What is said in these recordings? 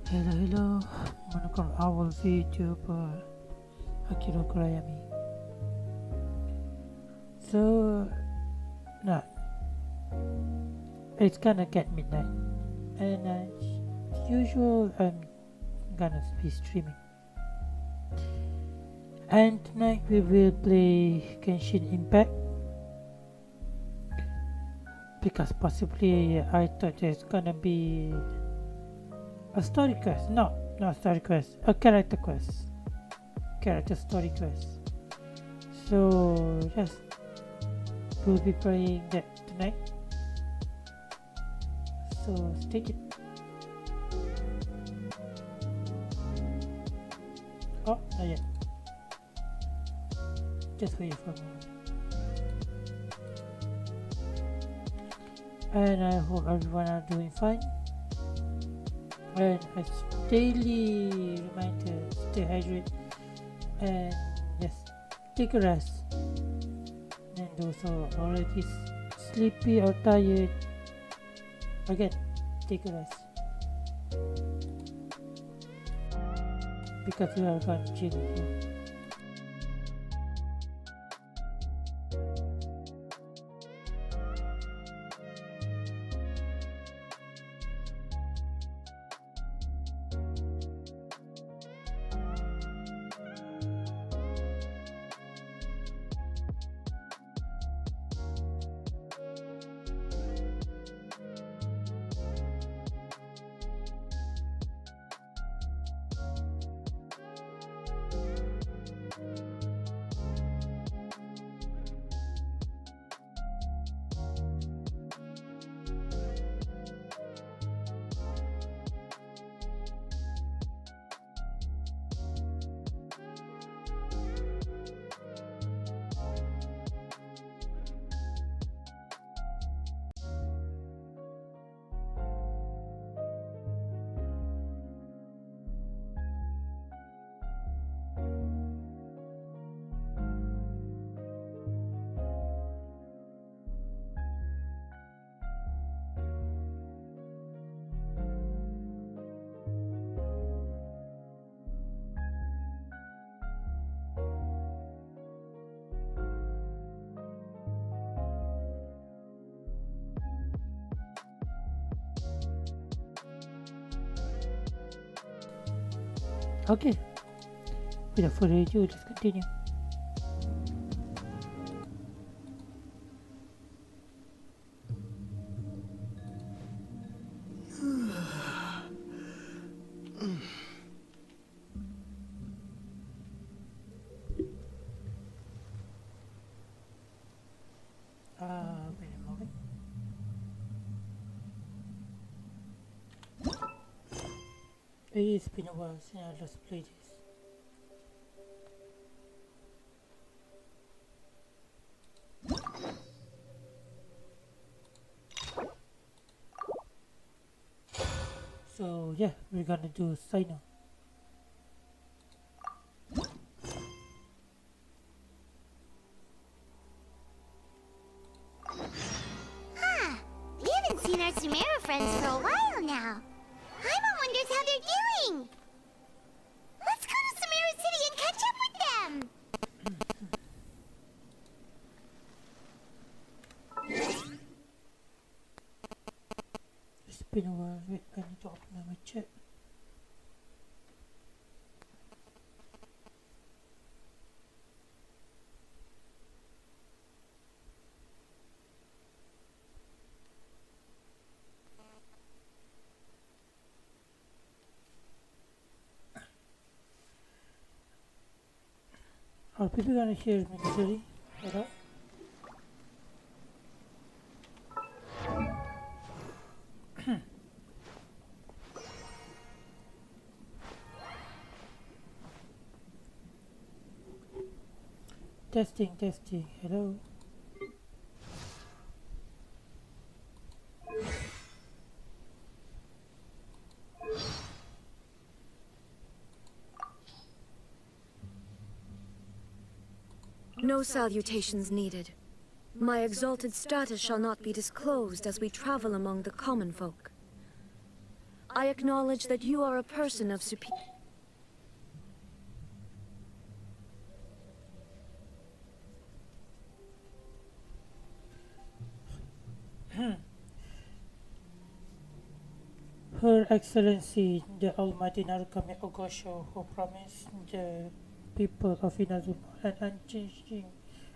Hello, hello. Manakam awal VTuber Akiro Kurayami. So, nah, it's gonna get midnight, and as usual, I'm gonna be streaming. And tonight we will play Genshin Impact because possibly I thought there's gonna be a story quest. No, not a story quest. A character quest. Character story quest. So yes, we'll be playing that tonight. So stay tuned. Oh, not yet. Just wait for a moment. And I hope everyone are doing fine. And as daily reminder, stay hydrated and yes, take a rest. And those who are already sleepy or tired, again, take a rest. Because we are going to chill here. Okay, without further ado, let's continue. Wait a moment. It's been a while since I last played this. So yeah, we're gonna do Sino. We haven't seen our Sumeru friends for a while now. Paimon wonders how they're doing. Let's go to Sumeru City and catch up with them. It's been a while. Wait, I need to open my chat. Are people gonna hear me clearly? Hello? Testing, testing. Hello? No salutations needed. My exalted status shall not be disclosed as we travel among the common folk. I acknowledge that you are a person of superior... Her Excellency, the Almighty Narukami Ogosho, who promised the people of Inazuma an unchanging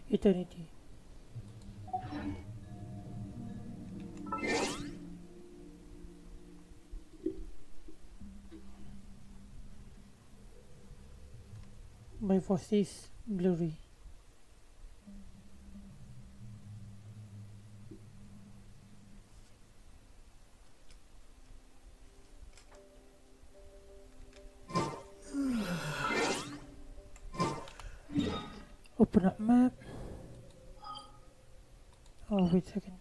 eternity. My voice is blurry. Open up map. Oh, wait a second.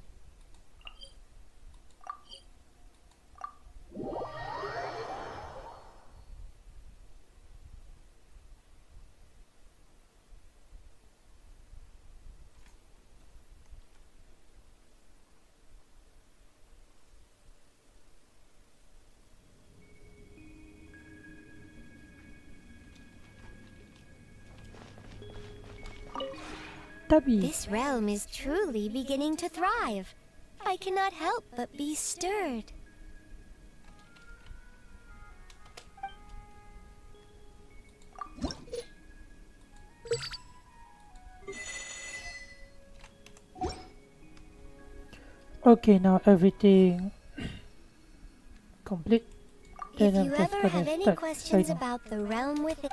Tabby. This realm is truly beginning to thrive. I cannot help but be stirred. Okay, now everything complete. If Then you I'm just ever gonna have any start questions right now. about the realm within...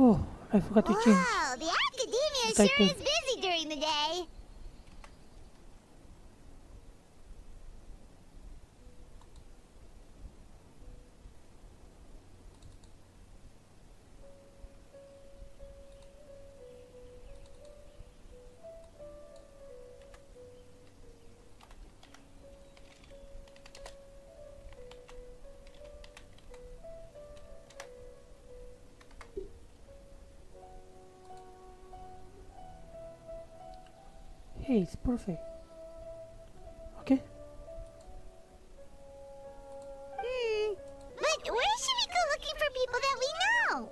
Oh, I forgot to change. Wow, the academia Title. sure is busy during the day. Hey, it's perfect. Okay. But where should we go looking for people that we know?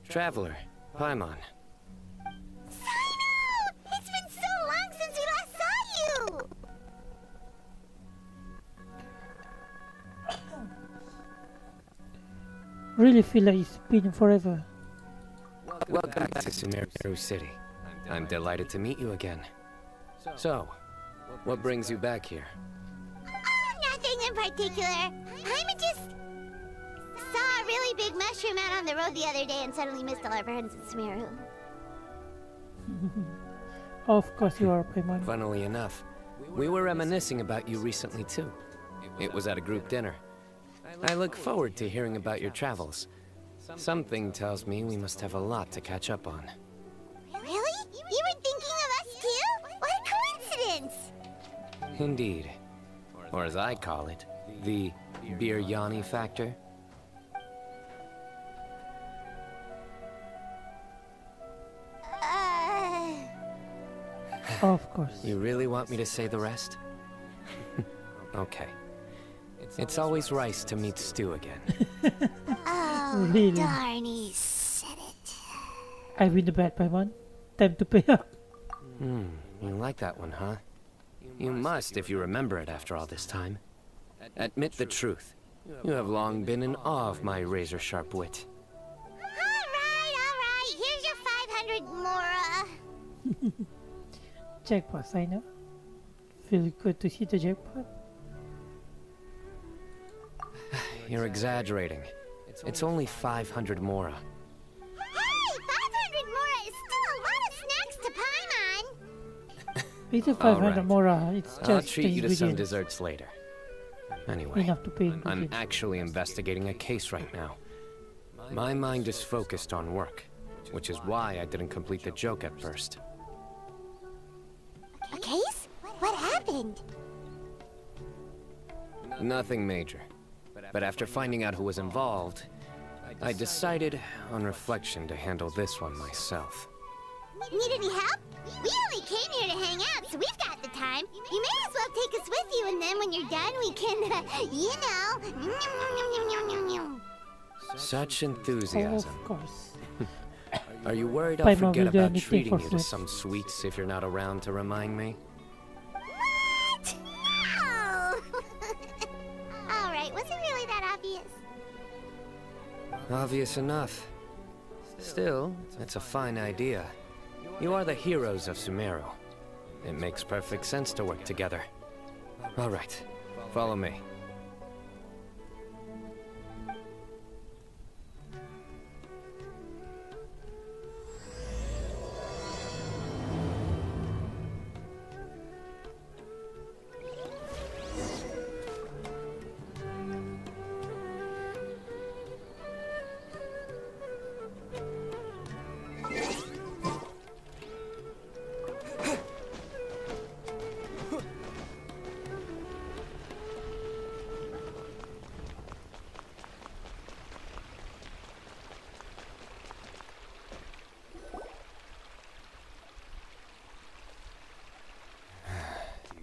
Traveler, Paimon. Sino! It's been so long since we last saw you! Really feel like it's been forever. Welcome back to Sumeru City. I'm delighted to meet you again. So, what brings you back here? Oh, nothing in particular. I just saw a really big mushroom out on the road the other day and suddenly missed all our friends in Sumeru. Of course you are, Paimon. Funnily enough, we were reminiscing about you recently too. It was at a group dinner. I look forward to hearing about your travels. Something tells me we must have a lot to catch up on. Really? You were thinking of us too? What a coincidence! Indeed. Or as I call it, the Biryani factor. Of course. You really want me to say the rest? Okay. It's always nice to meet Stu again. Oh, Really? darn, he said it. I win the bet by one. Time to pay up. You like that one, huh? You must if you remember it after all this time. Admit the truth. You have long been in awe of my razor-sharp wit. Alright, here's your 500 Mora. Jackpot, I know. Feel good to see the jackpot. You're exaggerating. It's only 500 Mora. Hey, 500 Mora is still a lot of snacks to pine on. It's a 500 Alright. Mora. It's just I'll treat the you to some ingredients. desserts later. Anyway, Enough to pay I'm ingredients. actually investigating a case right now. My mind is focused on work, which is why I didn't complete the joke at first. A case? What happened? Nothing major. But after finding out who was involved, I decided, on reflection, to handle this one myself. Need any help? We only came here to hang out, so we've got the time. You may as well take us with you, and then when you're done, we can, you know. Such Oh, enthusiasm. of course. Are you worried I'll Paimon will forget do about anything treating for you to food. some sweets if you're not around to remind me? What? No! Alright, was it really that obvious? Obvious enough. Still, it's a fine idea. You are the heroes of Sumeru. It makes perfect sense to work together. All right, follow me.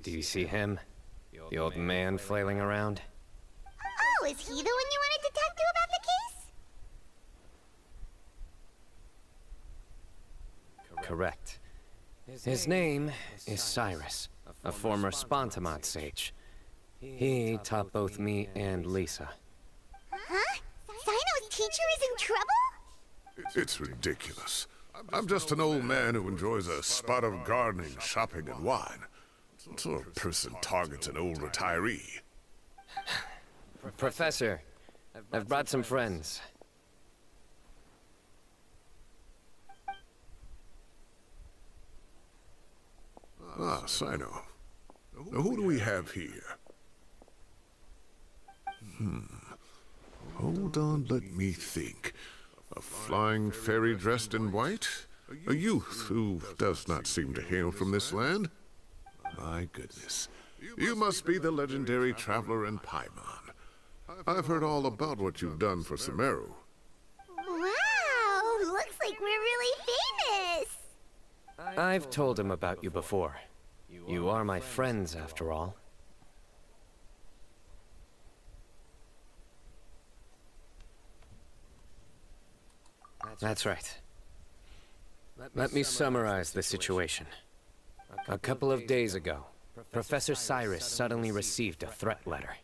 Do you see him? The old man flailing around? Oh, is he the one you wanted to talk to about the case? Correct. His name is Cyrus, a former Spontamont sage. He taught both me and Lisa. Huh? Sino's teacher is in trouble? It's ridiculous. I'm just an old man who enjoys a spot of gardening, shopping, and wine. What sort of person targets an old retiree? Professor, I've brought some friends. Ah, Sino. Now, who do we have here? Hold on, let me think. A flying fairy dressed in white? A youth who does not seem to hail from this land? My goodness. You must be the legendary traveler in Paimon. I've heard all about what you've done for Sumeru. Wow, looks like we're really famous. I've told him about you before. You are my friends, after all. That's right. Let me summarize the situation. A couple of days ago, Professor Cyrus suddenly received a threat letter.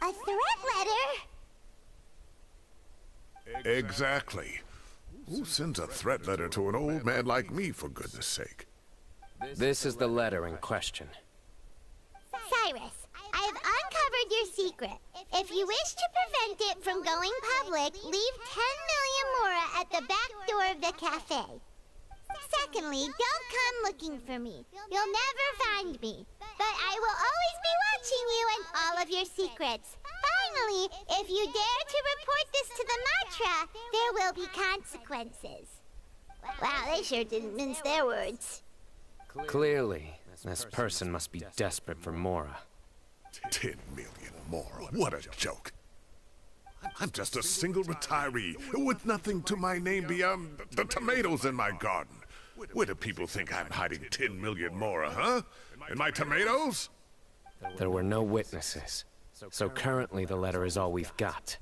A threat letter? Exactly. Who sends a threat letter to an old man like me, for goodness sake? This is the letter in question. Cyrus, I have uncovered your secret. If you wish to prevent it from going public, leave 10 million Mora at the back door of the cafe. Secondly, don't come looking for me. You'll never find me. But I will always be watching you and all of your secrets. Finally, if you dare to report this to the Matra, there will be consequences. Wow, they sure didn't mince their words. Clearly, this person must be desperate for Mora. 10 million more. What a joke. I'm just a single retiree with nothing to my name beyond the tomatoes in my garden. Where do people think I'm hiding 10 million more, huh? In my tomatoes? There were no witnesses. So currently the letter is all we've got.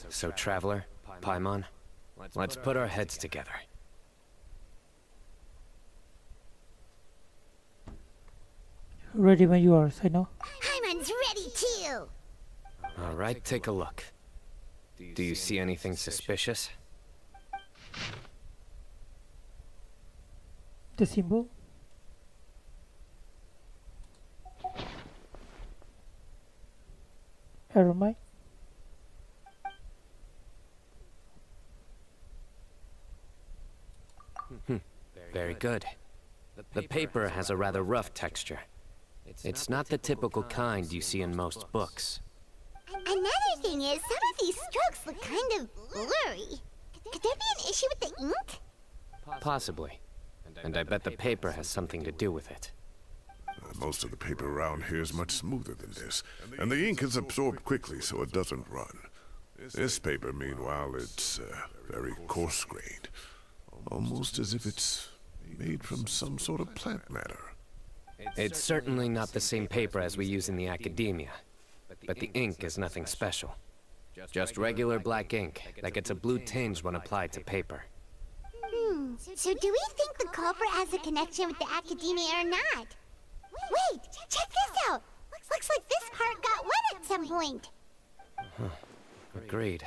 So Traveler, Paimon, let's put our heads together. Ready when you are, Sino. Hyman's ready too. All right, take a look. Do you see anything suspicious? The symbol. Aromite. Very good. The paper has a rather rough texture. It's not the typical kind you see in most books. Another thing is, some of these strokes look kind of blurry. Could there be an issue with the ink? Possibly. And I bet the paper has something to do with it. Most of the paper around here is much smoother than this, and the ink is absorbed quickly so it doesn't run. This paper, meanwhile, it's very coarse-grained, almost as if it's made from some sort of plant matter. It's certainly not the same paper as we use in the academia, but the ink is nothing special. Just regular black ink that gets a blue tinge when applied to paper. So do we think the culprit has a connection with the academia or not? Wait, check this out. Looks like this part got wet at some point. Agreed.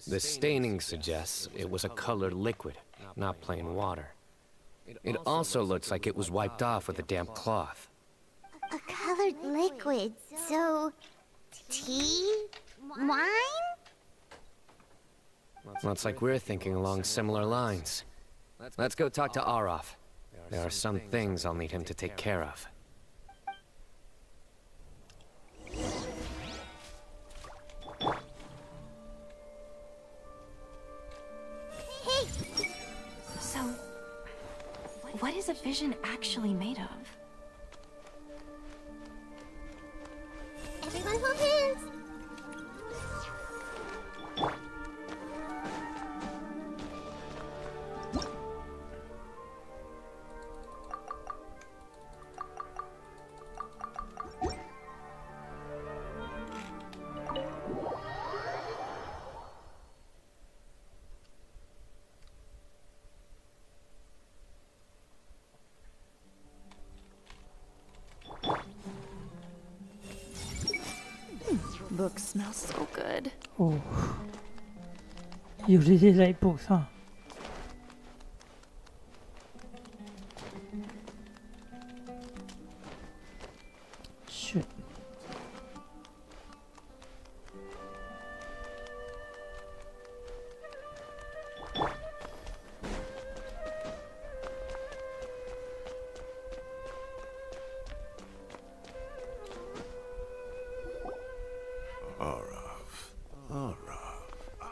The staining suggests it was a colored liquid, not plain water. It also looks like it was wiped off with a damp cloth. A colored liquid, so... tea? Wine? Looks like we're thinking along similar lines. Let's go talk to Arof. There are some things I'll need him to take care of. Hey! So, what is a vision actually made of? Everyone hold hands! Books smell so good. Oh. You really like books, huh? Shit.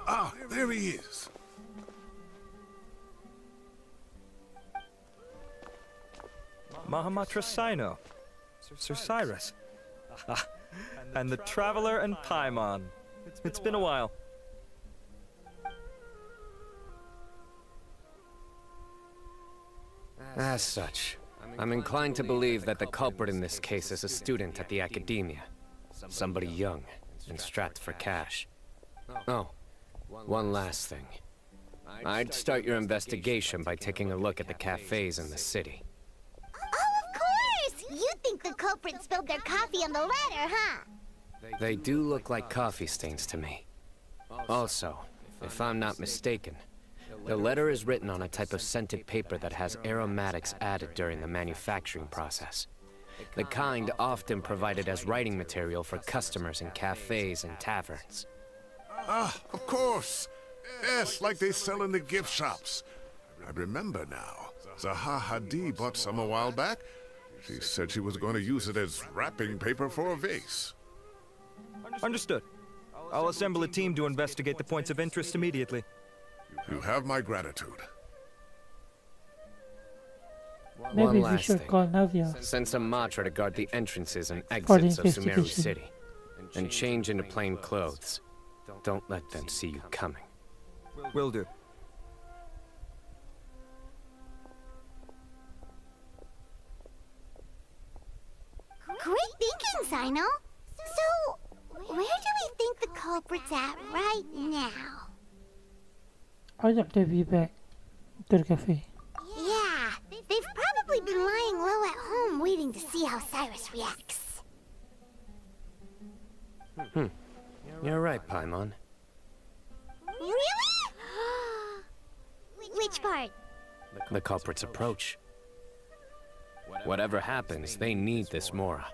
Ah, there he is. Mahamatra Sino, Sir Cyrus, and the Traveler and Paimon. It's been a while. As such, I'm inclined to believe that the culprit in this case is a student at the academia. Somebody young and strapped for cash. Oh, one last thing. I'd start your investigation by taking a look at the cafes in the city. Oh, of course! You think the culprit spilled their coffee on the ladder, huh? They do look like coffee stains to me. Also, if I'm not mistaken, the letter is written on a type of scented paper that has aromatics added during the manufacturing process. The kind often provided as writing material for customers in cafes and taverns. Ah, of course. Yes, like they sell in the gift shops. I remember now. Zaha Hadid bought some a while back. She said she was going to use it as wrapping paper for a vase. Understood. I'll assemble a team to investigate the points of interest immediately. You have my gratitude. Maybe One we last should thing. call Navia. Send some Matra to guard the entrances and For the exits of Sumeru investigation. City. And change into plain clothes. Don't let them see you coming. Will do. Great thinking, Sino. So, where do we think the culprit's at right now? I'd like to be back to the cafe. Yeah, they've probably been lying low at home waiting to see how Cyrus reacts. You're right, Paimon. Really? Which part? The culprit's approach. Whatever happens, they need this Mora.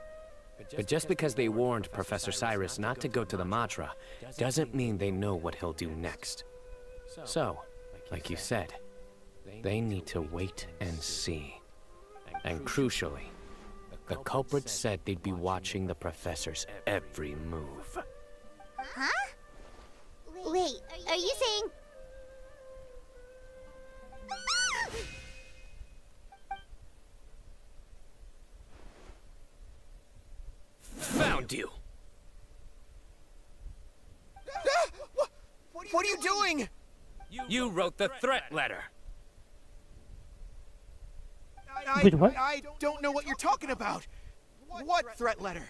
But just because they warned Professor Cyrus not to go to the Matra, doesn't mean they know what he'll do next. So, like you said, they need to wait and see. And crucially, the culprit said they'd be watching the Professor's every move. Huh? Wait, are you saying... Found you! What are you doing? You wrote the threat letter! Wait, what? I don't know what you're talking about. What threat letter?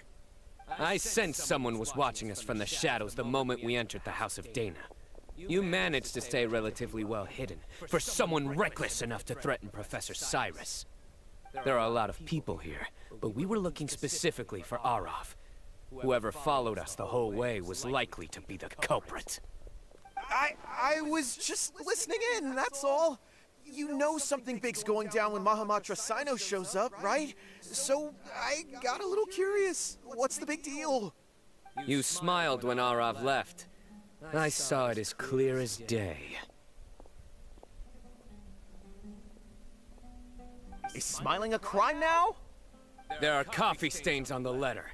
I sensed someone was watching us from the shadows the moment we entered the House of Dana. You managed to stay relatively well hidden for someone reckless enough to threaten Professor Cyrus. There are a lot of people here, but we were looking specifically for Arav. Whoever followed us the whole way was likely to be the culprit. I was just listening in, that's all. You know something big's going down when Mahamatra Sino shows up, right? So I got a little curious. What's the big deal? You smiled when Arav left. I saw it as clear as day. Is smiling a crime now? There are coffee stains on the letter.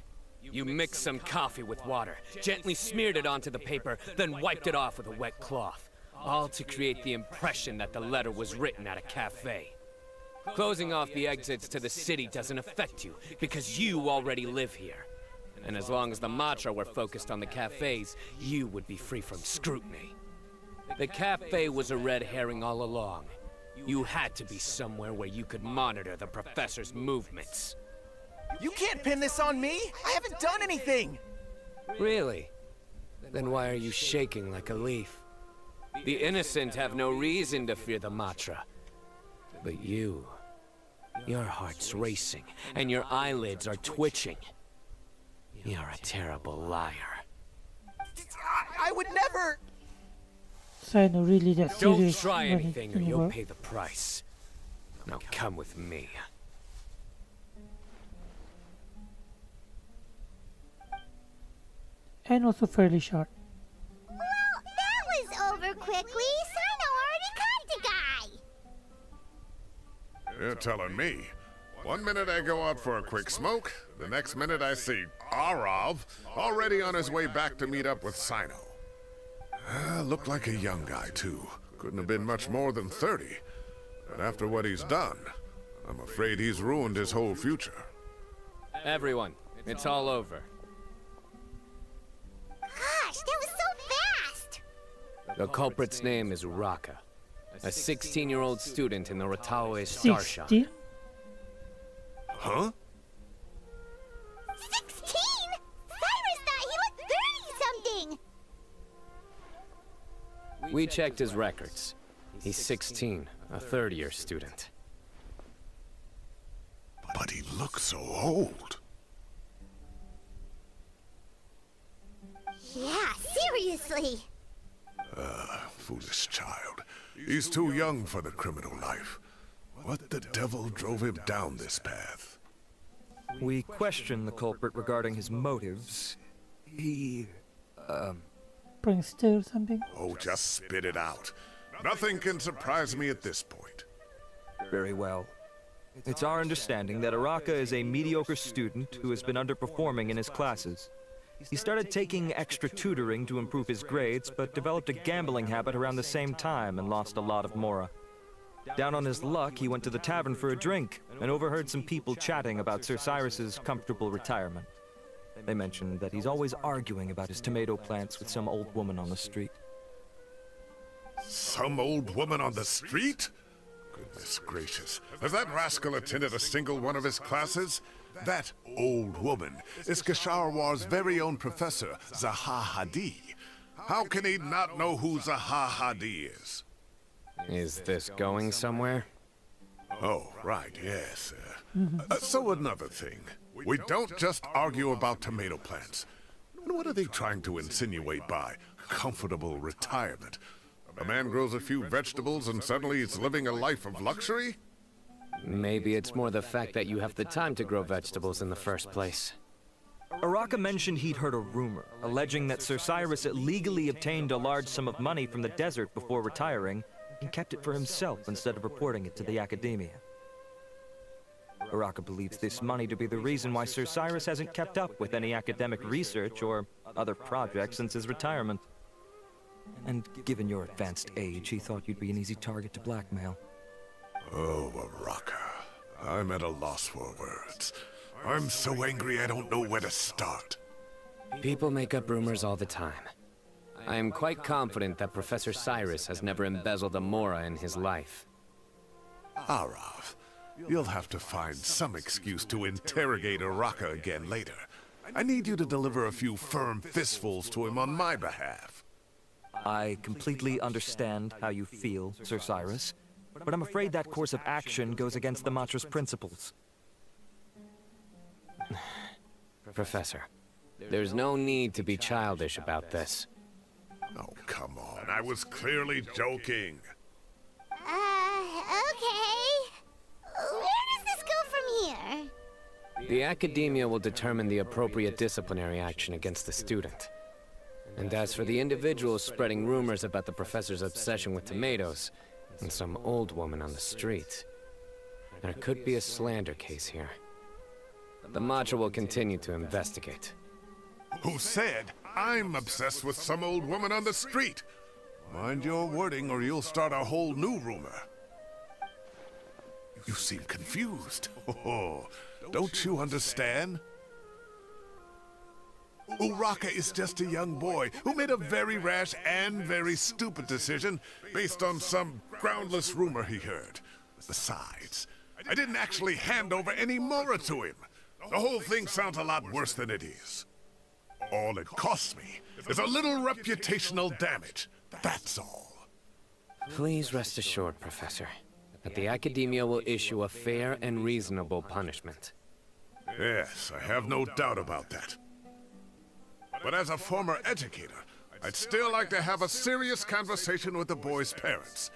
You mixed some coffee with water, gently smeared it onto the paper, then wiped it off with a wet cloth. All to create the impression that the letter was written at a cafe. Closing off the exits to the city doesn't affect you, because you already live here. And as long as the Matra were focused on the cafes, you would be free from scrutiny. The cafe was a red herring all along. You had to be somewhere where you could monitor the Professor's movements. You can't pin this on me! I haven't done anything! Really? Then why are you shaking like a leaf? The innocent have no reason to fear the Matra. But you... your heart's racing, and your eyelids are twitching. You're a terrible liar. I would never... Sino really that Don't serious try when anything it or can you'll work? pay the price. Now come with me. And also fairly short. Well, that was over quickly. Sino already caught the guy. You're telling me. One minute I go out for a quick smoke, the next minute I see Arav already on his way back to meet up with Sino. Looked like a young guy, too. Couldn't have been much more than 30. But after what he's done, I'm afraid he's ruined his whole future. Everyone, it's all over. Gosh, that was so fast! The culprit's name is Raka, a 16-year-old student in the Ratawe Star Shop. 60? Huh? 16? Cyrus thought he looked 30-something! We checked his records. He's 16, a third-year student. But he looks so old. Yeah, seriously. Foolish child. He's too young for the criminal life. What the devil drove him down this path? We questioned the culprit regarding his motives. He... Prankster or something? Oh, just spit it out. Nothing can surprise me at this point. Very well. It's our understanding that Araka is a mediocre student who has been underperforming in his classes. He started taking extra tutoring to improve his grades, but developed a gambling habit around the same time and lost a lot of Mora. Down on his luck, he went to the tavern for a drink and overheard some people chatting about Sir Cyrus's comfortable retirement. They mentioned that he's always arguing about his tomato plants with some old woman on the street. Some old woman on the street? Goodness gracious. Has that rascal attended a single one of his classes? That old woman is Kasharwar's very own professor, Zaha Hadi. How can he not know who Zaha Hadi is? Is this going somewhere? Oh, right, yes. So another thing. We don't just argue about tomato plants. And what are they trying to insinuate by comfortable retirement? A man grows a few vegetables and suddenly he's living a life of luxury? Maybe it's more the fact that you have the time to grow vegetables in the first place. Araka mentioned he'd heard a rumor, alleging that Sir Cyrus illegally obtained a large sum of money from the desert before retiring, and kept it for himself instead of reporting it to the academia. Araka believes this money to be the reason why Sir Cyrus hasn't kept up with any academic research or other projects since his retirement. And given your advanced age, he thought you'd be an easy target to blackmail. Oh, Araka. I'm at a loss for words. I'm so angry I don't know where to start. People make up rumors all the time. I am quite confident that Professor Cyrus has never embezzled a mora in his life. Arav, you'll have to find some excuse to interrogate Araka again later. I need you to deliver a few firm fistfuls to him on my behalf. I completely understand how you feel, Sir Cyrus, but I'm afraid that course of action goes against the Matra's principles. Professor, there's no need to be childish about this. Oh, come on. I was clearly joking. Okay. Where does this go from here? The academia will determine the appropriate disciplinary action against the student. And as for the individuals spreading rumors about the professor's obsession with tomatoes and some old woman on the street, there could be a slander case here. The Matra will continue to investigate. Who said I'm obsessed with some old woman on the street? Mind your wording or you'll start a whole new rumor. You seem confused. Oh, don't you understand? Uraka is just a young boy who made a very rash and very stupid decision based on some groundless rumor he heard. Besides, I didn't actually hand over any mora to him. The whole thing sounds a lot worse than it is. All it costs me is a little reputational damage. That's all. Please rest assured, Professor, that the academia will issue a fair and reasonable punishment. Yes, I have no doubt about that. But as a former educator, I'd still like to have a serious conversation with the boy's parents.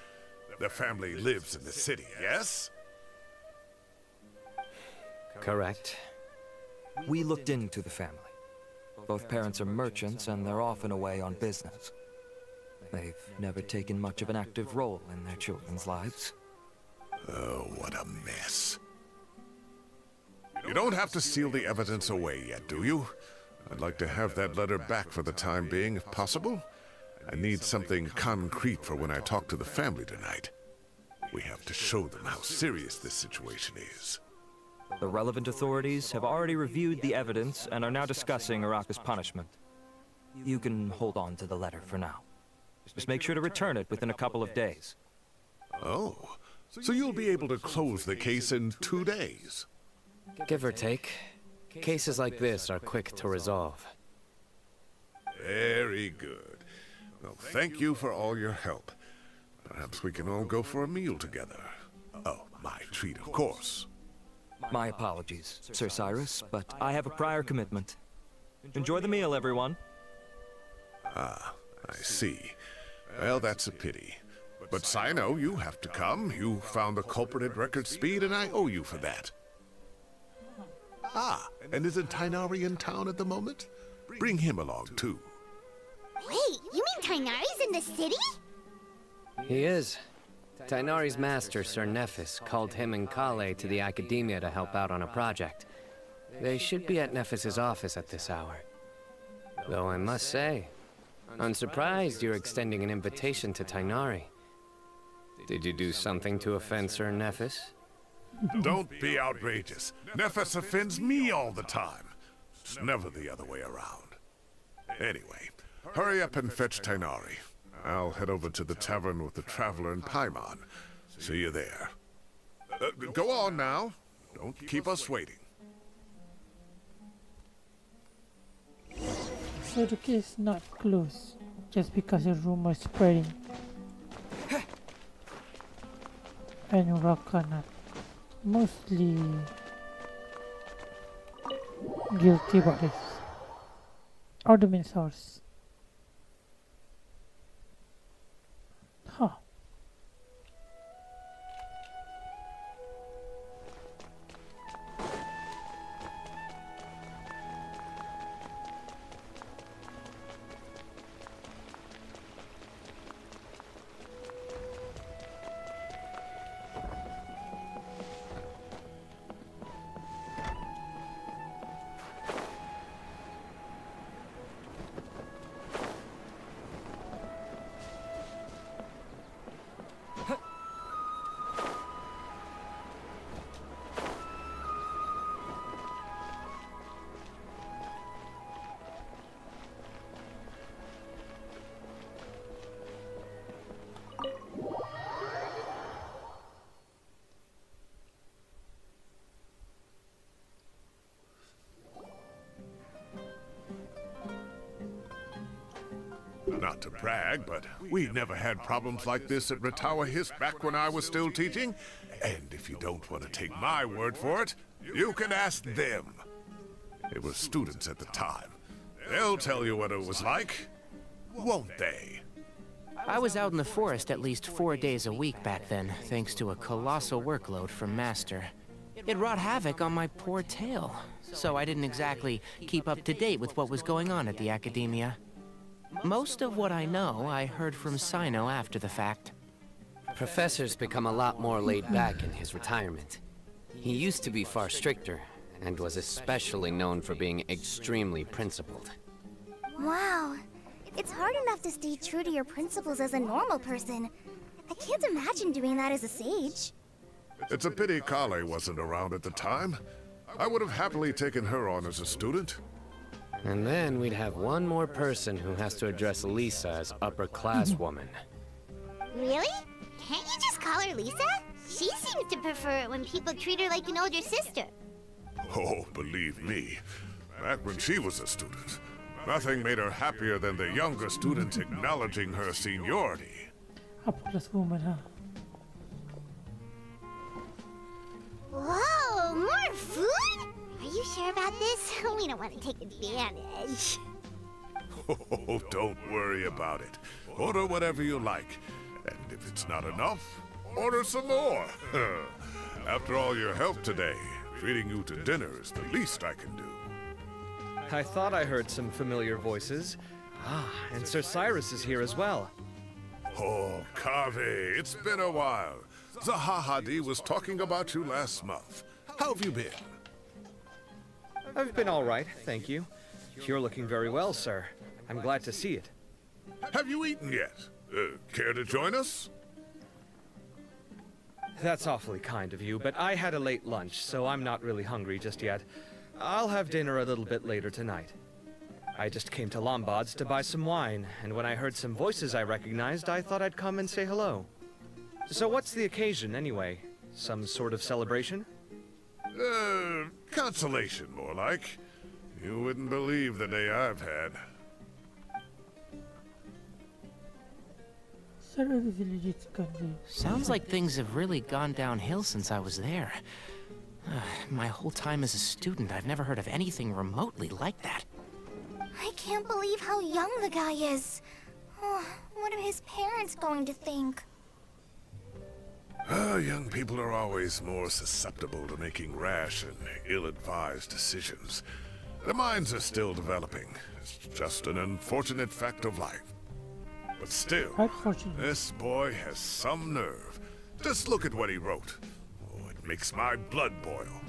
Their family lives in the city, yes? Correct. We looked into the family. Both parents are merchants, and they're often away on business. They've never taken much of an active role in their children's lives. Oh, what a mess. You don't have to seal the evidence away yet, do you? I'd like to have that letter back for the time being, if possible. I need something concrete for when I talk to the family tonight. We have to show them how serious this situation is. The relevant authorities have already reviewed the evidence and are now discussing Araka's punishment. You can hold on to the letter for now. Just make sure to return it within a couple of days. Oh, so you'll be able to close the case in 2 days? Give or take. Cases like this are quick to resolve. Very good. Well, thank you for all your help. Perhaps we can all go for a meal together. Oh, my treat, of course. My apologies, Sir Cyrus, but I have a prior commitment. Enjoy the meal, everyone. Ah, I see. Well, that's a pity. But Sino, you have to come. You found the culprit at record speed, and I owe you for that. Ah, and isn't Tainari in town at the moment? Bring him along, too. Wait, you mean Tainari's in the city? He is. Tainari's master, Sir Nephis, called him and Kale to the academia to help out on a project. They should be at Nephis's office at this hour. Though I must say, I'm surprised you're extending an invitation to Tainari. Did you do something to offend Sir Nephis? Don't be outrageous. Nephis offends me all the time. It's never the other way around. Anyway, hurry up and fetch Tainari. I'll head over to the tavern with the Traveler and Paimon. See you there. Go on now. Don't keep us waiting. So the case is not closed just because a rumor is spreading. And Uraka not mostly guilty about this. Or the main source. Huh. Not to brag, but we never had problems like this at Ratawa Hiss back when I was still teaching. And if you don't want to take my word for it, you can ask them. They were students at the time. They'll tell you what it was like, won't they? I was out in the forest at least 4 days a week back then, thanks to a colossal workload from Master. It wrought havoc on my poor tail, so I didn't exactly keep up to date with what was going on at the Academia. Most of what I know, I heard from Sino after the fact. Professor's become a lot more laid back in his retirement. He used to be far stricter, and was especially known for being extremely principled. Wow. It's hard enough to stay true to your principles as a normal person. I can't imagine doing that as a sage. It's a pity Kale wasn't around at the time. I would have happily taken her on as a student. And then we'd have one more person who has to address Lisa as upper-class woman. Really? Can't you just call her Lisa? She seems to prefer it when people treat her like an older sister. Oh, believe me, back when she was a student, nothing made her happier than the younger students acknowledging her seniority. Upper-class woman, huh? Whoa, more food? Are you sure about this? We don't want to take advantage. Oh, don't worry about it. Order whatever you like. And if it's not enough, order some more. After all your help today, treating you to dinner is the least I can do. I thought I heard some familiar voices. Ah, and Sir Cyrus is here as well. Oh, Kaveh, it's been a while. Zahahadi was talking about you last month. How have you been? I've been all right, thank you. You're looking very well, sir. I'm glad to see it. Have you eaten yet? Care to join us? That's awfully kind of you, but I had a late lunch, so I'm not really hungry just yet. I'll have dinner a little bit later tonight. I just came to Lombard's to buy some wine, and when I heard some voices I recognized, I thought I'd come and say hello. So what's the occasion, anyway? Some sort of celebration? Consolation, more like. You wouldn't believe the day I've had. Sounds like things have really gone downhill since I was there. My whole time as a student, I've never heard of anything remotely like that. I can't believe how young the guy is. Oh, what are his parents going to think? Young people are always more susceptible to making rash and ill-advised decisions. Their minds are still developing. It's just an unfortunate fact of life. But still, this boy has some nerve. Just look at what he wrote. Oh, it makes my blood boil.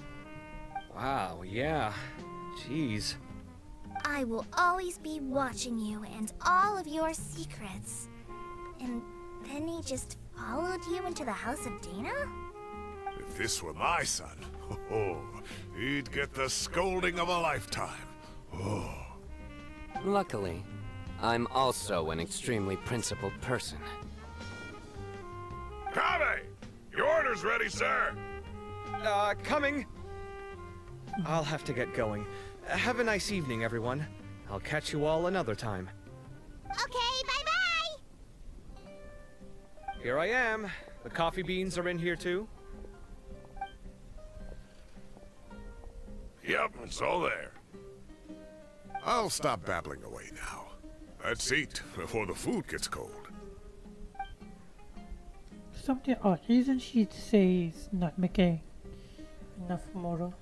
Wow, yeah. Jeez. I will always be watching you and all of your secrets. And then he just followed you into the house of Dana? If this were my son, he'd get the scolding of a lifetime. Oh. Luckily, I'm also an extremely principled person. Kaveh! Your order's ready, sir! Coming! I'll have to get going. Have a nice evening, everyone. I'll catch you all another time. Okay, bye-bye! Here I am. The coffee beans are in here too. Yep, it's all there. I'll stop babbling away now. Let's eat before the food gets cold. Something odd. Isn't she say it's not making enough moral?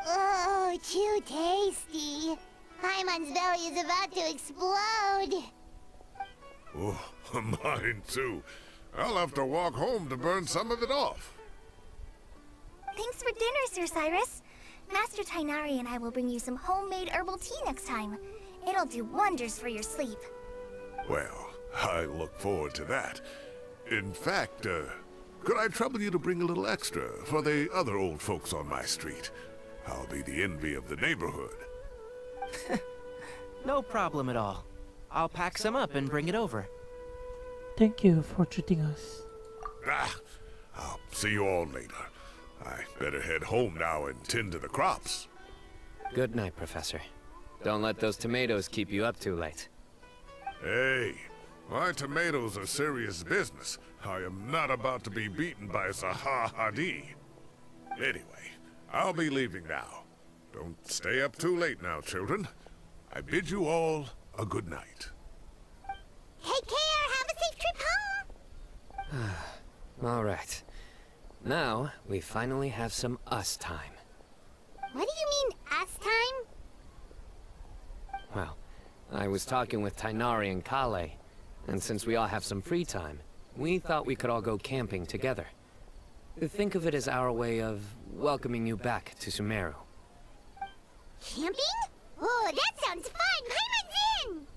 Oh, too tasty. Paimon's belly is about to explode. Oh, mine too. I'll have to walk home to burn some of it off. Thanks for dinner, Sir Cyrus. Master Tainari and I will bring you some homemade herbal tea next time. It'll do wonders for your sleep. Well, I look forward to that. In fact, could I trouble you to bring a little extra for the other old folks on my street? I'll be the envy of the neighborhood. No problem at all. I'll pack some up and bring it over. Thank you for treating us. I'll see you all later. I better head home now and tend to the crops. Good night, Professor. Don't let those tomatoes keep you up too late. Hey, my tomatoes are serious business. I am not about to be beaten by Zaha Hadid. Anyway, I'll be leaving now. Don't stay up too late now, children. I bid you all a good night. Take care. Have a safe trip home. All right. Now, we finally have some us time. What do you mean, us time? Well, I was talking with Tainari and Kale, and since we all have some free time, we thought we could all go camping together. Think of it as our way of welcoming you back to Sumeru. Camping? Oh, that sounds fun. Paimon's in!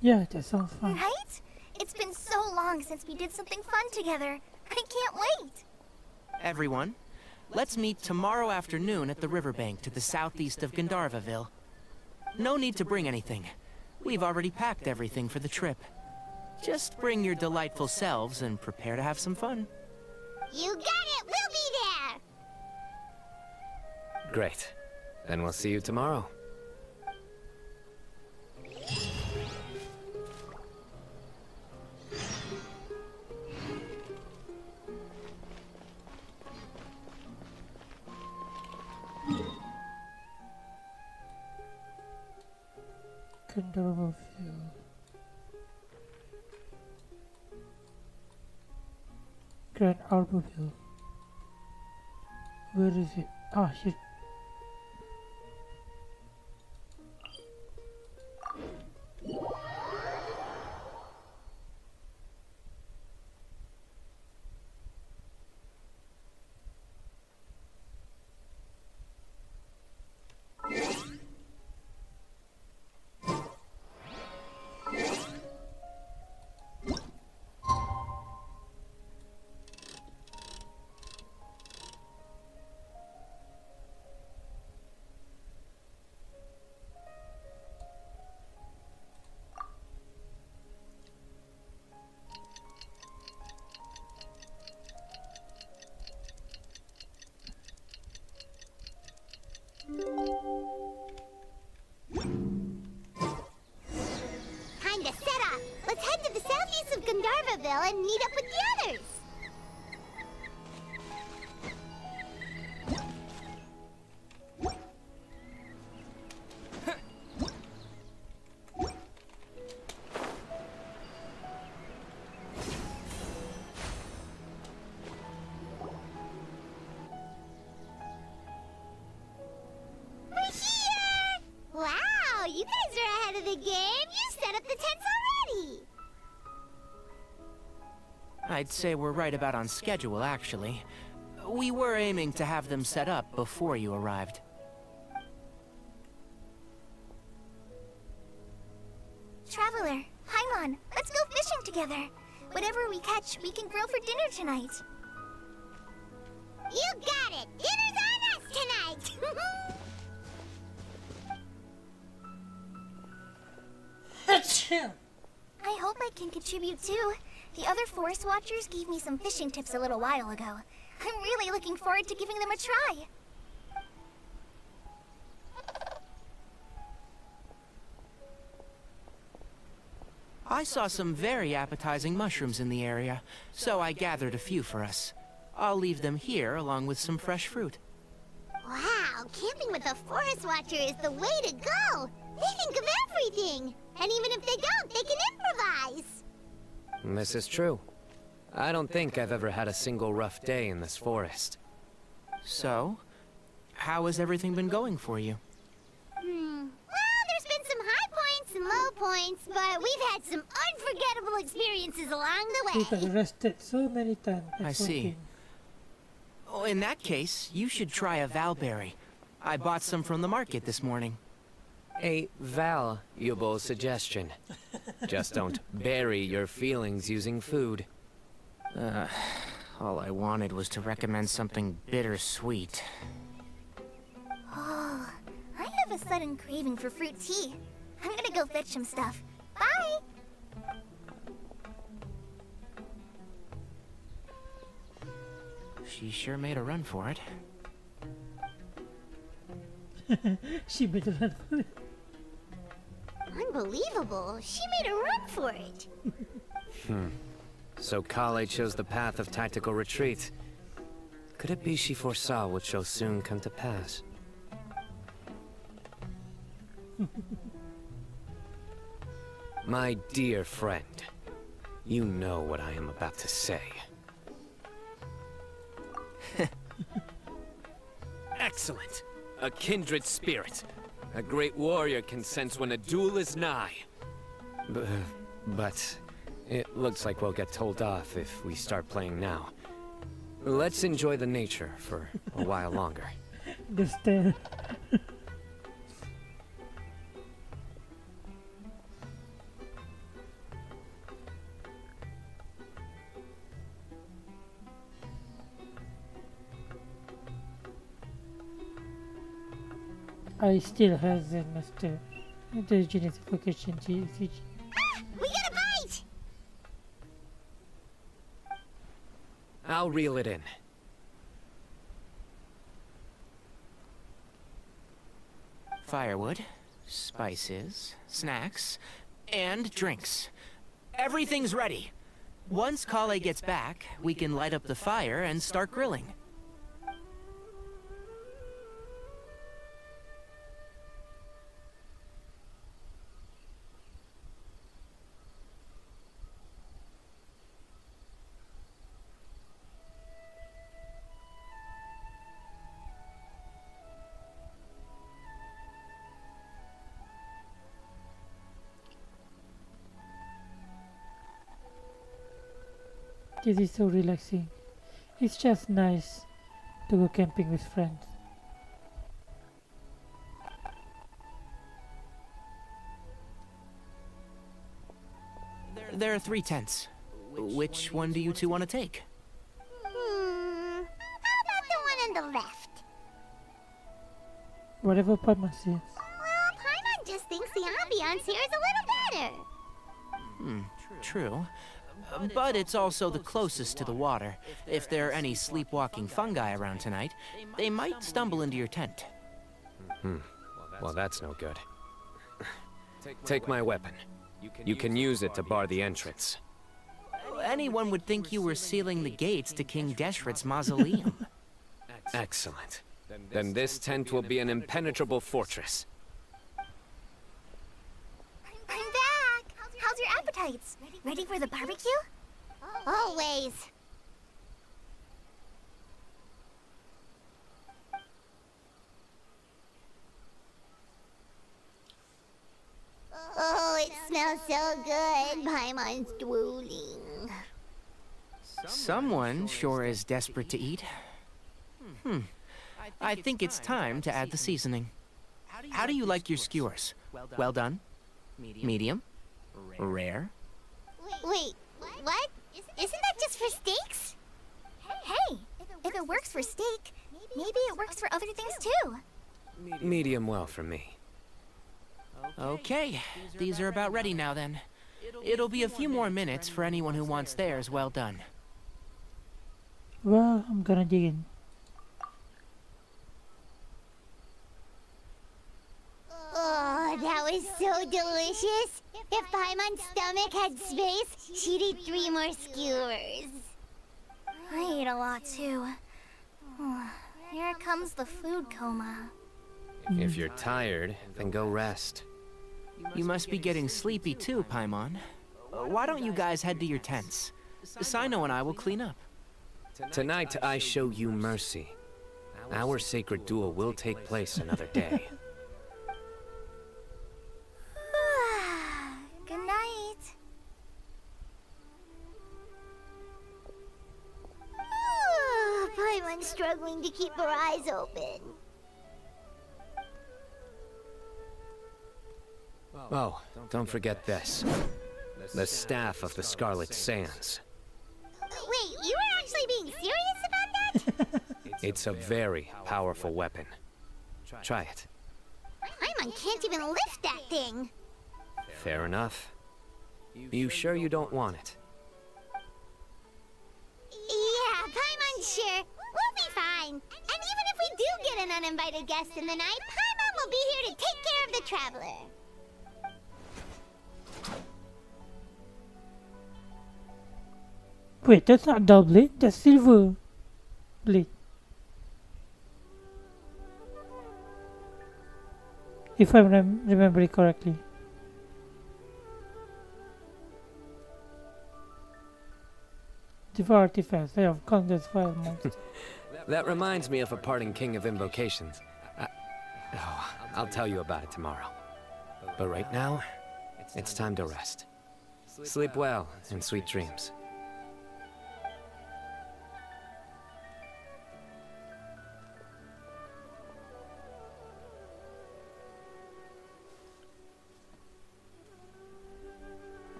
Yeah, that sounds fun. Right? It's been so long since we did something fun together. I can't wait. Everyone, let's meet tomorrow afternoon at the riverbank to the southeast of Gandharvaville. No need to bring anything. We've already packed everything for the trip. Just bring your delightful selves and prepare to have some fun. You got it. We'll be there. Great. Then we'll see you tomorrow. Gandharvaville. Grand Arborville. Where is it? Ah, here. Time to set off. Let's head to the southeast of Gandharvaville and meet up with the others. We're here! Wow, you guys are ahead of the game. You set up the tents already. I'd say we're right about on schedule, actually. We were aiming to have them set up before you arrived. Traveler, Paimon, let's go fishing together. Whatever we catch, we can grill for dinner tonight. You got it! Dinner's on us tonight! Achoo! I hope I can contribute too. The other forest watchers gave me some fishing tips a little while ago. I'm really looking forward to giving them a try. I saw some very appetizing mushrooms in the area, so I gathered a few for us. I'll leave them here along with some fresh fruit. Wow, camping with a forest watcher is the way to go! They think of everything! And even if they don't, they can improvise! This is true. I don't think I've ever had a single rough day in this forest. So, how has everything been going for you? Well, there's been some high points and low points, but we've had some unforgettable experiences along the We way. got arrested so many times. I see. Oh, in that case, you should try a valberry. I bought some from the market this morning. A valuable suggestion. Just don't bury your feelings using food. All I wanted was to recommend something bittersweet. Oh, I have a sudden craving for fruit tea. I'm gonna go fetch some stuff. Bye! She sure made a run for it. She made a run for it. Unbelievable. She made a run for it. So Kale chose the path of tactical retreat. Could it be she foresaw what shall soon come to pass? My dear friend, you know what I am about to say. Excellent! A kindred spirit. A great warrior can sense when a duel is nigh. But it looks like we'll get told off if we start playing now. Let's enjoy the nature for a while longer. The stare. I still have the master. The genetification GCG. We got a bite! I'll reel it in. Firewood, spices, snacks, and drinks. Everything's ready. Once Kale gets back, we can light up the fire and start grilling. This is so relaxing. It's just nice to go camping with friends. There are 3 tents. Which one do you two want to take? How about the one on the left? Whatever Paimon says. Well, Paimon just thinks the ambiance here is a little better. True. But it's also the closest to the water. If there are any sleepwalking fungi around tonight, they might stumble into your tent. Well, that's no good. Take my weapon. You can use it to bar the entrance. Anyone would think you were sealing the gates to King Deshret's mausoleum. Excellent. Then this tent will be an impenetrable fortress. I'm back! How's your appetites? Ready for the barbecue? Always. Oh, it smells so good. Paimon's drooling. Someone sure is desperate to eat. I think it's time to add the seasoning. How do you like your skewers? Well done? Medium? Rare? Wait, what? other things too. Medium well for me. Okay, these are about ready now then. It'll be a few more minutes for anyone who wants theirs well done. Well, I'm gonna dig in. Oh, that was so delicious. If Paimon's stomach had space, she'd eat 3 more skewers. I ate a lot too. Here comes the food coma. If you're tired, then go rest. You must be getting sleepy too, Paimon. Why don't you guys head to your tents? Sino and I will clean up. Tonight, I show you mercy. Our sacred duel will take place another day. Good night. Paimon's struggling to keep her eyes open. Oh, don't forget this. The staff of the Scarlet Sands. Wait, you were actually being serious about that? It's a very powerful weapon. Try it. Paimon can't even lift that thing. Fair enough. You sure you don't want it? Yeah, Paimon's sure. We'll be fine. And even if we do get an uninvited guest in the night, Paimon will be here to take care of the traveler. Wait, that's not dull blade, that's silver blade. If I'm remembering correctly. Devour artifacts, I have counted 5 months. That reminds me of a parting king of invocations. I'll tell you about it tomorrow. But right now, it's time to rest. Sleep well and sweet dreams.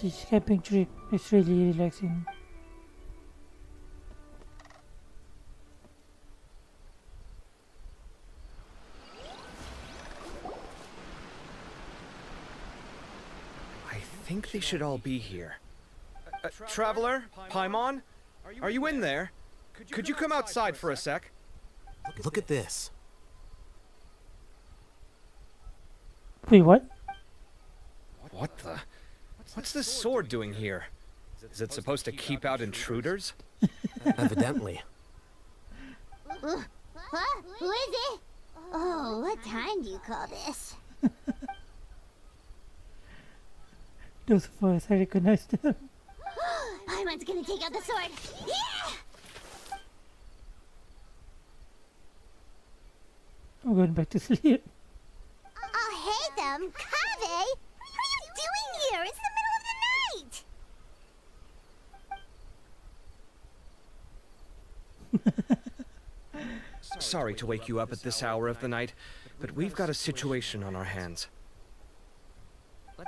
This camping trip is really relaxing. I think they should all be here. Traveler? Paimon? Are you in there? Could you come outside for a sec? Look at this. Wait, what? What the? What's this sword doing here? Is it supposed to keep out intruders? Evidently. What? Who is it? Oh, what time do you call this? Those of us, I recognize them. Paimon's gonna take out the sword. Yeah! I'm going back to sleep. Oh, hey them, Kave! What are you doing here? It's the middle of the night! Sorry to wake you up at this hour of the night, but we've got a situation on our hands.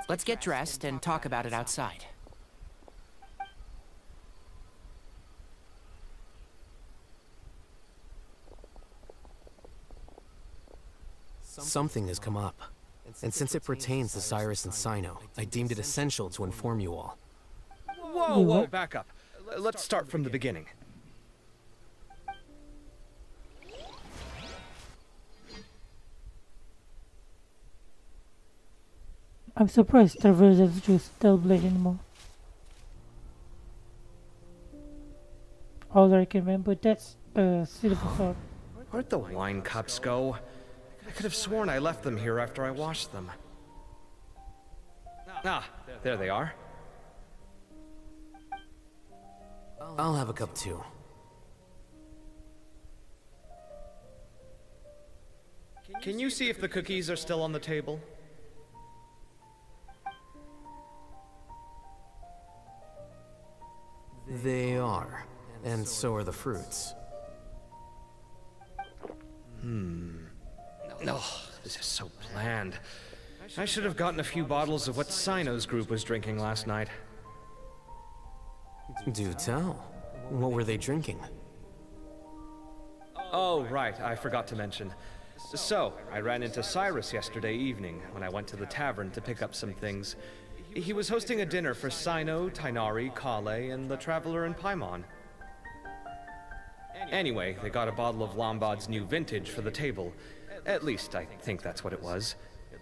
Let's get dressed and talk about it outside. Something has come up. And since it pertains to Cyrus and Sino, I deemed it essential to inform you all. Whoa, back up. Let's start from the beginning. I'm surprised Trevor doesn't choose Blade anymore. All I can remember, that's silver sword. Where'd the wine cups go? I could have sworn I left them here after I washed them. Ah, there they are. I'll have a cup too. Can you see if the cookies are still on the table? They are. And so are the fruits. No, this is so bland. I should have gotten a few bottles of what Sino's group was drinking last night. Do tell. What were they drinking? Oh, right, I forgot to mention. So, I ran into Cyrus yesterday evening when I went to the tavern to pick up some things. He was hosting a dinner for Cyno, Tighnari, Kale, and the Traveler and Paimon. Anyway, they got a bottle of Lombard's new vintage for the table. At least, I think that's what it was.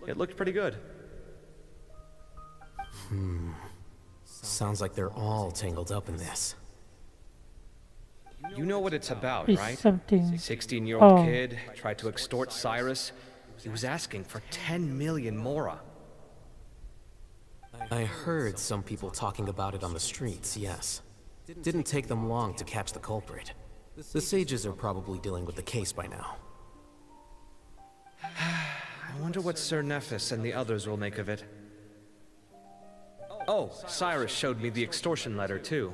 It looked pretty good. Sounds like they're all tangled up in this. You know what it's about, It's right? something. 16-year-old Oh. kid tried to extort Cyrus. He was asking for 10 million mora. I heard some people talking about it on the streets, yes. Didn't take them long to catch the culprit. The sages are probably dealing with the case by now. I wonder what Sir Nephis and the others will make of it. Oh, Cyrus showed me the extortion letter, too.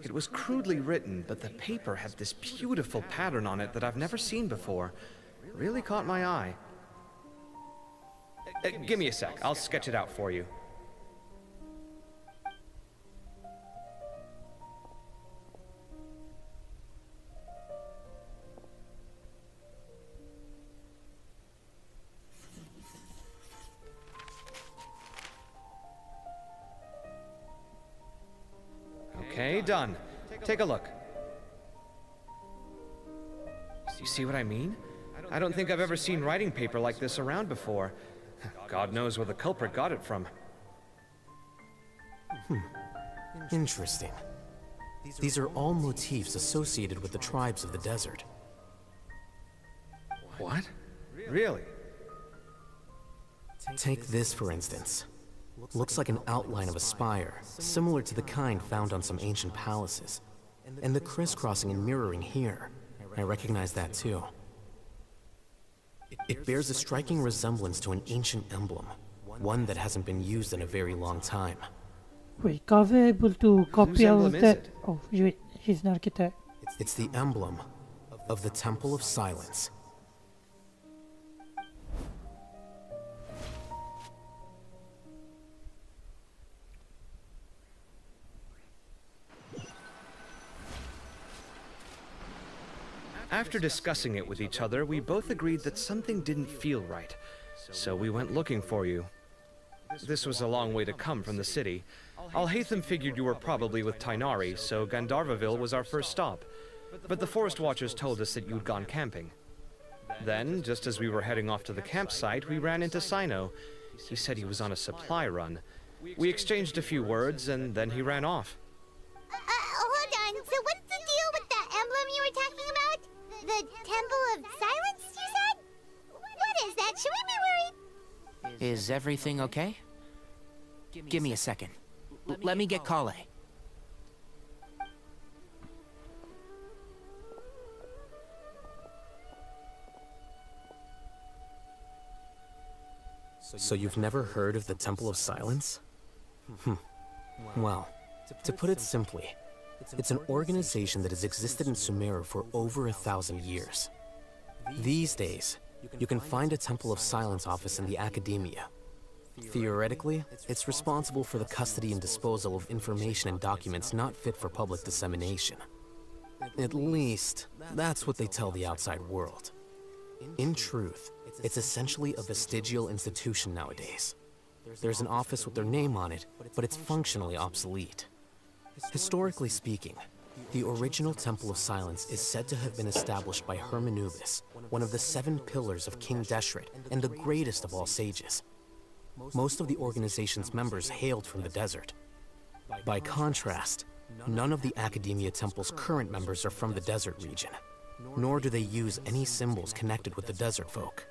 It was crudely written, but the paper had this beautiful pattern on it that I've never seen before. Really caught my eye. Give me a sec, I'll sketch it out for you. Okay, done. Take a look. You see what I mean? I don't think I've ever seen writing paper like this around before. God knows where the culprit got it from. Interesting. These are all motifs associated with the tribes of the desert. What? Really? Take this, for instance. Looks like an outline of a spire, similar to the kind found on some ancient palaces. And the crisscrossing and mirroring here. I recognize that too. It bears a striking resemblance to an ancient emblem, one that hasn't been used in a very long time. Wait, are we able to copy all emblem of is that? it? Oh, wait, he's an architect. It's the emblem of the Temple of Silence. After discussing it with each other, we both agreed that something didn't feel right. So we went looking for you. This was a long way to come from the city. Alhaitham figured you were probably with Tighnari, so Gandharvaville was our first stop. But the Forest Watchers told us that you'd gone camping. Then, just as we were heading off to the campsite, we ran into Cyno. He said he was on a supply run. We exchanged a few words, and then he ran off. Hold on. So what's the deal with that emblem you were talking about? The Temple of Silence, you said? What is that? Should we be worried? Is everything okay? Give me a second. Let me get Kale. So you've never heard of the Temple of Silence? Well, to put it simply, it's an organization that has existed in Sumeru for over 1,000 years. These days, you can find a Temple of Silence office in the academia. Theoretically, it's responsible for the custody and disposal of information and documents not fit for public dissemination. At least, that's what they tell the outside world. In truth, it's essentially a vestigial institution nowadays. There's an office with their name on it, but it's functionally obsolete. Historically speaking, the original Temple of Silence is said to have been established by Hermanubis, one of the 7 pillars of King Deshret and the greatest of all sages. Most of the organization's members hailed from the desert. By contrast, none of the Academia Temple's current members are from the desert region, nor do they use any symbols connected with the desert folk.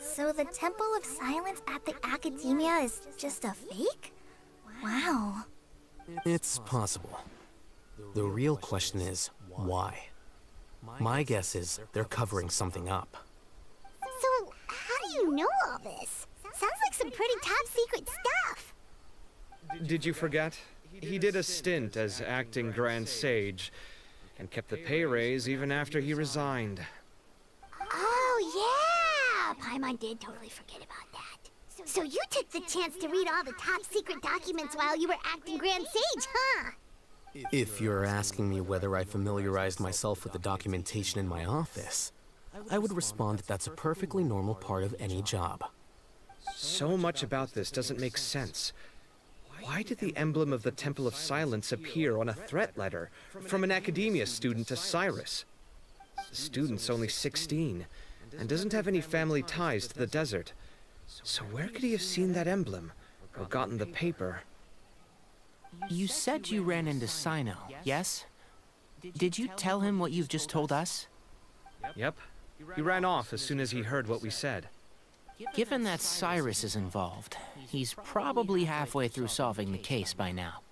So the Temple of Silence at the Academia is just a fake? Wow. It's possible. The real question is, why? My guess is they're covering something up. So, how do you know all this? Sounds like some pretty top secret stuff. Did you forget? He did a stint as acting Grand Sage, and kept the pay raise even after he resigned. Oh, yeah! Paimon did totally forget about that. So you took the chance to read all the top secret documents while you were acting Grand Sage, huh? If you're asking me whether I familiarized myself with the documentation in my office, I would respond that that's a perfectly normal part of any job. So much about this doesn't make sense. Why did the emblem of the Temple of Silence appear on a threat letter from an academia student to Cyrus? The student's only 16 and doesn't have any family ties to the desert. So where could he have seen that emblem or gotten the paper? You said you ran into Sino, yes? Did you tell him what you've just told us? Yep. He ran off as soon as he heard what we said. Given that Cyrus is involved, he's probably halfway through solving the case by now.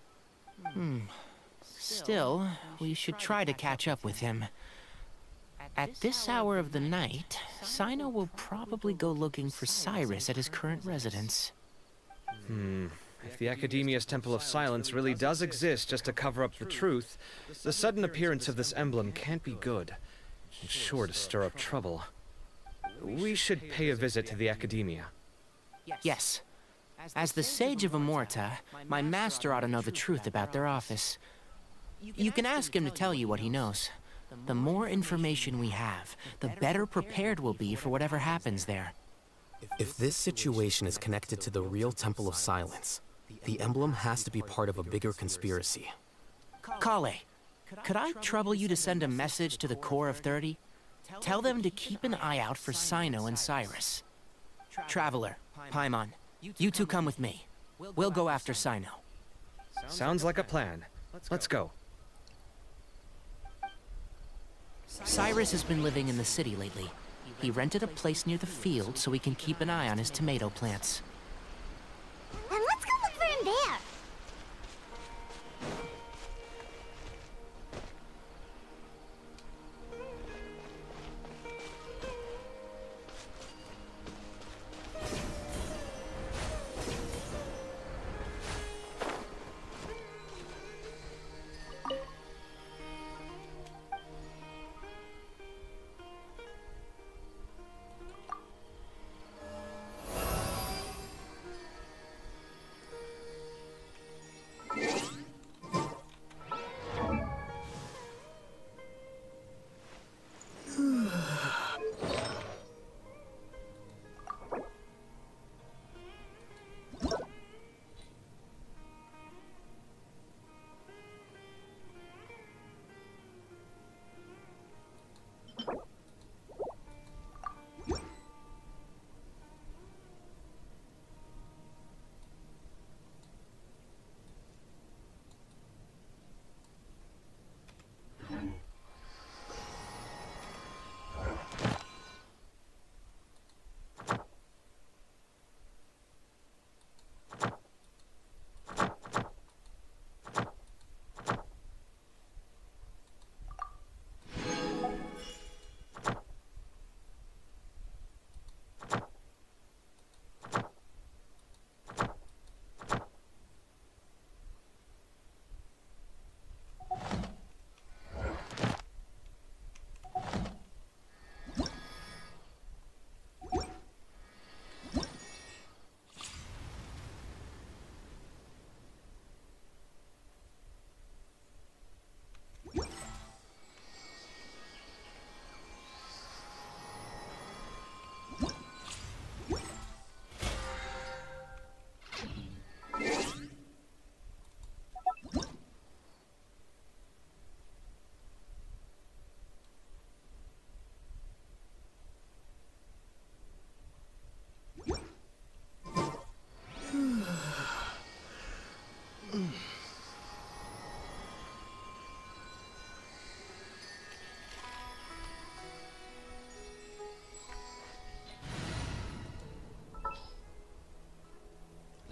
Still, we should try to catch up with him. At this hour of the night, Sino will probably go looking for Cyrus at his current residence. If the Academia's Temple of Silence really does exist just to cover up the truth, the sudden appearance of this emblem can't be good. It's sure to stir up trouble. We should pay a visit to the Academia. Yes. As the Sage of Amorta, my master ought to know the truth about their office. You can ask him to tell you what he knows. The more information we have, the better prepared we'll be for whatever happens there. If this situation is connected to the real Temple of Silence, the emblem has to be part of a bigger conspiracy. Kale, could I trouble you to send a message to the Core of 30? Tell them to keep an eye out for Sino and Cyrus. Traveler, Paimon, you two come with me. We'll go after Sino. Sounds like a plan. Let's go. Cyrus has been living in the city lately. He rented a place near the field so he can keep an eye on his tomato plants. Then let's go look for him there.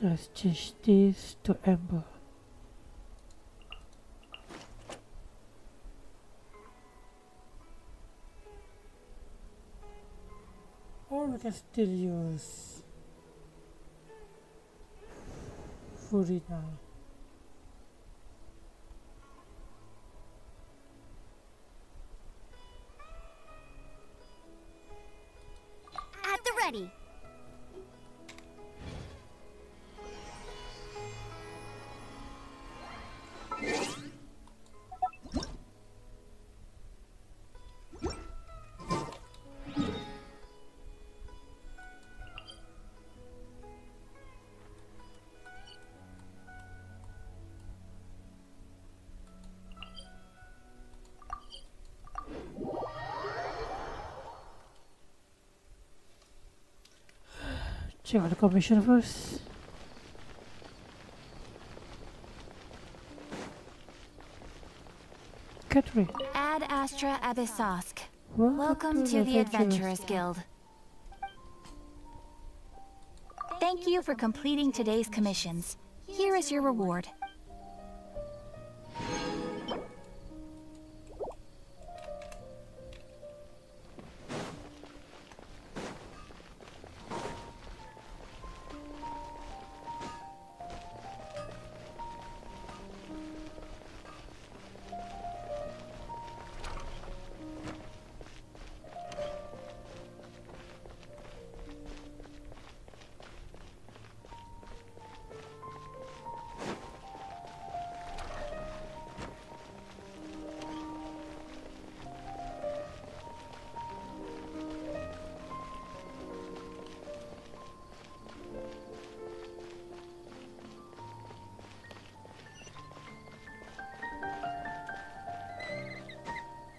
Let's change this to Amber. Or we can still use 49. At the ready. check out the commission first. Catherine. Ad Astra Abyssosk. Welcome to the Adventurers Guild. Thank you for completing today's commissions. Here is your reward.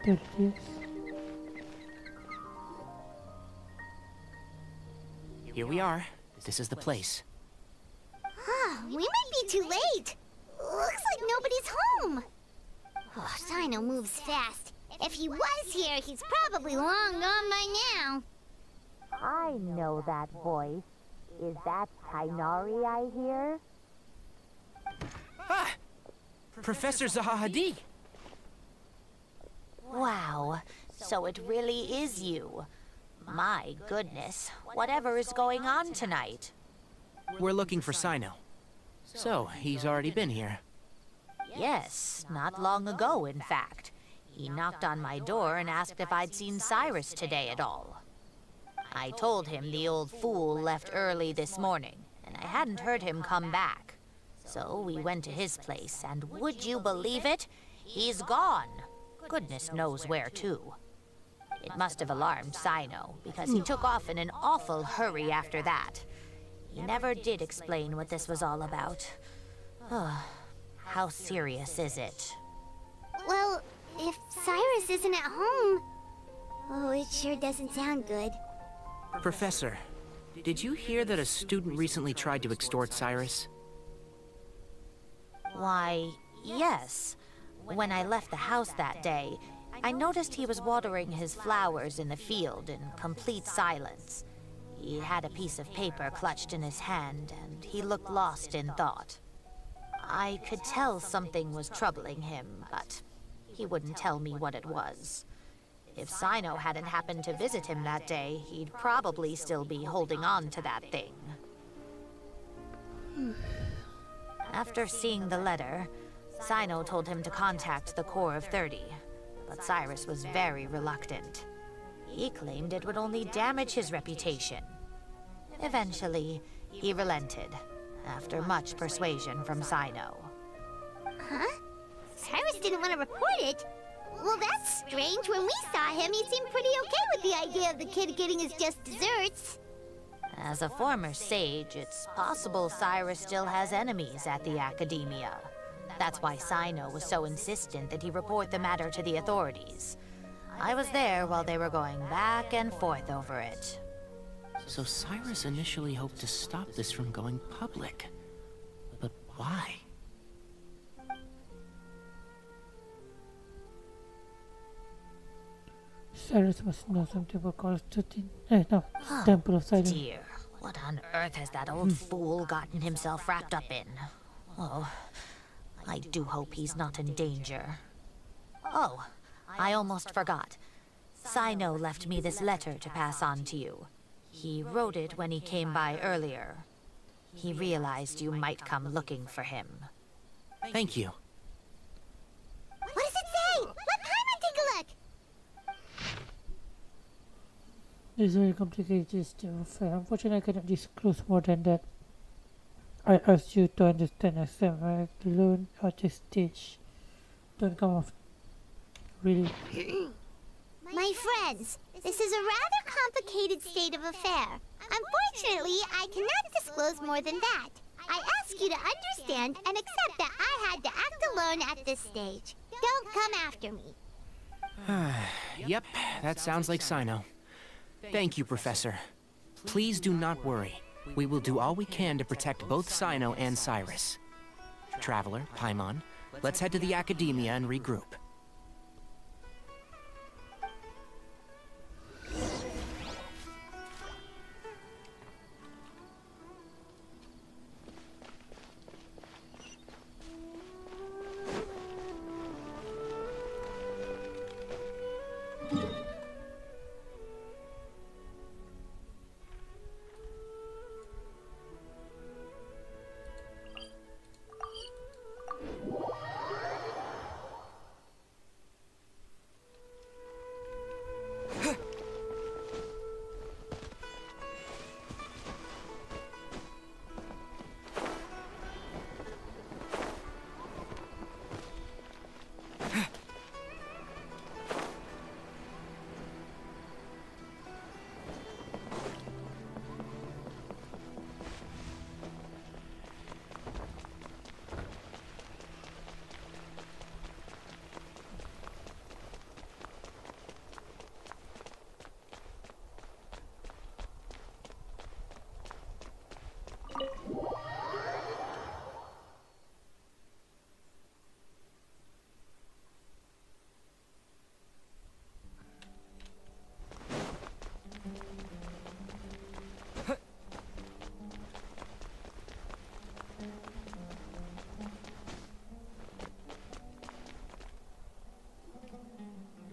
There it is. Here we are. This is the place. We might be too late. Looks like nobody's home. Oh, Sino moves fast. If he was here, he's probably long gone by now. I know that voice. Is that Tainari I hear? Ah! Professor Zahahadi! Wow, so it really is you. My goodness, whatever is going on tonight? We're looking for Sino. So, he's already been here. Yes, not long ago, in fact. He knocked on my door and asked if I'd seen Cyrus today at all. I told him the old fool left early this morning, and I hadn't heard him come back. So we went to his place, and would you believe it? He's gone. Goodness knows where to. It must have alarmed Sino, because he took off in an awful hurry after that. He never did explain what this was all about. How serious is it? Well, if Cyrus isn't at home... Oh, it sure doesn't sound good. Professor, did you hear that a student recently tried to extort Cyrus? Why, yes. When I left the house that day, I noticed he was watering his flowers in the field in complete silence. He had a piece of paper clutched in his hand, and he looked lost in thought. I could tell something was troubling him, but he wouldn't tell me what it was. If Sino hadn't happened to visit him that day, he'd probably still be holding on to that thing. After seeing the letter, Sino told him to contact the Corps of 30, but Cyrus was very reluctant. He claimed it would only damage his reputation. Eventually, he relented, after much persuasion from Sino. Huh? Cyrus didn't want to report it? Well, that's strange. When we saw him, he seemed pretty okay with the idea of the kid getting his just desserts. As a former sage, it's possible Cyrus still has enemies at the Academia. That's why Sino was so insistent that he report the matter to the authorities. I was there while they were going back and forth over it. So Cyrus initially hoped to stop this from going public. But why? Cyrus must know something about Constantine. Temple of Silence. Dear, what on earth has that old fool gotten himself wrapped up in? Oh, I do hope he's not in danger. Oh, I almost forgot. Sino left me this letter to pass on to you. He wrote it when he came by earlier. He realized you might come looking for him. Thank you. What does it say? Let Paimon take a look! It's very complicated stuff. Unfortunately, I cannot disclose more than that. I asked you to understand as I'm alone at this stage. Don't come off. Really. My friends, this is a rather complicated state of affair. Unfortunately, I cannot disclose more than that. I ask you to understand and accept that I had to act alone at this stage. Don't come after me. Yep, that sounds like Sino. Thank you, Professor. Please do not worry. We will do all we can to protect both Cyno and Cyrus. Traveler, Paimon, let's head to the Academia and regroup.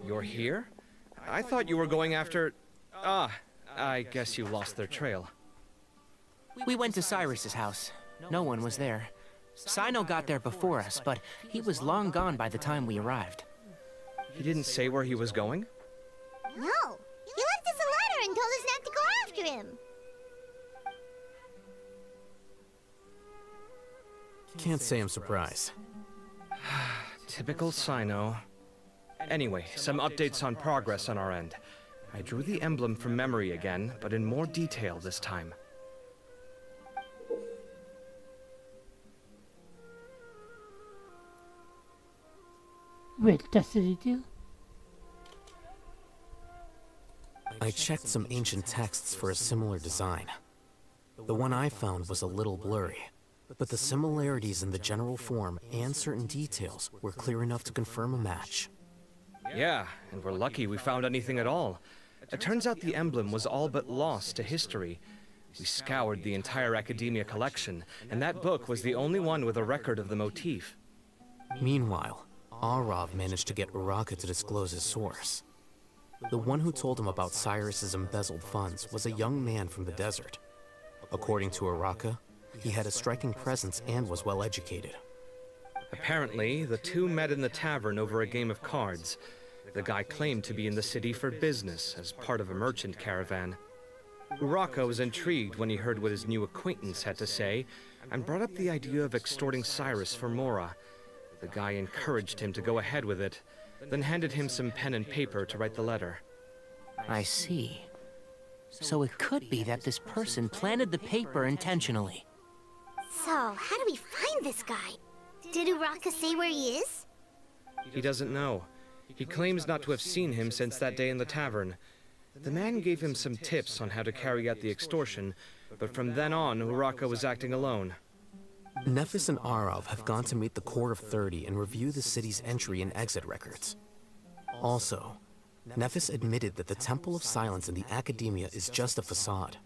You're here? I thought you were going after... Ah, I guess you lost their trail. We went to Cyrus's house. No one was there. Cyno got there before us, but he was long gone by the time we arrived. He didn't say where he was going? No. He left us a letter and told us not to go after him. Can't say I'm surprised. Typical Cyno. Anyway, some updates on progress on our end. I drew the emblem from memory again, but in more detail this time. Wait, that's the detail? I checked some ancient texts for a similar design. The one I found was a little blurry, but the similarities in the general form and certain details were clear enough to confirm a match. Yeah, and we're lucky we found anything at all. It turns out the emblem was all but lost to history. We scoured the entire Academia collection, and that book was the only one with a record of the motif. Meanwhile, Arav managed to get Uraka to disclose his source. The one who told him about Cyrus's embezzled funds was a young man from the desert. According to Uraka, he had a striking presence and was well educated. Apparently, the two met in the tavern over a game of cards. The guy claimed to be in the city for business, as part of a merchant caravan. Uraka was intrigued when he heard what his new acquaintance had to say, and brought up the idea of extorting Cyrus for Mora. The guy encouraged him to go ahead with it, then handed him some pen and paper to write the letter. I see. So it could be that this person planted the paper intentionally. So, how do we find this guy? Did Uraka say where he is? He doesn't know. He claims not to have seen him since that day in the tavern. The man gave him some tips on how to carry out the extortion, but from then on, Uraka was acting alone. Nephis and Arav have gone to meet the Court of 30 and review the city's entry and exit records. Also, Nephis admitted that the Temple of Silence in the Academia is just a facade.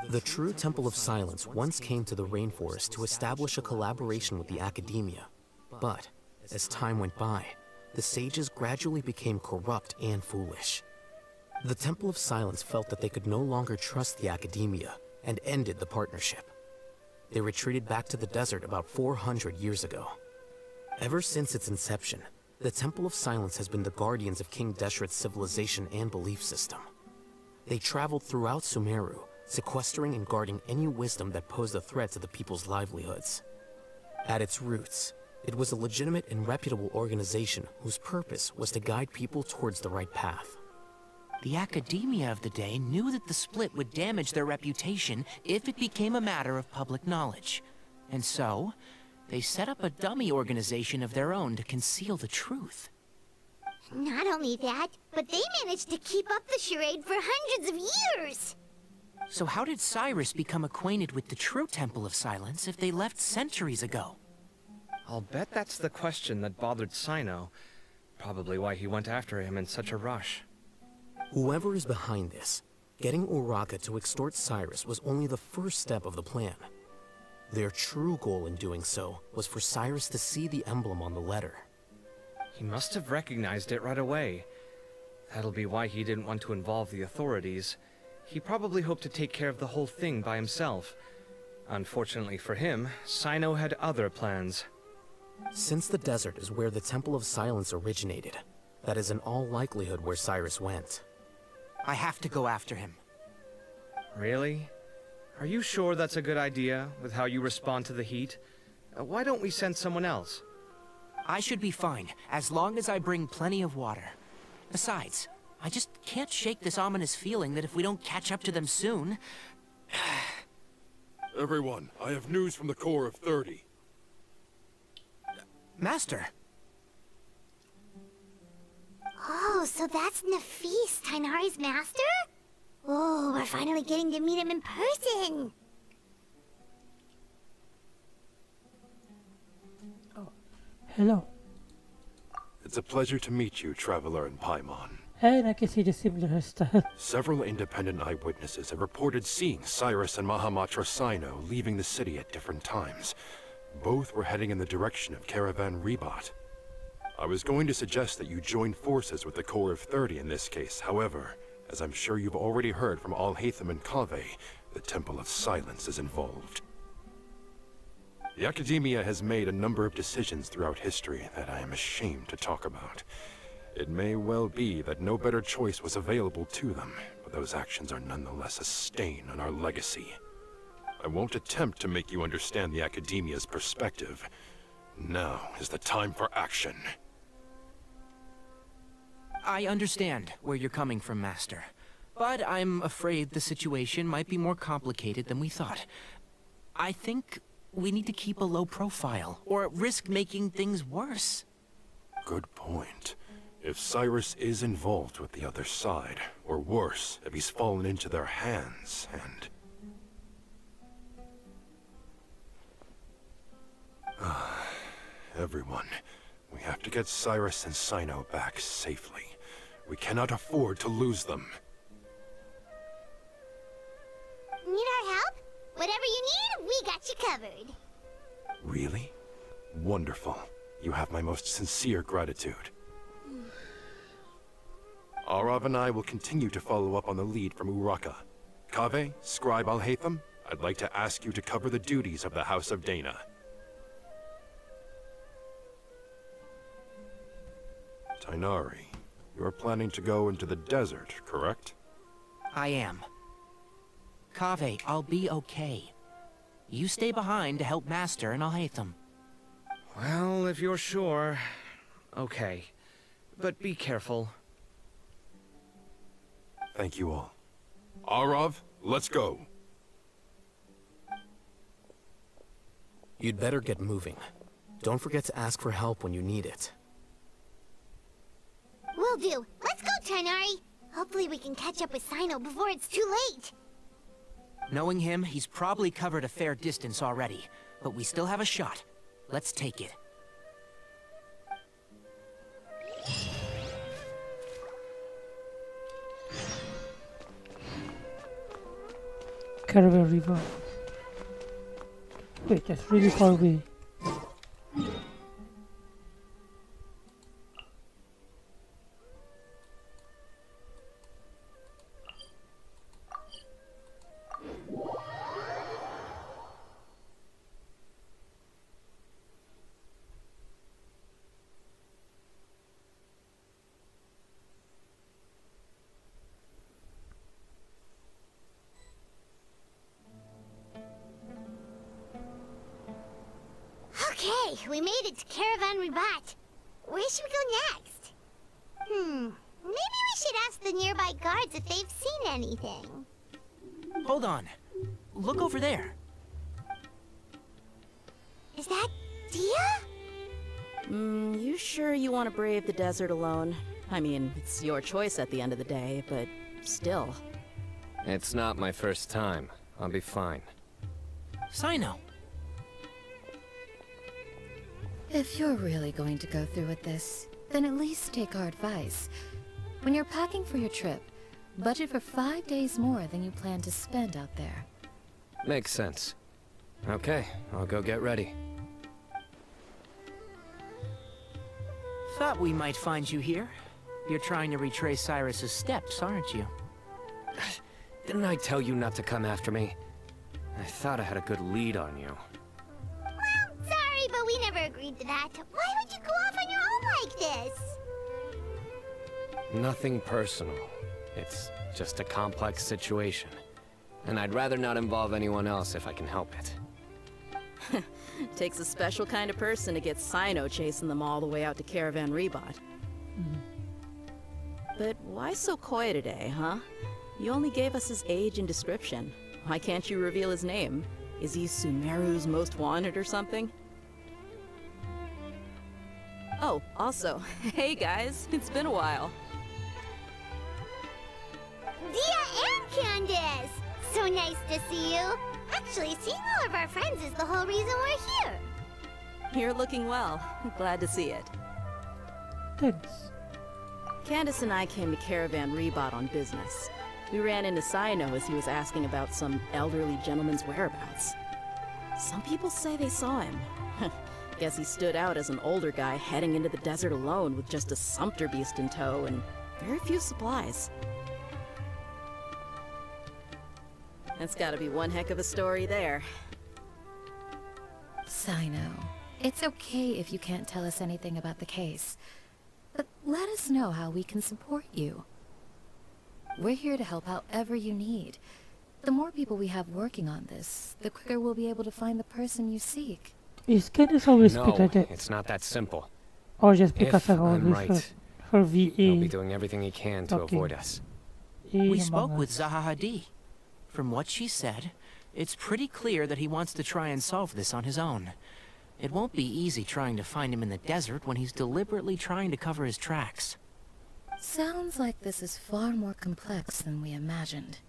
The true Temple of Silence once came to the rainforest to establish a collaboration with the Academia. But, as time went by, the sages gradually became corrupt and foolish. The Temple of Silence felt that they could no longer trust the Academia and ended the partnership. They retreated back to the desert about 400 years ago. Ever since its inception, the Temple of Silence has been the guardians of King Deshret's civilization and belief system. They traveled throughout Sumeru, sequestering and guarding any wisdom that posed a threat to the people's livelihoods. At its roots, it was a legitimate and reputable organization whose purpose was to guide people towards the right path. The Academia of the day knew that the split would damage their reputation if it became a matter of public knowledge. And so, they set up a dummy organization of their own to conceal the truth. Not only that, but they managed to keep up the charade for hundreds of years! So how did Cyrus become acquainted with the true Temple of Silence if they left centuries ago? I'll bet that's the question that bothered Sino. Probably why he went after him in such a rush. Whoever is behind this, getting Uraka to extort Cyrus was only the first step of the plan. Their true goal in doing so was for Cyrus to see the emblem on the letter. He must have recognized it right away. That'll be why he didn't want to involve the authorities. He probably hoped to take care of the whole thing by himself. Unfortunately for him, Sino had other plans. Since the desert is where the Temple of Silence originated, that is in all likelihood where Cyrus went. I have to go after him. Really? Are you sure that's a good idea, with how you respond to the heat? Why don't we send someone else? I should be fine, as long as I bring plenty of water. Besides, I just can't shake this ominous feeling that if we don't catch up to them soon... Everyone, I have news from the Corps of 30. Master! Oh, so that's Nafis, Tainari's master? Oh, we're finally getting to meet him in person. Hello. It's a pleasure to meet you, Traveler in Paimon. And I can see the similar hairstyle. Several independent eyewitnesses have reported seeing Cyrus and Mahamatra Sino leaving the city at different times. Both were heading in the direction of Caravan Rebat. I was going to suggest that you join forces with the Corps of 30 in this case. However, as I'm sure you've already heard from Al-Haytham and Kaveh, the Temple of Silence is involved. The Academia has made a number of decisions throughout history that I am ashamed to talk about. It may well be that no better choice was available to them, but those actions are nonetheless a stain on our legacy. I won't attempt to make you understand the Academia's perspective. Now is the time for action. I understand where you're coming from, Master. But I'm afraid the situation might be more complicated than we thought. I think we need to keep a low profile, or risk making things worse. Good point. If Cyrus is involved with the other side, or worse, if he's fallen into their hands, and... Everyone, we have to get Cyrus and Sino back safely. We cannot afford to lose them. Need our help? Whatever you need, we got you covered. Really? Wonderful. You have my most sincere gratitude. Arav and I will continue to follow up on the lead from Uraka. Kaveh, Scribe Al-Haytham, I'd like to ask you to cover the duties of the House of Dana. Tainari, you are planning to go into the desert, correct? I am. Kaveh, I'll be okay. You stay behind to help Master and Al-Haytham. Well, if you're sure... Okay. But be careful. Thank you all. Arav, let's go. You'd better get moving. Don't forget to ask for help when you need it. Will do. Let's go, Tainari. Hopefully we can catch up with Sino before it's too late. Knowing him, he's probably covered a fair distance already. But we still have a shot. Let's take it. Caravan River. Wait, that's really far away. Okay, we made it to Caravan Rebat. Where should we go next? Maybe we should ask the nearby guards if they've seen anything. Hold on. Look over there. Is that Dia? You sure you want to brave the desert alone? I mean, it's your choice at the end of the day, but still. It's not my first time. I'll be fine. Sino. If you're really going to go through with this, then at least take our advice. When you're packing for your trip, budget for 5 days more than you plan to spend out there. Makes sense. Okay, I'll go get ready. Thought we might find you here. You're trying to retrace Cyrus's steps, aren't you? Didn't I tell you not to come after me? I thought I had a good lead on you. Well, sorry, but we never agreed to that. Why would you go off on your own like this? Nothing personal. It's just a complex situation. And I'd rather not involve anyone else if I can help it. Takes a special kind of person to get Sino chasing them all the way out to Caravan Rebot. But why so coy today, huh? You only gave us his age and description. Why can't you reveal his name? Is he Sumeru's most wanted or something? Oh, also, hey guys, it's been a while. Dia and Candace! So nice to see you. Actually, seeing all of our friends is the whole reason we're here. You're looking well. Glad to see it. Thanks. Candace and I came to Caravan Rebot on business. We ran into Sino as he was asking about some elderly gentleman's whereabouts. Some people say they saw him. Guess he stood out as an older guy heading into the desert alone with just a sumpter beast in tow and very few supplies. That's gotta be one heck of a story there. Sino, it's okay if you can't tell us anything about the case. But let us know how we can support you. We're here to help however you need. The more people we have working on this, the quicker we'll be able to find the person you seek. Is Candace always speak like that? It's not that simple. Or just because If I I'm always right, her VA he'll be doing everything he can to talking avoid us. We in spoke Among with Us. Zaha Hadid. From what she said, it's pretty clear that he wants to try and solve this on his own. It won't be easy trying to find him in the desert when he's deliberately trying to cover his tracks. Sounds like this is far more complex than we imagined.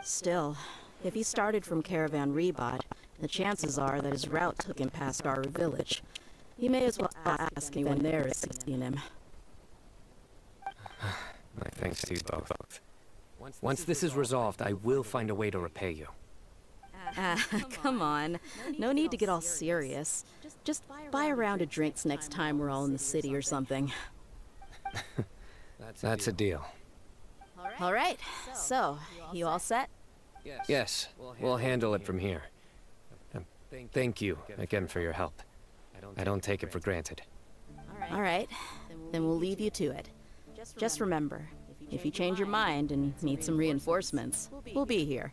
Still, if he started from Caravan Rebot, the chances are that his route took him past our village. He may as well ask anyone there has seen him. My thanks to you both. Once this is resolved, I will find a way to repay you. Come on. No need to get all serious. Just buy a round of drinks next time we're all in the city or something. That's a deal. All right. So, you all set? Yes, we'll handle it from here. Thank you again for your help. I don't take it for granted. All right. Then we'll leave you to it. Just remember, if you change your mind and need some reinforcements, we'll be here.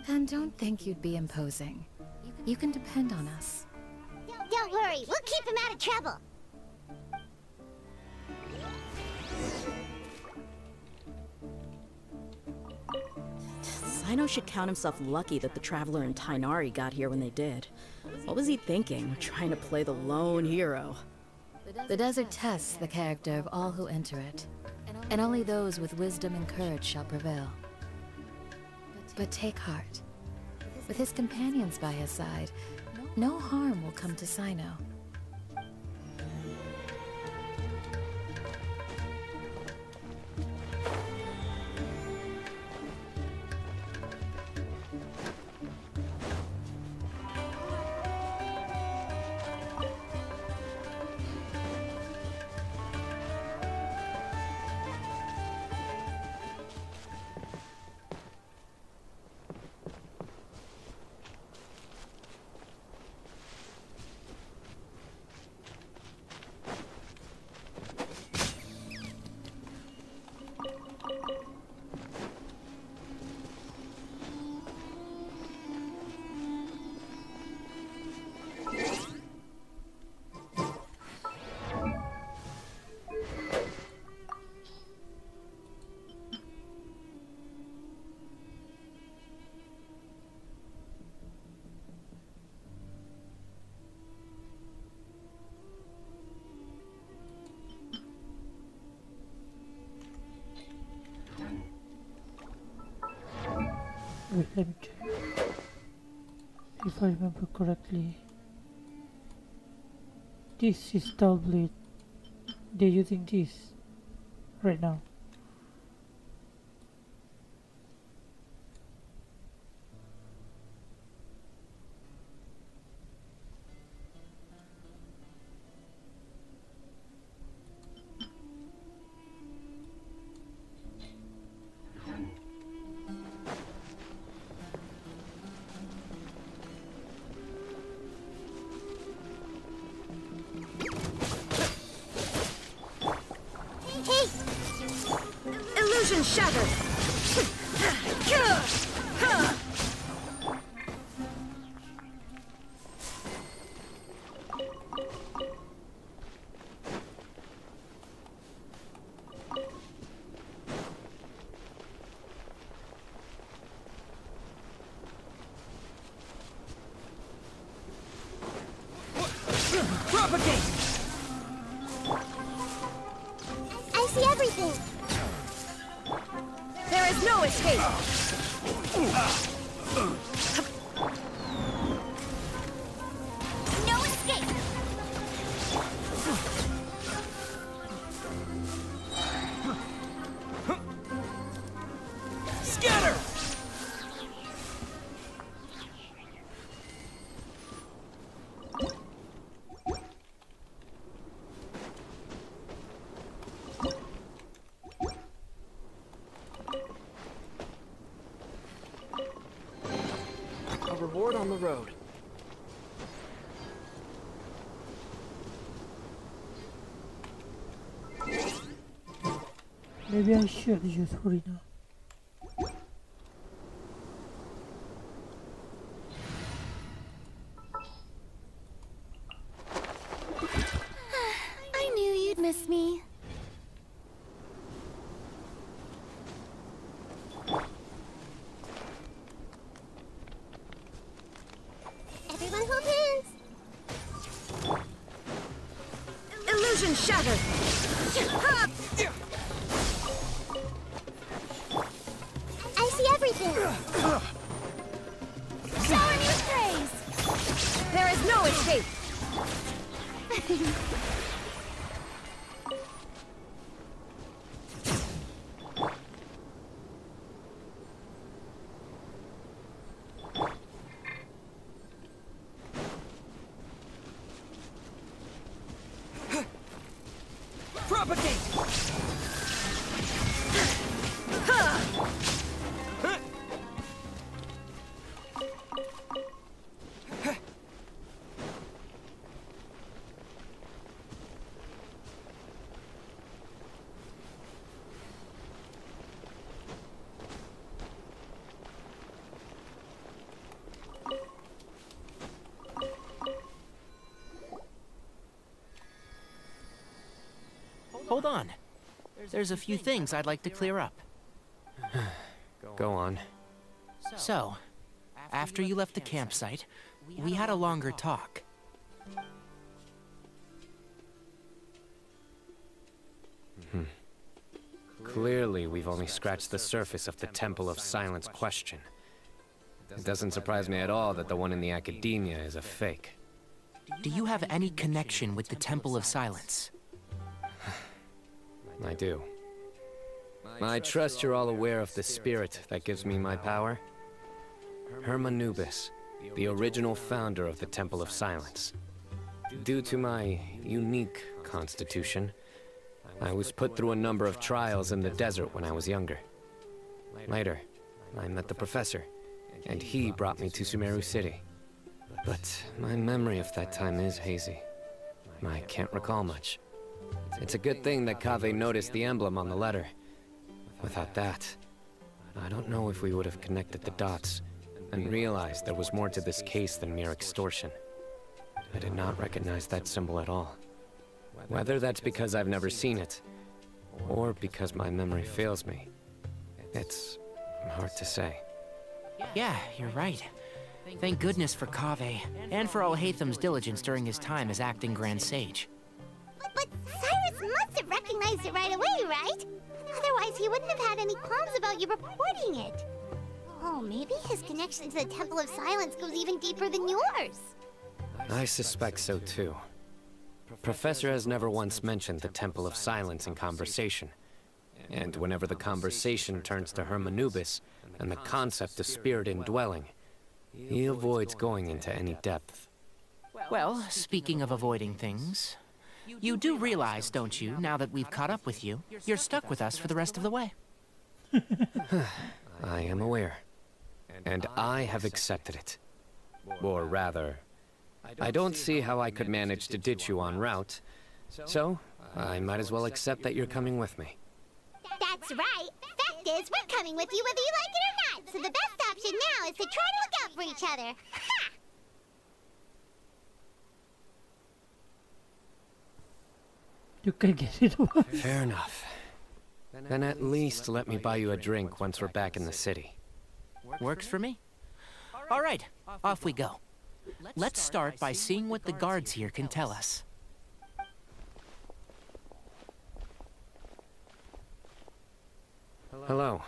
And don't think you'd be imposing. You can depend on us. Don't worry, we'll keep him out of trouble. Sino should count himself lucky that the Traveler and Tainari got here when they did. What was he thinking, trying to play the lone hero? The desert tests the character of all who enter it, and only those with wisdom and courage shall prevail. But take heart. With his companions by his side, no harm will come to Sino. Wait, let me check. If I remember correctly, this is dull blade. They're using this right now. Illusion shattered! Propagate! I see everything! There is no escape! No escape! Scatter! A reward on the road. Maybe I should use Furina. I knew you'd miss me. Everyone hold hands! Illusion shattered! I see everything! Shower me praise! There is no escape! Propagate! Hold on. There's a few things I'd like to clear up. Go on. So, after you left the campsite, we had a longer talk. Clearly, we've only scratched the surface of the Temple of Silence question. It doesn't surprise me at all that the one in the academia is a fake. Do you have any connection with the Temple of Silence? I do. I trust you're all aware of the spirit that gives me my power. Hermanubis, the original founder of the Temple of Silence. Due to my unique constitution, I was put through a number of trials in the desert when I was younger. Later, I met the professor, and he brought me to Sumeru City. But my memory of that time is hazy. I can't recall much. It's a good thing that Kaveh noticed the emblem on the letter. Without that, I don't know if we would have connected the dots and realized there was more to this case than mere extortion. I did not recognize that symbol at all. Whether that's because I've never seen it, or because my memory fails me, it's hard to say. Yeah, you're right. Thank goodness for Kaveh, and for Alhaitham's diligence during his time as acting Grand Sage. But Cyrus must have recognized it right away, right? Otherwise, he wouldn't have had any qualms about you reporting it. Oh, maybe his connection to the Temple of Silence goes even deeper than yours. I suspect so too. Professor has never once mentioned the Temple of Silence in conversation. And whenever the conversation turns to Hermanubis and the concept of spirit indwelling, he avoids going into any depth. Well, speaking of avoiding things, you do realize, don't you, now that we've caught up with you, you're stuck with us for the rest of the way. I am aware. And I have accepted it. Or rather, I don't see how I could manage to ditch you en route, so I might as well accept that you're coming with me. That's right. Fact is, we're coming with you whether you like it or not. So the best option now is to try to look out for each other. Ha! You can get it over. Fair enough. Then at least let me buy you a drink once we're back in the city. Works for me. All right, off we go. Let's start by seeing what the guards here can tell us. Hello.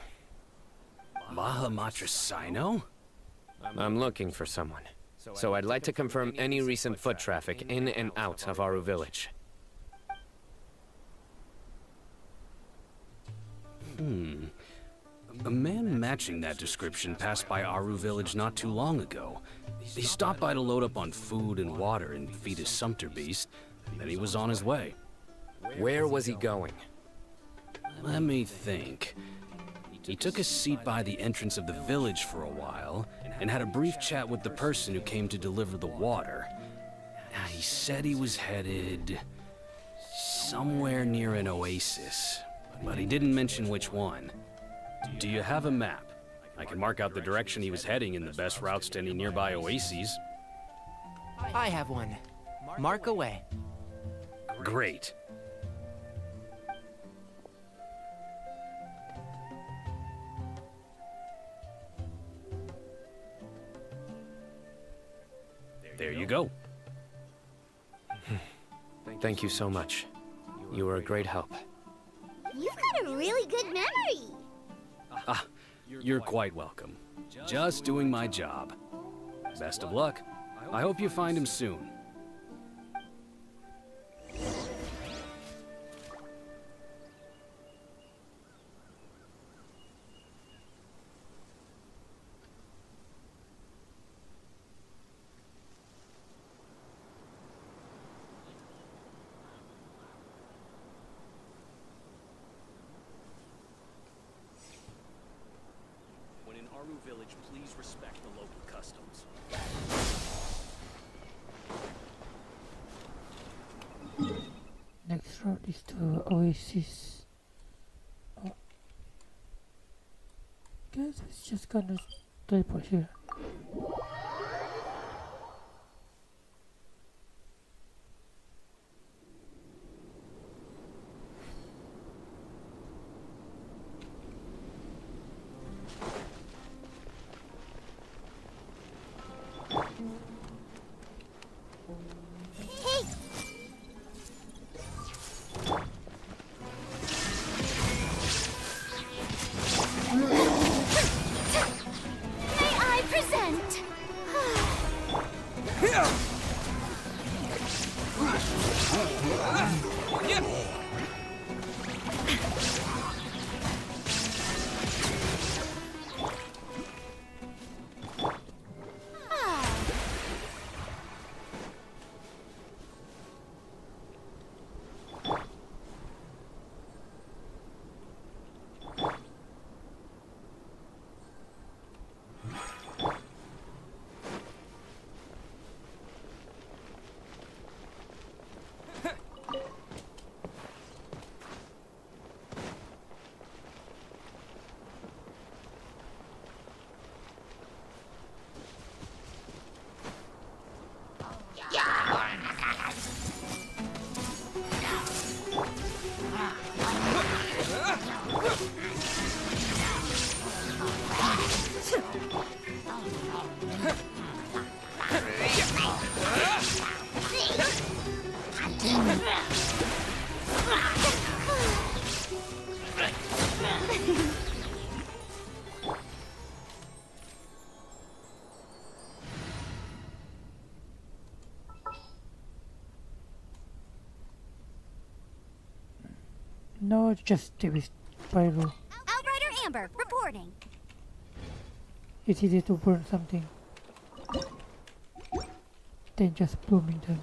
Mahamatra Sino? I'm looking for someone. So I'd like to confirm any recent foot traffic in and out of Aru Village. A man matching that description passed by Aru Village not too long ago. He stopped by to load up on food and water and feed his sumpter beast, then he was on his way. Where was he going? Let me think. He took a seat by the entrance of the village for a while, and had a brief chat with the person who came to deliver the water. He said he was headed somewhere near an oasis, but he didn't mention which one. Do you have a map? I can mark out the direction he was heading and the best routes to any nearby oases. I have one. Mark away. Great. There you go. Thank you so much. You were a great help. You've got a really good memory. You're quite welcome. Just doing my job. Best of luck. I hope you find him soon. When in Aru Village, please respect the local customs. Next route is to Oasis. Oh. Guess it's just gonna teleport here. May I present? No, just stay with Pyro. Outrider Amber, reporting. It's easy to burn something than just blooming them.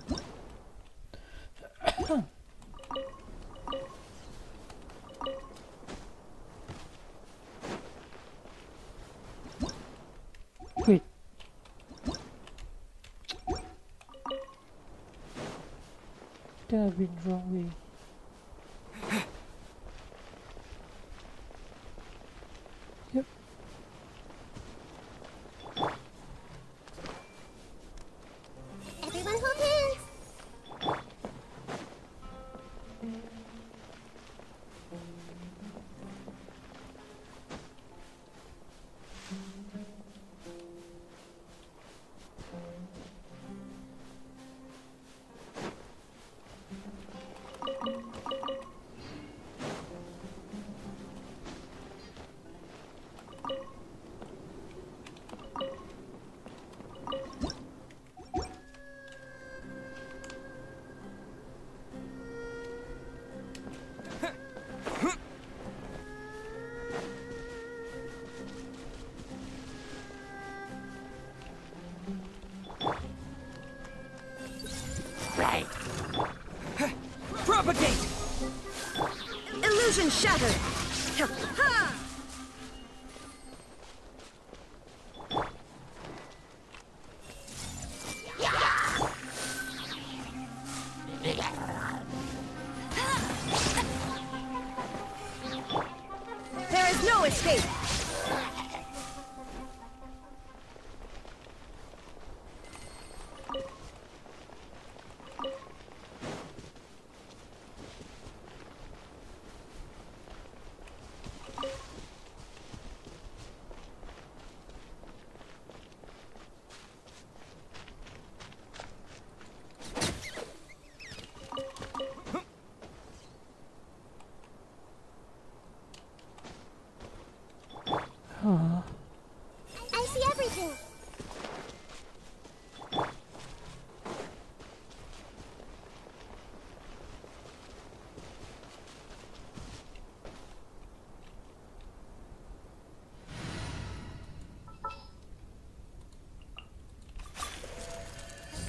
Wait. That I've been wrong way. Yep. Everyone hold hands. Propagate! Illusion shattered! Ha! There is no escape! I see everything.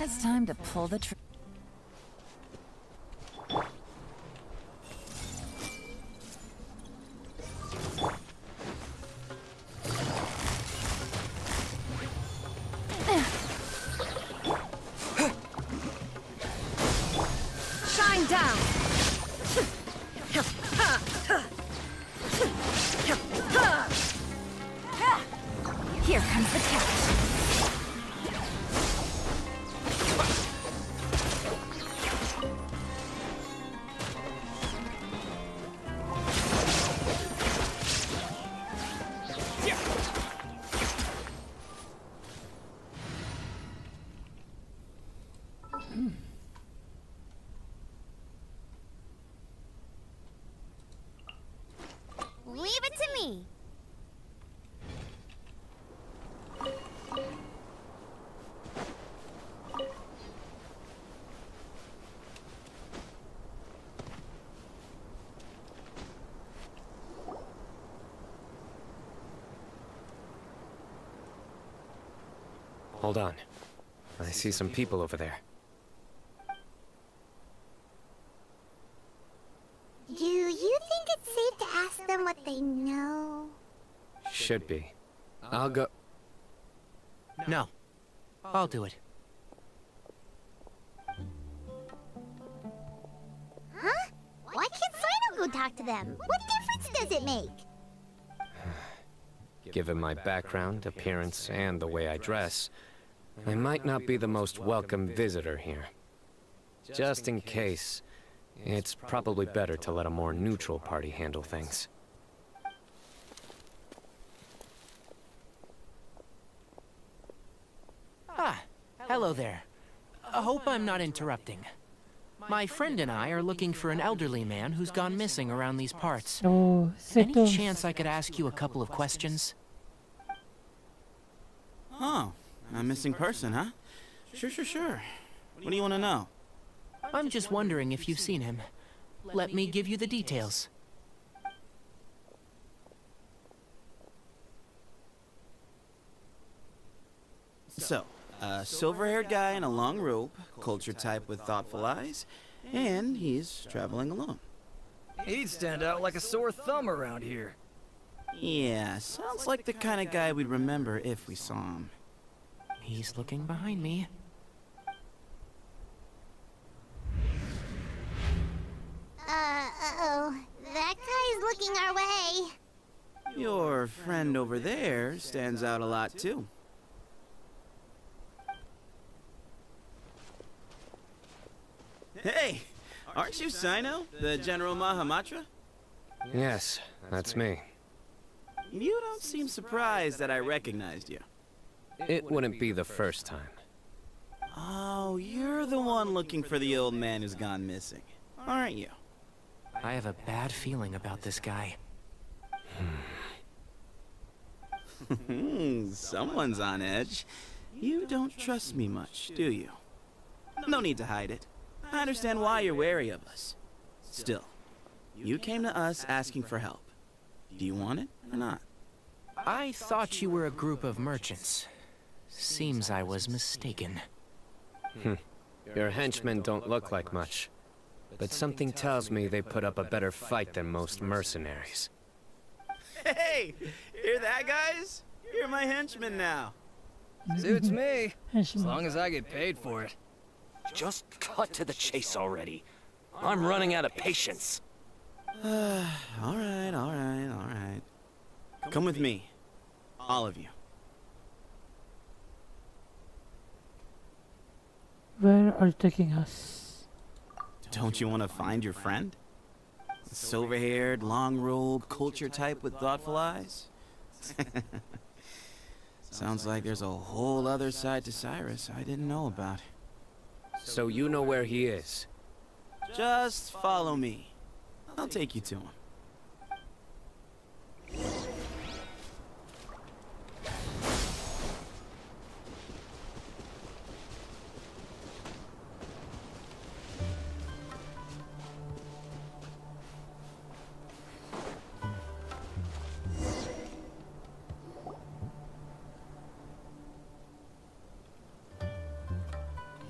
It's time to pull the trigger. Shine down! Here comes the test. Leave it to me. Hold on. I see some people over there. Do you think it's safe to ask them what they know? Should be. I'll go. No. I'll do it. Huh? Why can't Sino go talk to them? What difference does it make? Given my background, appearance, and the way I dress, I might not be the most welcome visitor here. Just in case, it's probably better to let a more neutral party handle things. Ah, hello there. I hope I'm not interrupting. My friend and I are looking for an elderly man who's gone missing around these parts. Oh, Any chance I could ask you a couple of questions? Oh, a missing person, huh? Sure. What do you want to know? I'm just wondering if you've seen him. Let me give you the details. So, a silver-haired guy in a long robe, culture type with thoughtful eyes, and he's traveling alone. He'd stand out like a sore thumb around here. Yeah, sounds like the kind of guy we'd remember if we saw him. He's looking behind me. Uh-oh. That guy's looking our way. Your friend over there stands out a lot, too. Hey! Aren't you Sino, the General Mahamatra? Yes, that's me. You don't seem surprised that I recognized you. It wouldn't be the first time. Oh, you're the one looking for the old man who's gone missing, aren't you? I have a bad feeling about this guy. Someone's on edge. You don't trust me much, do you? No need to hide it. I understand why you're wary of us. Still, you came to us asking for help. Do you want it or not? I thought you were a group of merchants. Seems I was mistaken. Your henchmen don't look like much. But something tells me they put up a better fight than most mercenaries. Hey! Hear that, guys? You're my henchmen now. Suits me, as long as I get paid for it. Just cut to the chase already. I'm running out of patience. All right. Come with me. All of you. Where are you taking us? Don't you want to find your friend? The silver-haired, long-robe, culture type with thoughtful eyes? Sounds like there's a whole other side to Cyrus I didn't know about. So you know where he is? Just follow me. I'll take you to him.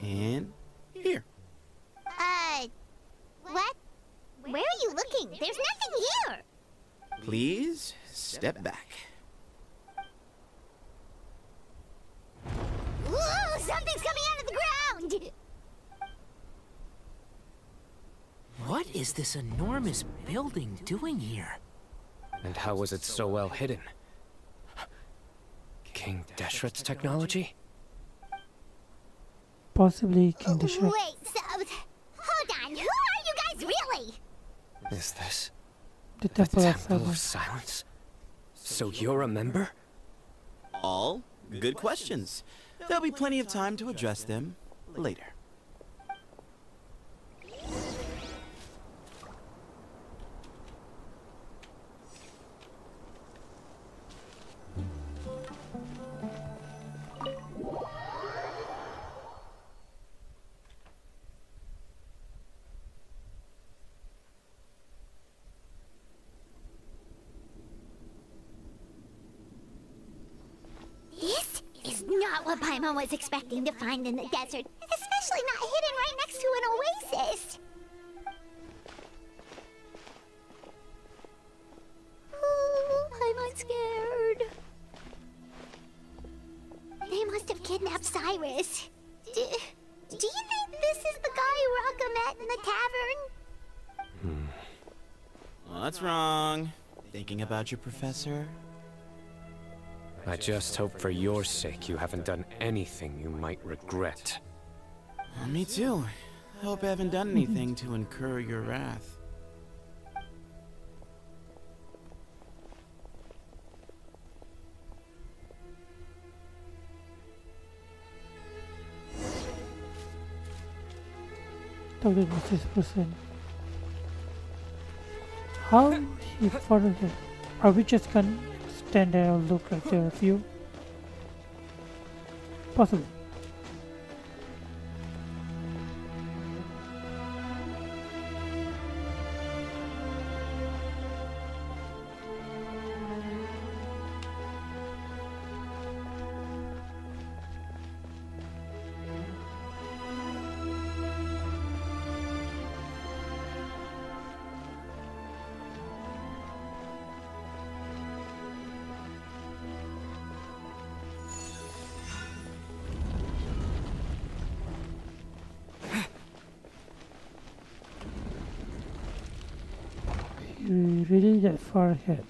And here. What? Where are you looking? There's nothing here. Please, step back. Ooh, something's coming out of the ground! What is this enormous building doing here? And how was it so well hidden? King Deshret's technology? Possibly King Deshret. Wait, so... Hold on, who are you guys really? Is this The the Temple of Temple of Silence. Silence? So you're a member? All good questions. There'll be plenty of time to address them later. This is not what Paimon was expecting to find in the desert, especially not hidden right next to an oasis. Ooh, Paimon's scared. They must have kidnapped Cyrus. Do you think this is the guy Raka met in the tavern? What's wrong? Thinking about your professor? I just hope for your sake you haven't done anything you might regret. Me too. I hope I haven't done anything to incur your wrath. Talking with this person. How he followed it? Are we just gonna stand there and look like there are a few? Possible. You really that far ahead?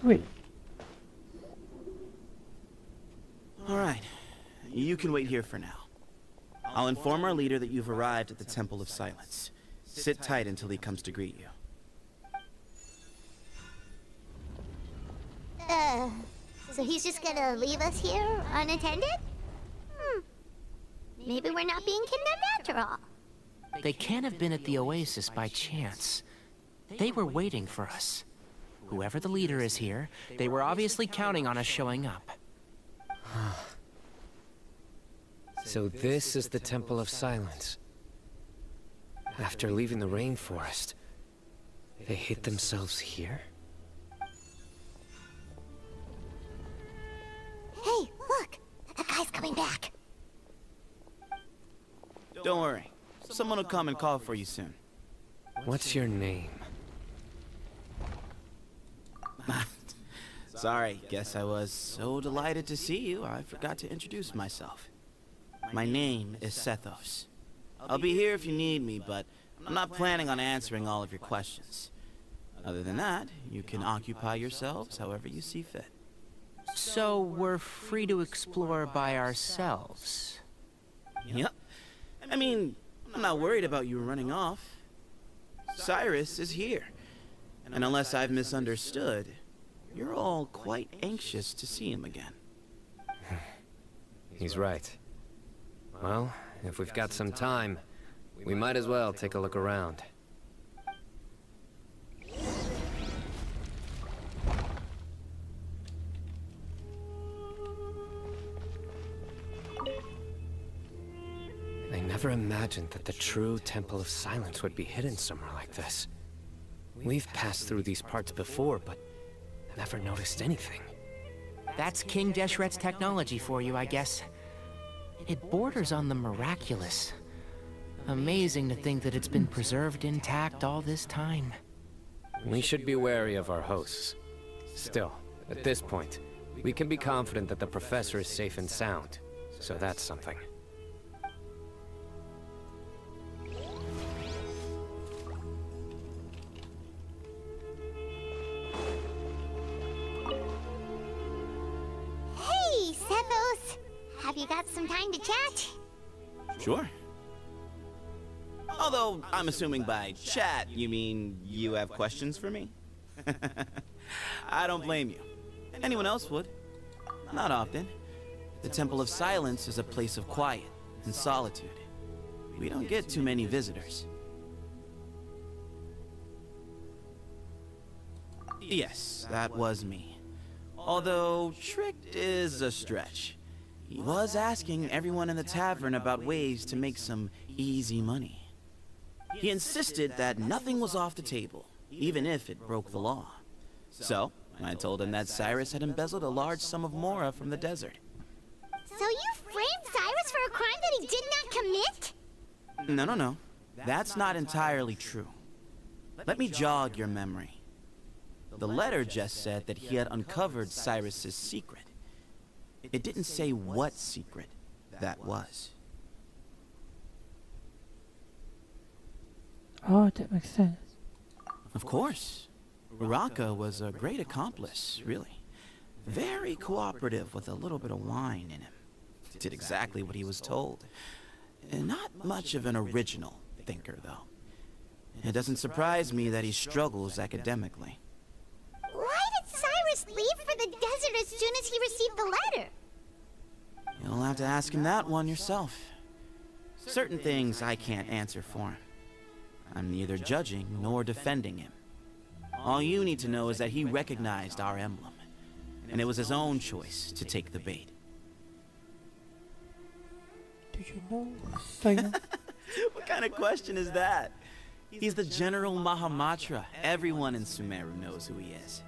Wait. Alright, you can wait here for now. I'll inform our leader that you've arrived at the Temple of Silence. Sit tight until he comes to greet you. So he's just gonna leave us here unattended? Maybe we're not being kidnapped after all. They can't have been at the oasis by chance. They were waiting for us. Whoever the leader is here, they were obviously counting on us showing up. So this is the Temple of Silence. After leaving the rainforest, they hid themselves here? Hey, look! That guy's coming back. Don't worry. Someone will come and call for you soon. What's your name? Sorry, guess I was so delighted to see you, I forgot to introduce myself. My name is Sethos. I'll be here if you need me, but I'm not planning on answering all of your questions. Other than that, you can occupy yourselves however you see fit. So we're free to explore by ourselves? Yep. I mean, I'm not worried about you running off. Cyrus is here. And unless I've misunderstood, you're all quite anxious to see him again. He's right. Well, if we've got some time, we might as well take a look around. I never imagined that the true Temple of Silence would be hidden somewhere like this. We've passed through these parts before, but never noticed anything. That's King Deshret's technology for you, I guess. It borders on the miraculous. Amazing to think that it's been preserved intact all this time. We should be wary of our hosts. Still, at this point, we can be confident that the professor is safe and sound. So that's something. Hey, Sethos! Have you got some time to chat? Sure. Although, I'm assuming by chat, you mean you have questions for me? I don't blame you. Anyone else would. Not often. The Temple of Silence is a place of quiet and solitude. We don't get too many visitors. Yes, that was me. Although, tricked is a stretch. He was asking everyone in the tavern about ways to make some easy money. He insisted that nothing was off the table, even if it broke the law. So, I told him that Cyrus had embezzled a large sum of mora from the desert. So you framed Cyrus for a crime that he did not commit? No. That's not entirely true. Let me jog your memory. The letter just said that he had uncovered Cyrus's secret. It didn't say what secret that was. Oh, that makes sense. Of course. Uraka was a great accomplice, really. Very cooperative with a little bit of wine in him. Did exactly what he was told. And not much of an original thinker, though. It doesn't surprise me that he struggles academically. Why did Cyrus leave for the desert as soon as he received the letter? You'll have to ask him that one yourself. Certain things I can't answer for him. I'm neither judging nor defending him. All you need to know is that he recognized our emblem, and it was his own choice to take the bait. Did you know, Simon? What kind of question is that? He's the General Mahamatra. Everyone in Sumeru knows who he is.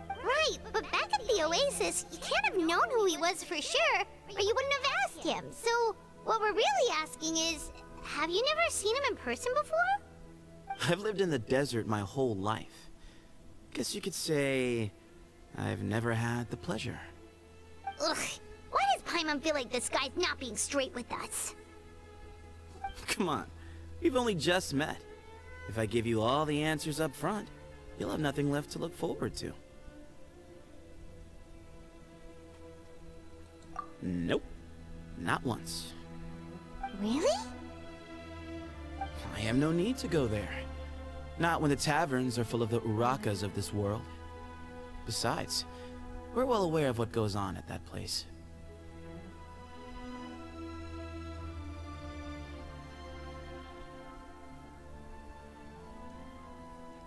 Right, but back at the Oasis, you can't have known who he was for sure, or you wouldn't have asked him. So, what we're really asking is, have you never seen him in person before? I've lived in the desert my whole life. Guess you could say I've never had the pleasure. Ugh, why does Paimon feel like this guy's not being straight with us? Come on, We've only just met. If I give you all the answers up front, you'll have nothing left to look forward to. Nope. Not once. Really? I have no need to go there. Not when the taverns are full of the urakas of this world. Besides, we're well aware of what goes on at that place.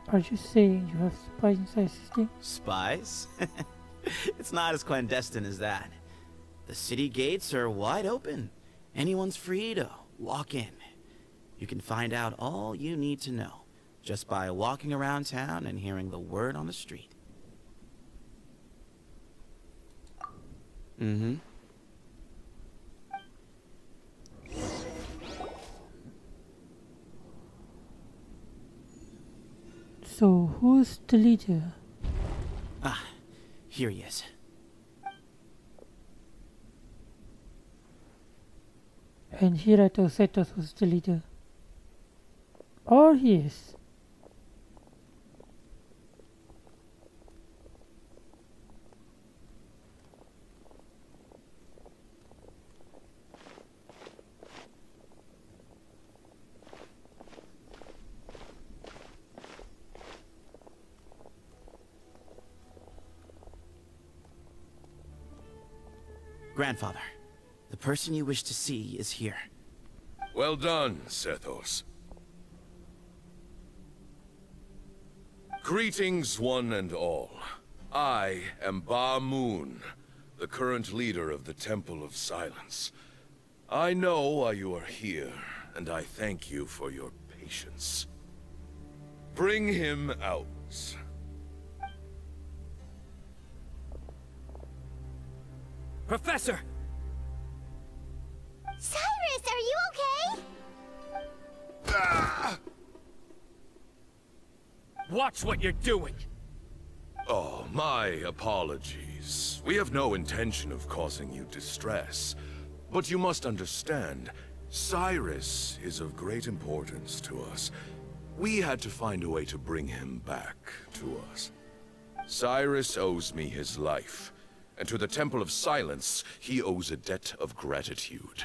Are you saying you have spies inside this thing? Spies? It's not as clandestine as that. The city gates are wide open. Anyone's free to walk in. You can find out all you need to know just by walking around town and hearing the word on the street. Mm-hmm. So, who's the leader? Ah, here he is. And Hirato said us who's the leader. Or he is. Grandfather, the person you wish to see is here. Well done, Sethos. Greetings, one and all. I am Ba Moon, the current leader of the Temple of Silence. I know why you are here, and I thank you for your patience. Bring him out. Professor! Cyrus, are you okay? Ah! Watch what you're doing! Oh, my apologies. We have no intention of causing you distress. But you must understand, Cyrus is of great importance to us. We had to find a way to bring him back to us. Cyrus owes me his life, and to the Temple of Silence, he owes a debt of gratitude.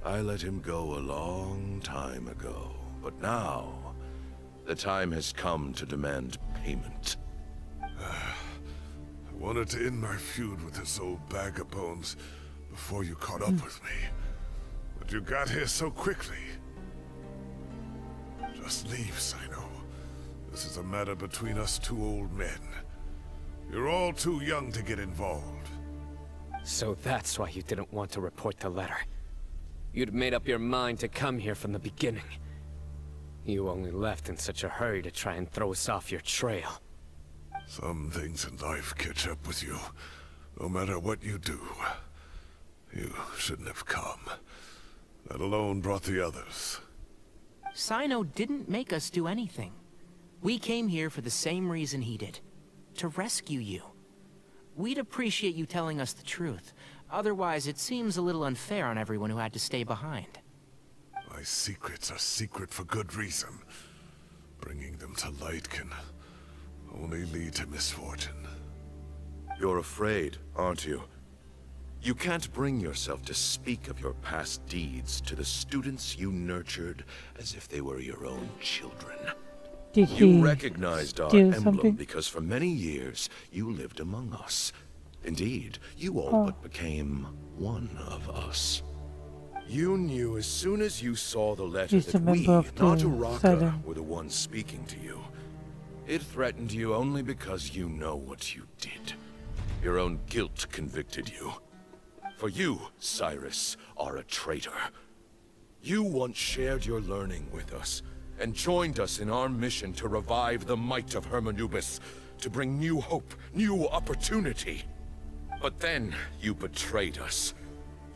I let him go a long time ago, but now, the time has come to demand payment. I wanted to end my feud with this old bag of bones before you caught up with me. But you got here so quickly. Just leave, Sino. This is a matter between us two old men. You're all too young to get involved. So that's why you didn't want to report the letter. You'd made up your mind to come here from the beginning. You only left in such a hurry to try and throw us off your trail. Some things in life catch up with you, no matter what you do. You shouldn't have come. That alone brought the others. Sino didn't make us do anything. We came here for the same reason he did. To rescue you. We'd appreciate you telling us the truth. Otherwise, it seems a little unfair on everyone who had to stay behind. My secrets are secret for good reason. Bringing them to light can only lead to misfortune. You're afraid, aren't you? You can't bring yourself to speak of your past deeds to the students you nurtured as if they were your own children. You recognized our emblem because for many years you lived among us. Indeed, you all but became one of us. You knew as soon as you saw the letter that we, not Uraka, were the ones speaking to you. It threatened you only because you know what you did. Your own guilt convicted you. For you, Cyrus, are a traitor. You once shared your learning with us, and joined us in our mission to revive the might of Hermanubis, to bring new hope, new opportunity. But then, you betrayed us.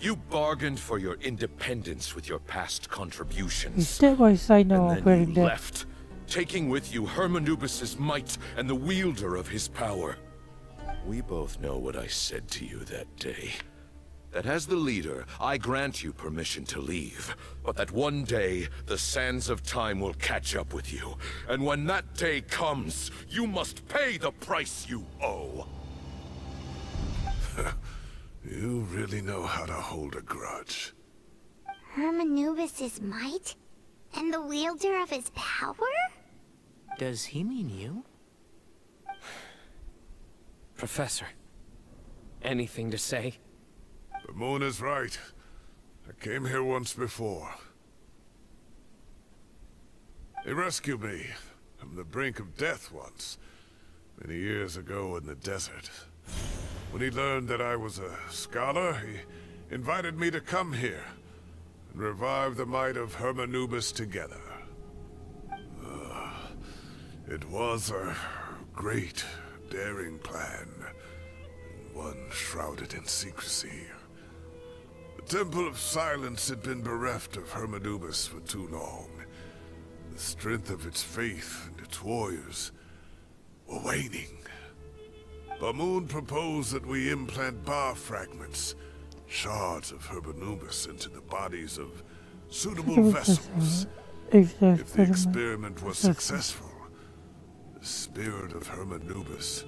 You bargained for your independence with your past contributions. Is that why Sino and then wearing you that? left, taking with you Hermanubis' might and the wielder of his power. We both know what I said to you that day. that as the leader, I grant you permission to leave, but that one day, the sands of time will catch up with you. And when that day comes, you must pay the price you owe. You really know how to hold a grudge. Hermanubis' might? And the wielder of his power? Does he mean you? Professor, anything to say? The moon is right. I came here once before. He rescued me from the brink of death once, many years ago in the desert. When he learned that I was a scholar, he invited me to come here and revive the might of Hermanubis together. It was a great, daring plan, and one shrouded in secrecy. The Temple of Silence had been bereft of Hermanubis for too long. The strength of its faith and its warriors were waning. Bamoon proposed that we implant bar fragments, shards of Hermanubis, into the bodies of suitable vessels. If the experiment was successful, the spirit of Hermanubis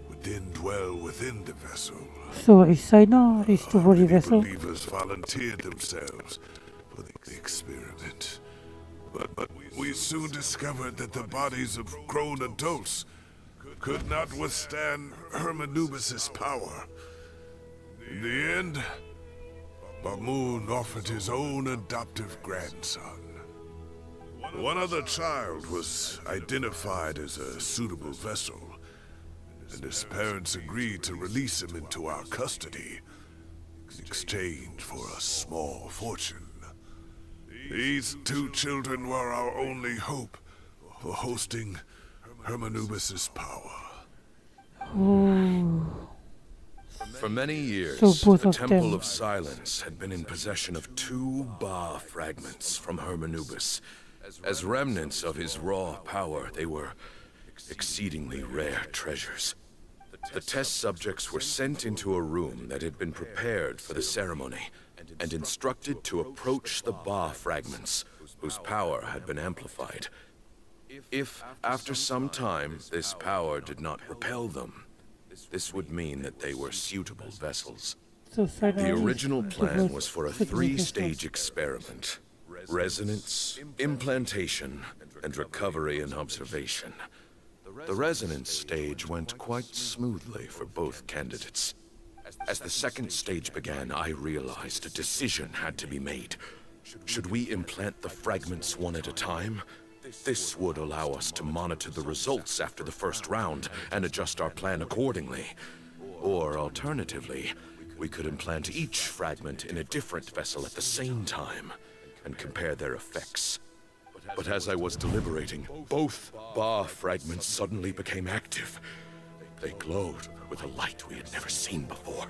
would then dwell within the vessel. So is Sino is to body vessel? Believers volunteered themselves for the experiment. But we soon discovered that the bodies of grown adults could not withstand Hermanubis' power. In the end, Bamoon offered his own adoptive grandson. One other child was identified as a suitable vessel, and his parents agreed to release him into our custody in exchange for a small fortune. These two children were our only hope for hosting Hermanubis' power. Oh. For many years, So both the of Temple them. of Silence had been in possession of 2 Ba fragments from Hermanubis. As remnants of his raw power, they were exceedingly rare treasures. The test subjects were sent into a room that had been prepared for the ceremony, and instructed to approach the Ba fragments, whose power had been amplified. If, after some time, this power did not repel them, this would mean that they were suitable vessels. So Sino The is original to plan both was for a suitable 3-stage vessels. experiment. Resonance, implantation, and recovery and observation. The resonance stage went quite smoothly for both candidates. As the second stage began, I realized a decision had to be made. Should we implant the fragments one at a time? This would allow us to monitor the results after the first round and adjust our plan accordingly. Or alternatively, we could implant each fragment in a different vessel at the same time and compare their effects. But as I was deliberating, both Ba fragments suddenly became active. They glowed with a light we had never seen before.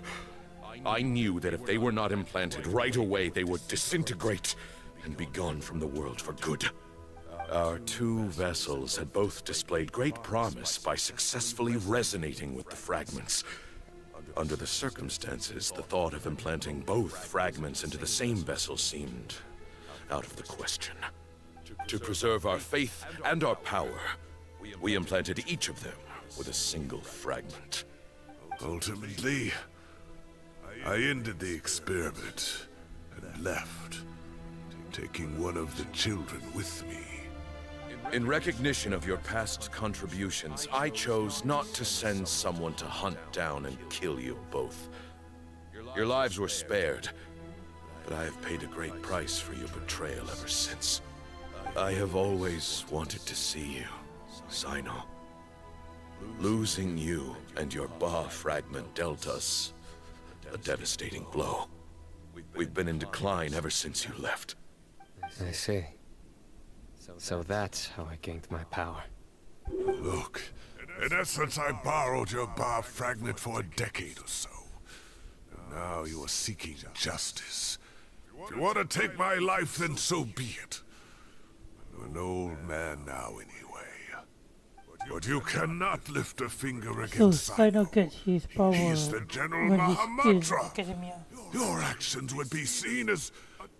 I knew that if they were not implanted right away, they would disintegrate and be gone from the world for good. Our 2 vessels had both displayed great promise by successfully resonating with the fragments. Under the circumstances, the thought of implanting both fragments into the same vessel seemed out of the question. To preserve our faith and our power, we implanted each of them with a single fragment. Ultimately, I ended the experiment and left, taking one of the children with me. In recognition of your past contributions, I chose not to send someone to hunt down and kill you both. Your lives were spared, but I have paid a great price for your betrayal ever since. I have always wanted to see you, Sino. Losing you and your Ba fragment dealt us a devastating blow. We've been in decline ever since you left. I see. So that's how I gained my power. Look, in essence, I borrowed your Ba fragment for a decade or so. And now you are seeking justice. If you want to take my life, then so be it. I'm an old man now anyway. But you cannot lift a finger So against Sino gets his power He is the General when he's still in Mahamatra. academia. your actions would be seen as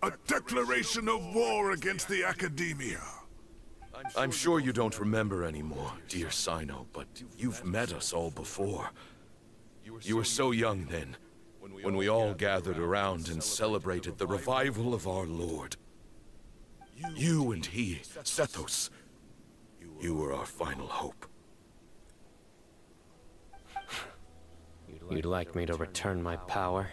a declaration of war against the Academia. I'm sure you don't remember anymore, dear Sino, but you've met us all before. You were so young then, when we all gathered around and celebrated the revival of our Lord. You and he, Sethos, you were our final hope. You'd like me to return my power?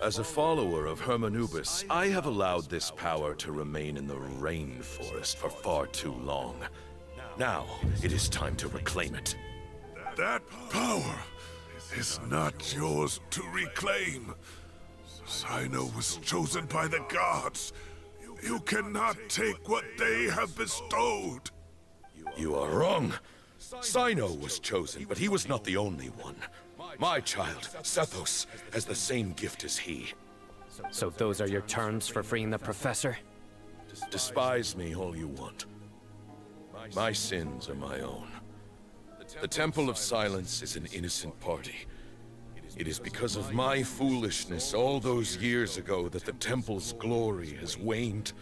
As a follower of Hermanubis, I have allowed this power to remain in the rainforest for far too long. Now, it is time to reclaim it. That power is not yours to reclaim. Sino was chosen by the gods. You cannot take what they have bestowed. You are wrong. Sino was chosen, but he was not the only one. My child, Sethos, has the same gift as he. So those are your terms for freeing the professor? Despise me all you want. My sins are my own. The Temple of Silence is an innocent party. It is because of my foolishness all those years ago that the Temple's glory has waned.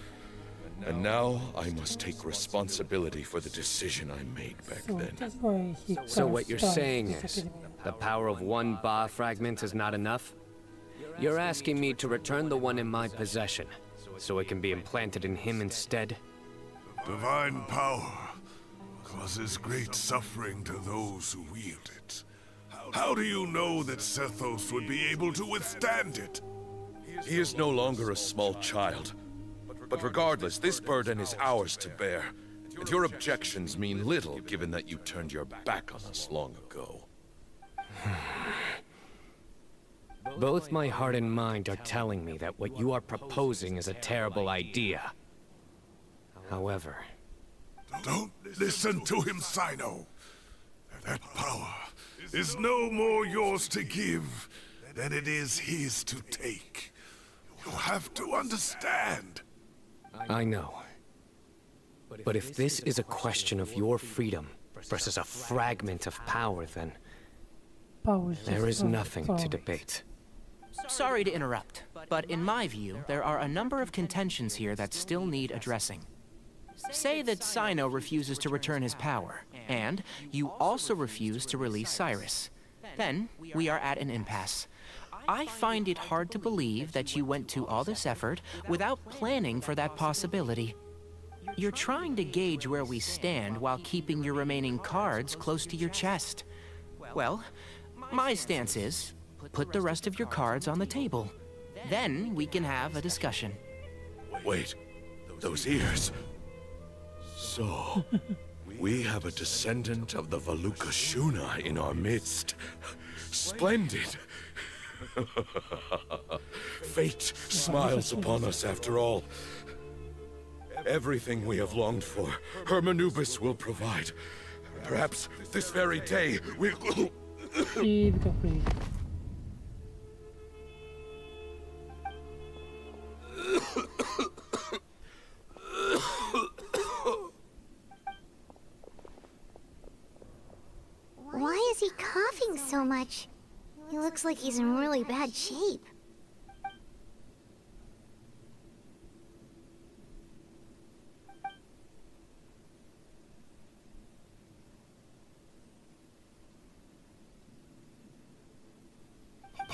And now I must take responsibility for the decision I made back then. So what you're saying is, the power of one Ba fragment is not enough? You're asking me to return the one in my possession, so it can be implanted in him instead? Divine power causes great suffering to those who wield it. How do you know that Sethos would be able to withstand it? He is no longer a small child. But regardless, this burden is ours to bear. And your objections mean little, given that you turned your back on us long ago. Both my heart and mind are telling me that what you are proposing is a terrible idea. However... Don't listen to him, Sino. That power is no more yours to give than it is his to take. You have to understand. I know. But if this is a question of your freedom versus a fragment of power, then there is nothing to debate. Sorry to interrupt, but in my view, there are a number of contentions here that still need addressing. Say that Sino refuses to return his power, and you also refuse to release Cyrus. Then, we are at an impasse. I find it hard to believe that you went to all this effort without planning for that possibility. You're trying to gauge where we stand while keeping your remaining cards close to your chest. Well, my stance is, put the rest of your cards on the table. Then we can have a discussion. Wait, those ears. So, we have a descendant of the Valukashuna in our midst. Splendid. Fate smiles upon us after all. Everything we have longed for, Hermanubis will provide. Perhaps this very day we'll... Why is he coughing so much? He looks like he's in really bad shape.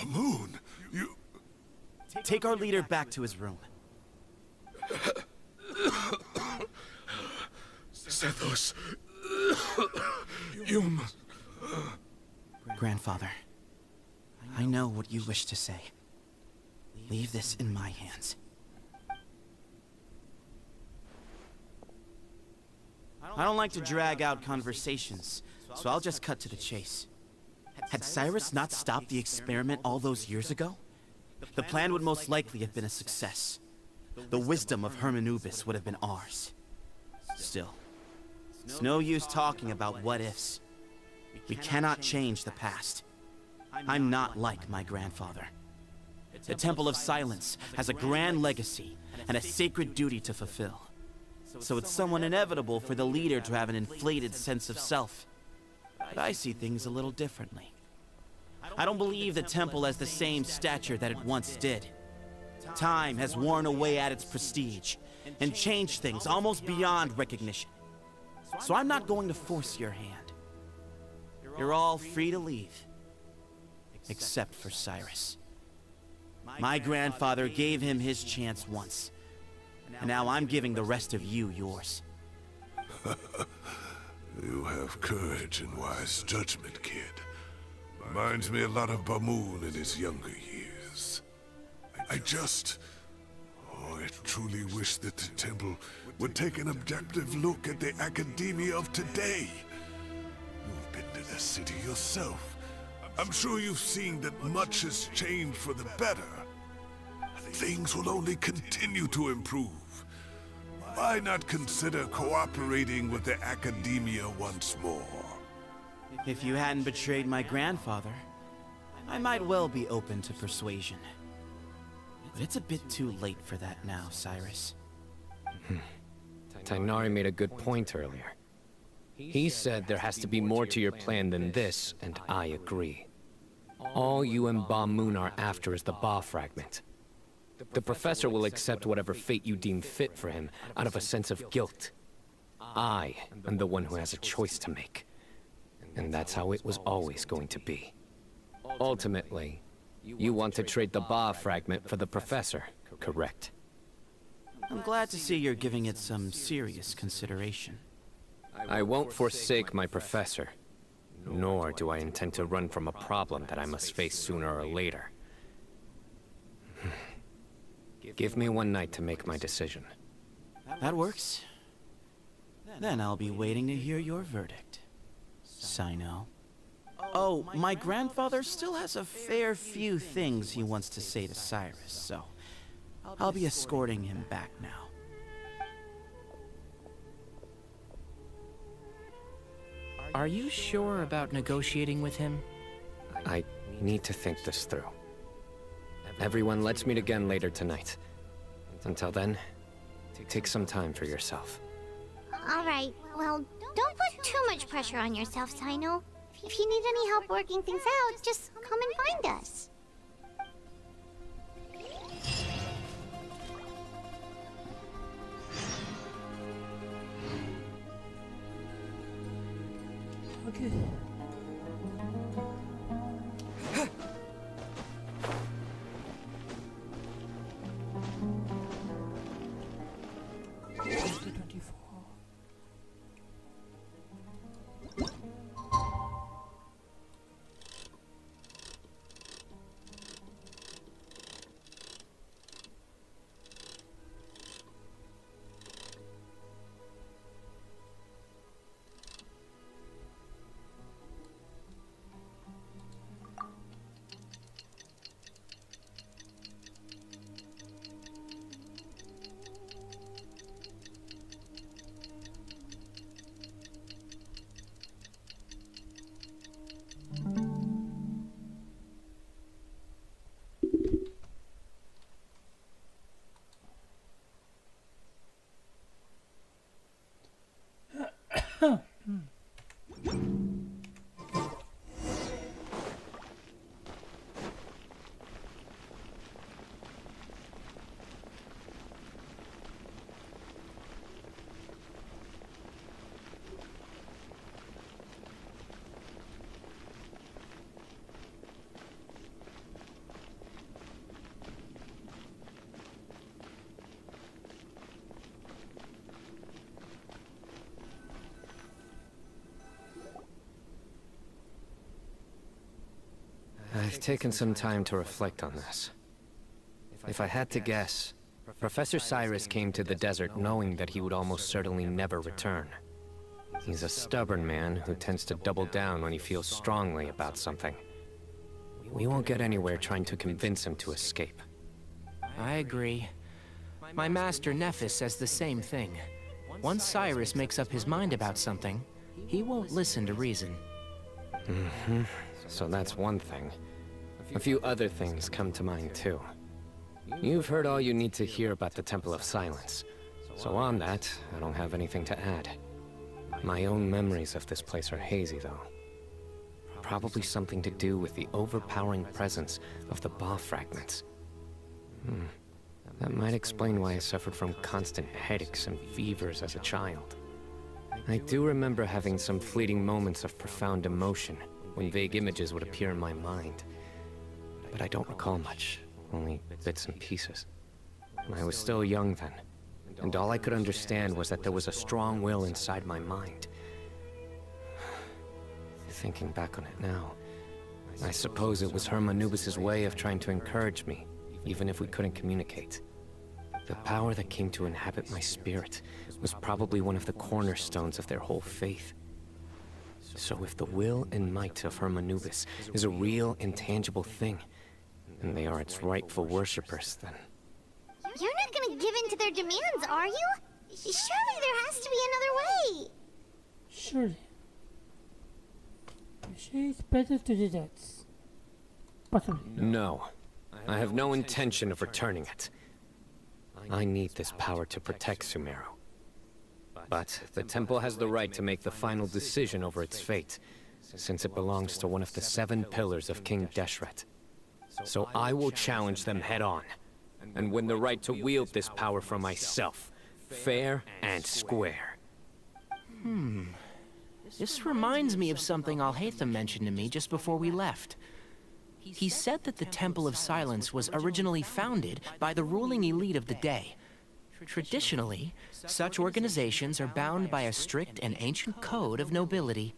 Moon, you... Take our leader back to his room. Sethos, you must... Grandfather, I know what you wish to say. Leave this in my hands. I don't like to drag out conversations, so I'll just cut to the chase. Had Cyrus not stopped the experiment all those years ago, the plan would most likely have been a success. The wisdom of Hermanubis would have been ours. Still, it's no use talking about what-ifs. We cannot change the past. I'm not like my grandfather. The Temple of Silence has a grand legacy and a sacred duty to fulfill. So it's somewhat inevitable for the leader to have an inflated sense of self. But I see things a little differently. I don't believe the temple has the same stature that it once did. Time has worn away at its prestige and changed things almost beyond recognition. So I'm not going to force your hand. You're all free to leave, except for Cyrus. My grandfather gave him his chance once, and now I'm giving the rest of you yours. You have courage and wise judgment, kid. Reminds me a lot of Bamoon in his younger years. I truly wish that the temple would take an objective look at the academia of today. You've been to the city yourself. I'm sure you've seen that much has changed for the better. Things will only continue to improve. Why not consider cooperating with the academia once more? If you hadn't betrayed my grandfather, I might well be open to persuasion. But it's a bit too late for that now, Cyrus. Tainari made a good point earlier. He said there has to be more to your plan than this, and I agree. All you and Ba Moon are after is the Ba fragment. The professor will accept whatever fate you deem fit for him out of a sense of guilt. I am the one who has a choice to make. And that's how it was always going to be. Ultimately, you want to trade the Ba fragment for the professor, correct? I'm glad to see you're giving it some serious consideration. I won't forsake my professor, nor do I intend to run from a problem that I must face sooner or later. Give me one night to make my decision. That works. Then I'll be waiting to hear your verdict, Sino. Oh, my grandfather still has a fair few things he wants to say to Cyrus, so I'll be escorting him back now. Are you sure about negotiating with him? I need to think this through. Everyone, let's meet again later tonight. Until then, take some time for yourself. Alright, well, don't put too much pressure on yourself, Sino. If you need any help working things out, just come and find us. Okay. I've taken some time to reflect on this. If I had to guess, Professor Cyrus came to the desert knowing that he would almost certainly never return. He's a stubborn man who tends to double down when he feels strongly about something. We won't get anywhere trying to convince him to escape. I agree. My master Nephis says the same thing. Once Cyrus makes up his mind about something, he won't listen to reason. Mm-hmm. So that's one thing. A few other things come to mind too. You've heard all you need to hear about the Temple of Silence. So on that, I don't have anything to add. My own memories of this place are hazy though. probably something to do with the overpowering presence of the Ba fragments. That might explain why I suffered from constant headaches and fevers as a child. I do remember having some fleeting moments of profound emotion when vague images would appear in my mind. But I don't recall much, only bits and pieces. I was still young then, and all I could understand was that there was a strong will inside my mind. Thinking back on it now, I suppose it was Herm Anubis' way of trying to encourage me, even if we couldn't communicate. The power that came to inhabit my spirit was probably one of the cornerstones of their whole faith. So if the will and might of Herm Anubis is a real, intangible thing, and they are its rightful worshippers, then... You're not gonna give in to their demands, are you? Surely there has to be another way. Surely. It's better to do that. Possibly. No. I have no intention of returning it. I need this power to protect Sumeru. But the temple has the right to make the final decision over its fate, since it belongs to one of the 7 pillars of King Deshret. So I will challenge them head-on, and win the right to wield this power for myself, fair and square. This reminds me of something Alhaitham mentioned to me just before we left. He said that the Temple of Silence was originally founded by the ruling elite of the day. Traditionally, such organizations are bound by a strict and ancient code of nobility.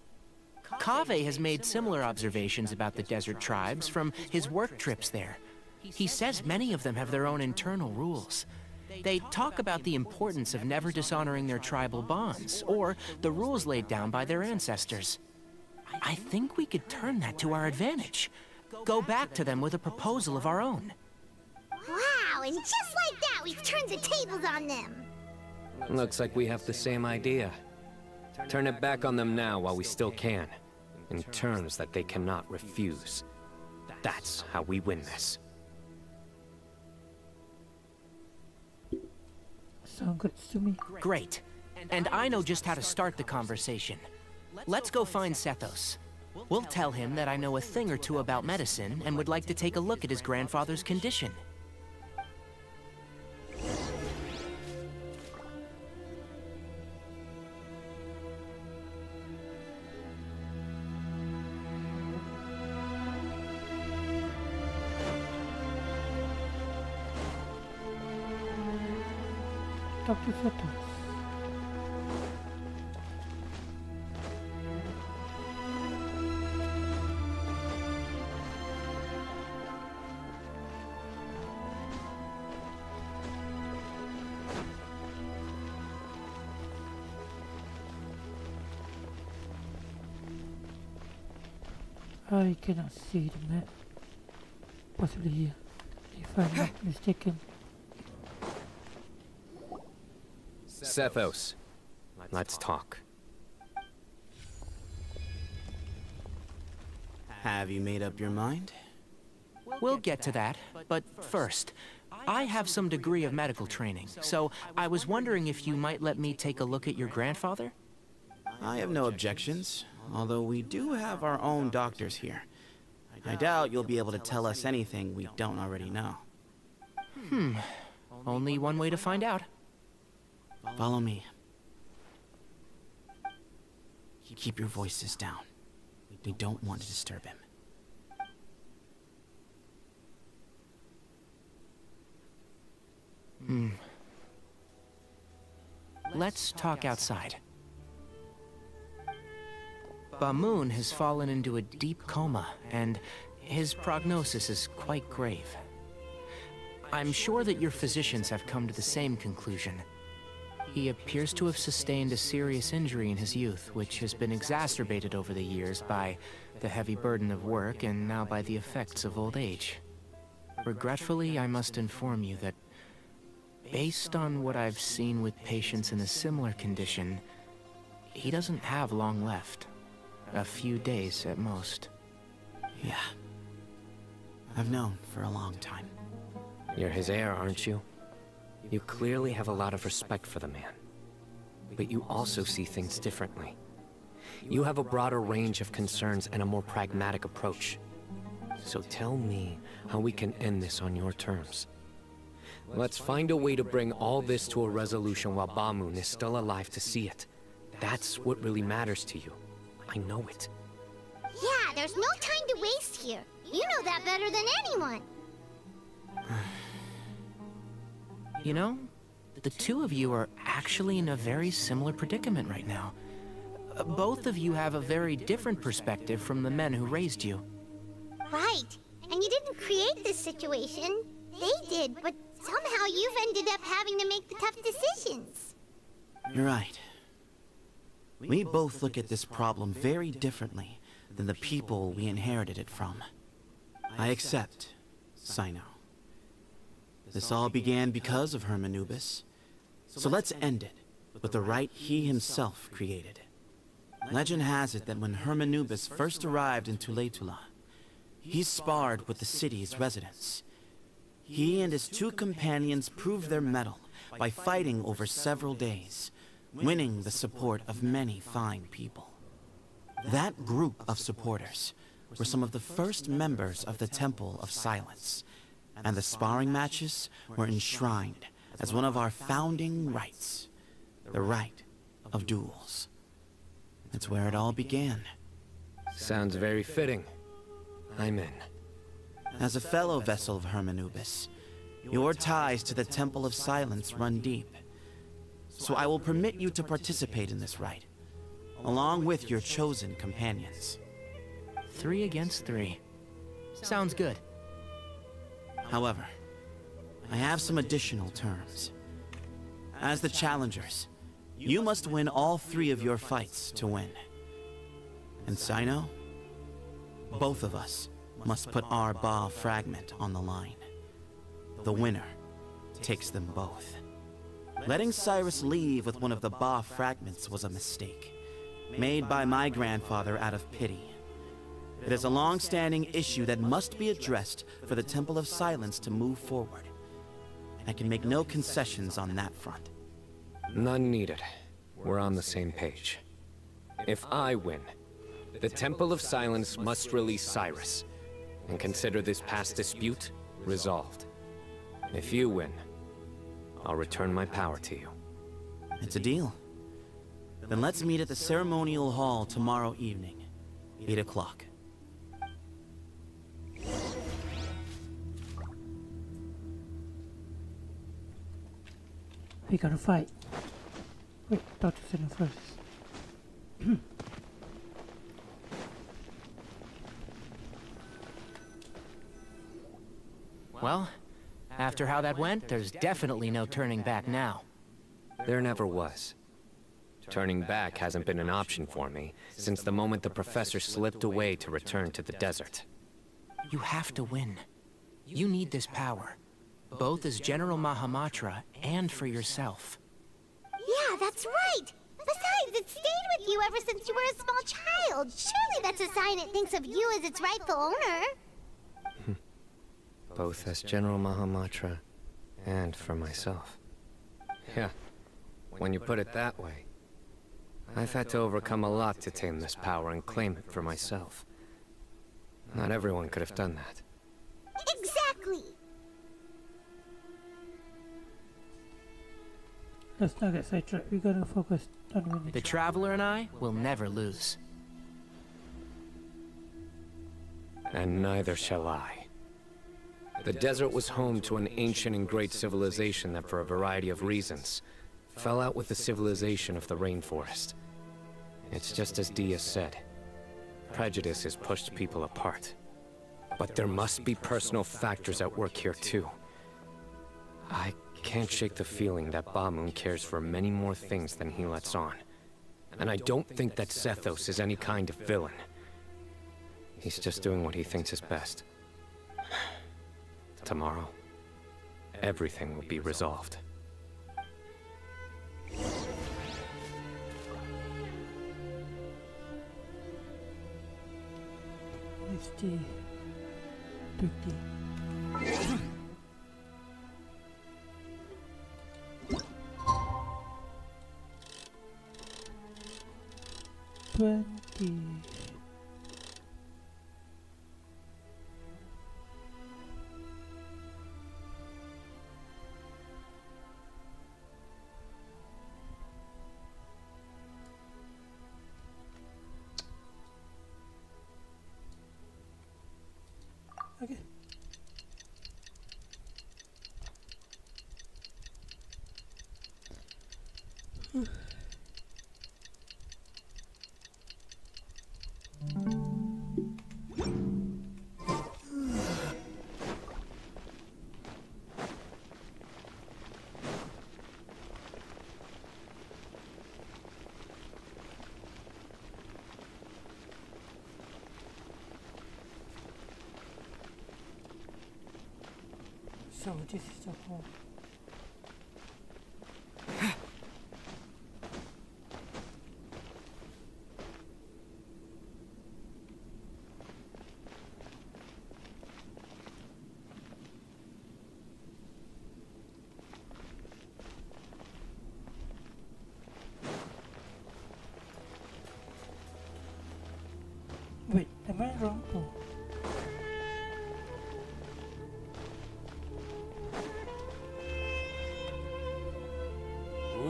Kaveh has made similar observations about the desert tribes from his work trips there. He says many of them have their own internal rules. They talk about the importance of never dishonoring their tribal bonds, or the rules laid down by their ancestors. I think we could turn that to our advantage. Go back to them with a proposal of our own. Wow, and just like that, we've turned the tables on them. Looks like we have the same idea. Turn it back on them now while we still can, in terms that they cannot refuse. That's how we win this. Sounds good to me. Great. And I know just how to start the conversation. Let's go find Sethos. We'll tell him that I know a thing or two about medicine and would like to take a look at his grandfather's condition. Dr. Sethos. I cannot see the map. Possibly here, if I'm not mistaken. Sethos, let's talk. Have you made up your mind? We'll get to that, but first, I have some degree of medical training, so I was wondering if you might let me take a look at your grandfather? I have no objections, although we do have our own doctors here. I doubt you'll be able to tell us anything we don't already know. Only one way to find out. Follow me. Keep your voices down. We don't want to disturb him. Let's talk outside. Bamoon has fallen into a deep coma, and his prognosis is quite grave. I'm sure that your physicians have come to the same conclusion. He appears to have sustained a serious injury in his youth, which has been exacerbated over the years by the heavy burden of work and now by the effects of old age. Regretfully, I must inform you that, based on what I've seen with patients in a similar condition, he doesn't have long left. A few days at most. Yeah. I've known for a long time. You're his heir, aren't you? You clearly have a lot of respect for the man. But you also see things differently. You have a broader range of concerns and a more pragmatic approach. So tell me how we can end this on your terms. Let's find a way to bring all this to a resolution while Ba-Moon is still alive to see it. That's what really matters to you. I know it. Yeah, there's no time to waste here. You know that better than anyone. You know, the two of you are actually in a very similar predicament right now. Both of you have a very different perspective from the men who raised you. Right. And you didn't create this situation. They did, but somehow you've ended up having to make the tough decisions. You're right. We both look at this problem very differently than the people we inherited it from. I accept, Sino. This all began because of Hermanubis. So let's end it with the rite he himself created. Legend has it that when Hermanubis first arrived in Tuletula, he sparred with the city's residents. He and his two companions proved their mettle by fighting over several days, winning the support of many fine people. That group of supporters were some of the first members of the Temple of Silence, and the sparring matches were enshrined as one of our founding rites, the rite of duels. That's where it all began. Sounds very fitting. I'm in. As a fellow vessel of Hermanubis, your ties to the Temple of Silence run deep. So I will permit you to participate in this rite, along with your chosen companions. 3 against 3. Sounds good. However, I have some additional terms. As the challengers, you must win all 3 of your fights to win. And Sino, both of us must put our Ba fragment on the line. The winner takes them both. Letting Cyrus leave with one of the Ba fragments was a mistake, made by my grandfather out of pity. It is a long-standing issue that must be addressed for the Temple of Silence to move forward. I can make no concessions on that front. None needed. We're on the same page. If I win, the Temple of Silence must release Cyrus, and consider this past dispute resolved. If you win, I'll return my power to you. It's a deal. Then let's meet at the ceremonial hall tomorrow evening, 8 o'clock. We gotta fight. Wait, Dr. Sinner first. Well, after how that went, there's definitely no turning back now. There never was. Turning back hasn't been an option for me since the moment the professor slipped away to return to the desert. You have to win. You need this power, both as General Mahamatra and for yourself. Yeah, that's right. Besides, it stayed with you ever since you were a small child. Surely that's a sign it thinks of you as its rightful owner. Both as General Mahamatra and for myself. Yeah, when you put it that way. I've had to overcome a lot to tame this power and claim it for myself. Not everyone could have done that. Exactly! Let's not get sidetracked. We gotta focus on winning. The Traveler and I will never lose. And neither shall I. The desert was home to an ancient and great civilization that, for a variety of reasons, fell out with the civilization of the rainforest. It's just as Dia said. Prejudice has pushed people apart. But there must be personal factors at work here too. I can't shake the feeling that Ba-Moon cares for many more things than he lets on. And I don't think that Sethos is any kind of villain. He's just doing what he thinks is best. Tomorrow, everything will be resolved. Nifty. Pretty. 20. Okay. So this is the home. Wait, am I wrong? Oh.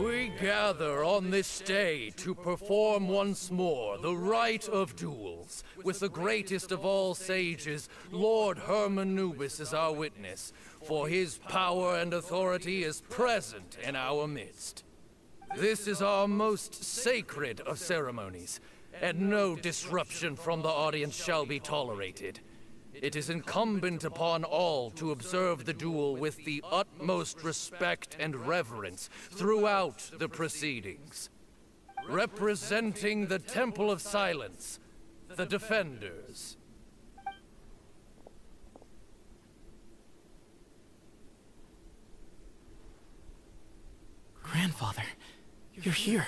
We gather on this day to perform once more the rite of duels, with the greatest of all sages, Lord Hermanubis, as our witness, for his power and authority is present in our midst. This is our most sacred of ceremonies, and no disruption from the audience shall be tolerated. It is incumbent upon all to observe the duel with the utmost respect and reverence throughout the proceedings. Representing the Temple of Silence, the Defenders. Grandfather, you're here.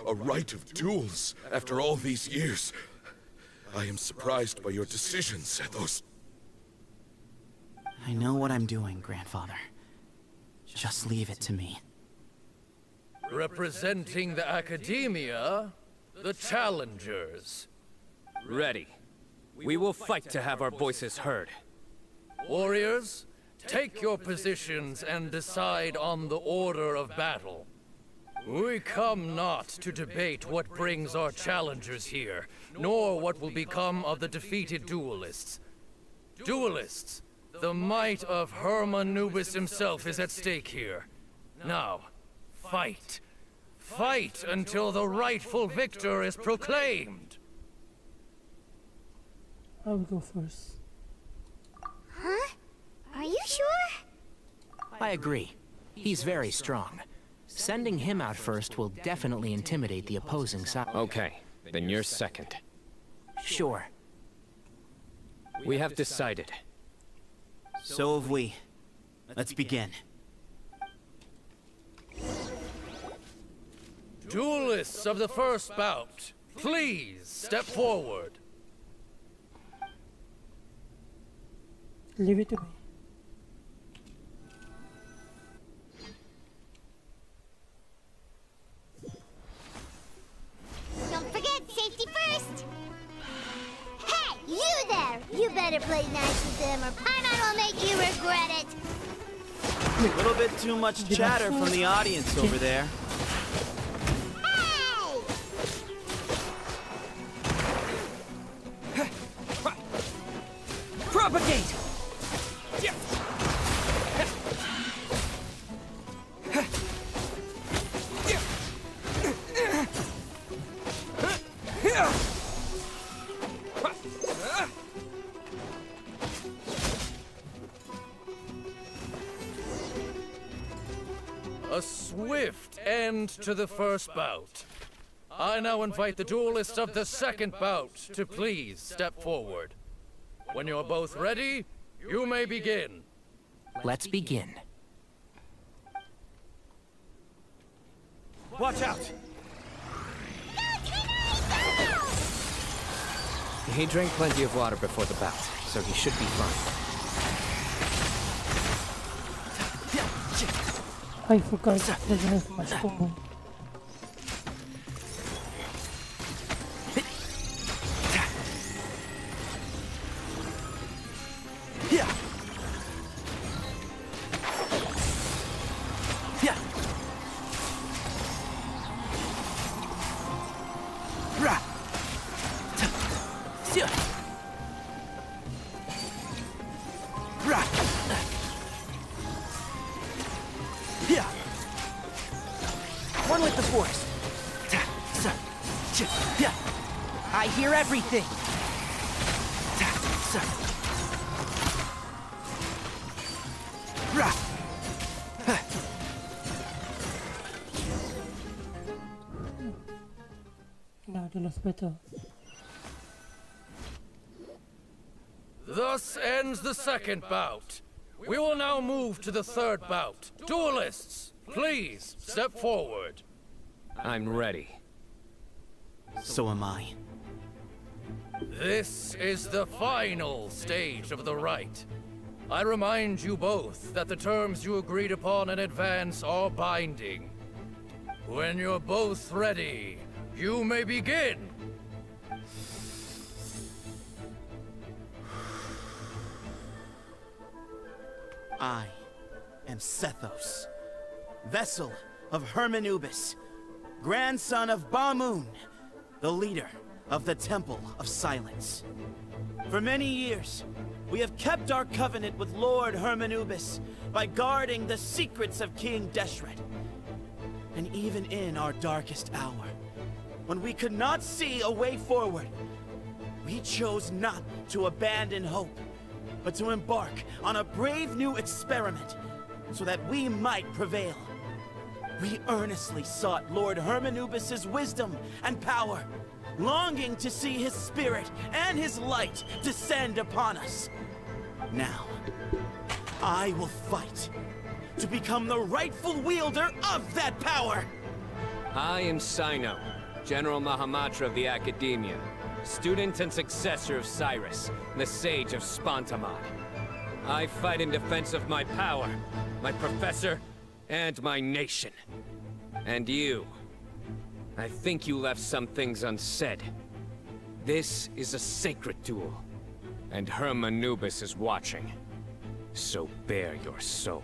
A rite of duels after all these years. I am surprised by your decisions, Ethos. I know what I'm doing, Grandfather. Just leave it to me. Representing the Academia, the Challengers. Ready. We will fight to have our voices heard. Warriors, take your positions and decide on the order of battle. We come not to debate what brings our challengers here, nor what will become of the defeated duelists. Duelists, the might of Hermanubis himself is at stake here. Now, fight. Fight until the rightful victor is proclaimed. I will go first. Huh? Are you sure? I agree. He's very strong. Sending him out first will definitely intimidate the opposing side. Okay, then you're second. Sure. We have decided. So have we. Let's begin. Duelists of the first bout, please step forward. Leave it to me. Don't forget, safety first! Hey, you there! You better play nice with them or Paimon will make you regret it! A little bit too much chatter from the audience over there. Propagate! A swift end to the first bout. I now invite the duelists of the second bout to please step forward. When you're both ready, you may begin. Let's begin. Watch out! He drank plenty of water before the bout, so he should be fine. I forgot it doesn't have much combo. One with the force. I hear everything. Now the last better. Thus ends the second bout. We will now move to the third bout. Duelists, please step forward. I'm ready. So am I. This is the final stage of the rite. I remind you both that the terms you agreed upon in advance are binding. When you're both ready, you may begin. I am Sethos, vessel of Hermanubis, grandson of Bamun, the leader of the Temple of Silence. For many years, we have kept our covenant with Lord Hermanubis by guarding the secrets of King Deshret. And even in our darkest hour, when we could not see a way forward, we chose not to abandon hope, but to embark on a brave new experiment so that we might prevail. We earnestly sought Lord Hermanubis' wisdom and power, longing to see his spirit and his light descend upon us. Now, I will fight to become the rightful wielder of that power! I am Sino, General Mahamatra of the Academia, student and successor of Cyrus, the Sage of Spontamod. I fight in defense of my power, my professor, and my nation. And you. I think you left some things unsaid. This is a sacred duel, and Hermanubis is watching. So bare your soul.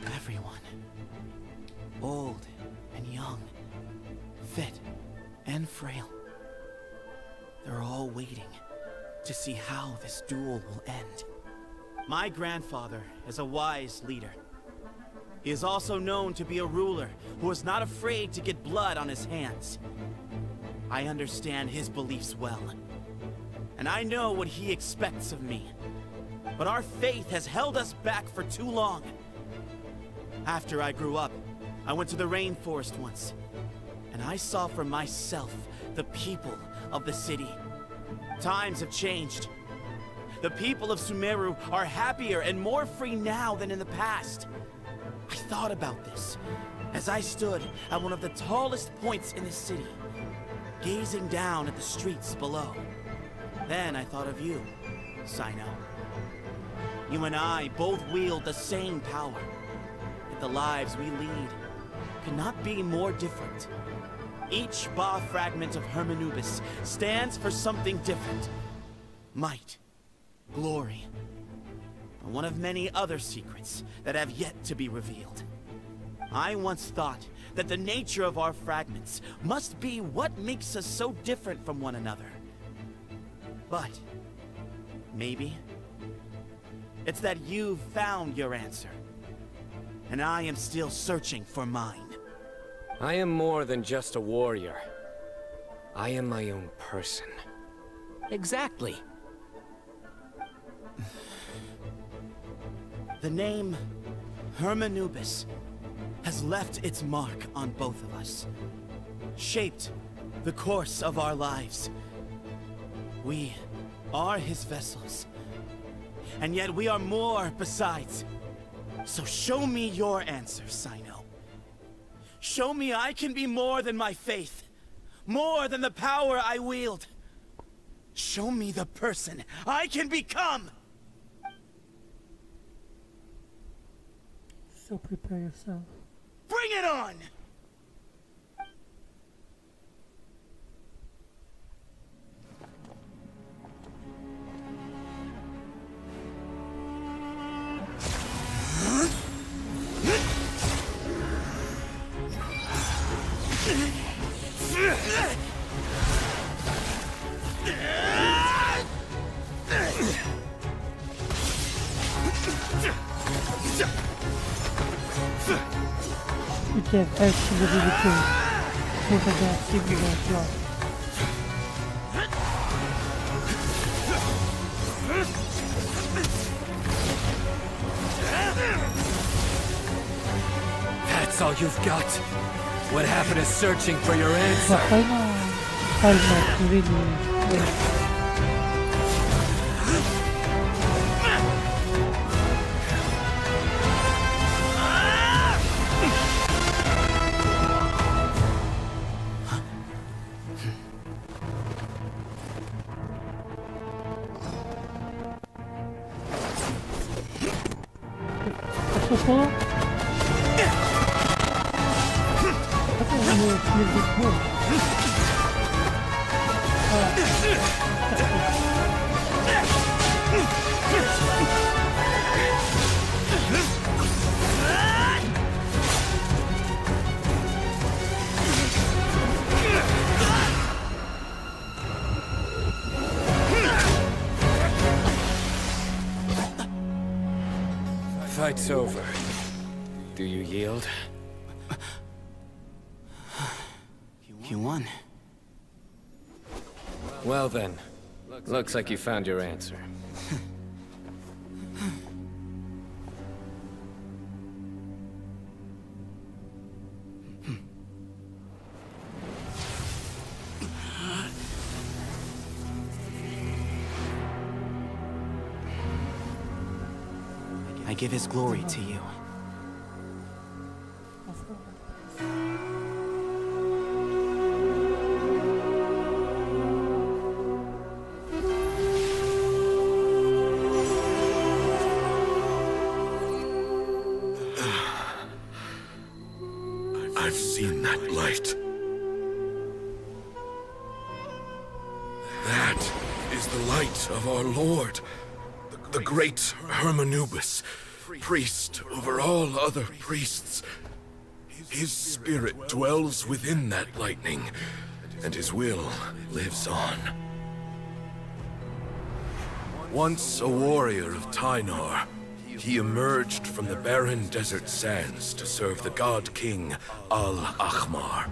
Everyone, old and young, fit and frail, they're all waiting to see how this duel will end. My grandfather is a wise leader. He is also known to be a ruler who is not afraid to get blood on his hands. I understand his beliefs well, and I know what he expects of me. But our faith has held us back for too long. After I grew up, I went to the rainforest once, and I saw for myself the people of the city. Times have changed. The people of Sumeru are happier and more free now than in the past. I thought about this as I stood at one of the tallest points in the city, gazing down at the streets below. Then I thought of you, Sino. You and I both wield the same power, yet the lives we lead could not be more different. Each Ba fragment of Hermanubis stands for something different. Might, glory, and one of many other secrets that have yet to be revealed. I once thought that the nature of our fragments must be what makes us so different from one another. But maybe it's that you've found your answer, and I am still searching for mine. I am more than just a warrior. I am my own person. Exactly. The name Hermanubis has left its mark on both of us, shaped the course of our lives. We are his vessels, and yet we are more besides. So show me your answer, Sino. Show me I can be more than my faith, more than the power I wield. Show me the person I can become! So prepare yourself. Bring it on! Which have actually really cool. Both of them similar as well. That's all you've got? What happened to searching for your answer? Why not? Almost really. Fight's over. Do you yield? You won. Well then, looks like you found your answer. I give his glory to you. I've seen that light. That is the light of our Lord, the great Hermanubis, priest over all other priests. His spirit dwells within that lightning, and his will lives on. Once a warrior of Tynar, he emerged from the barren desert sands to serve the god king Al-Ahmar.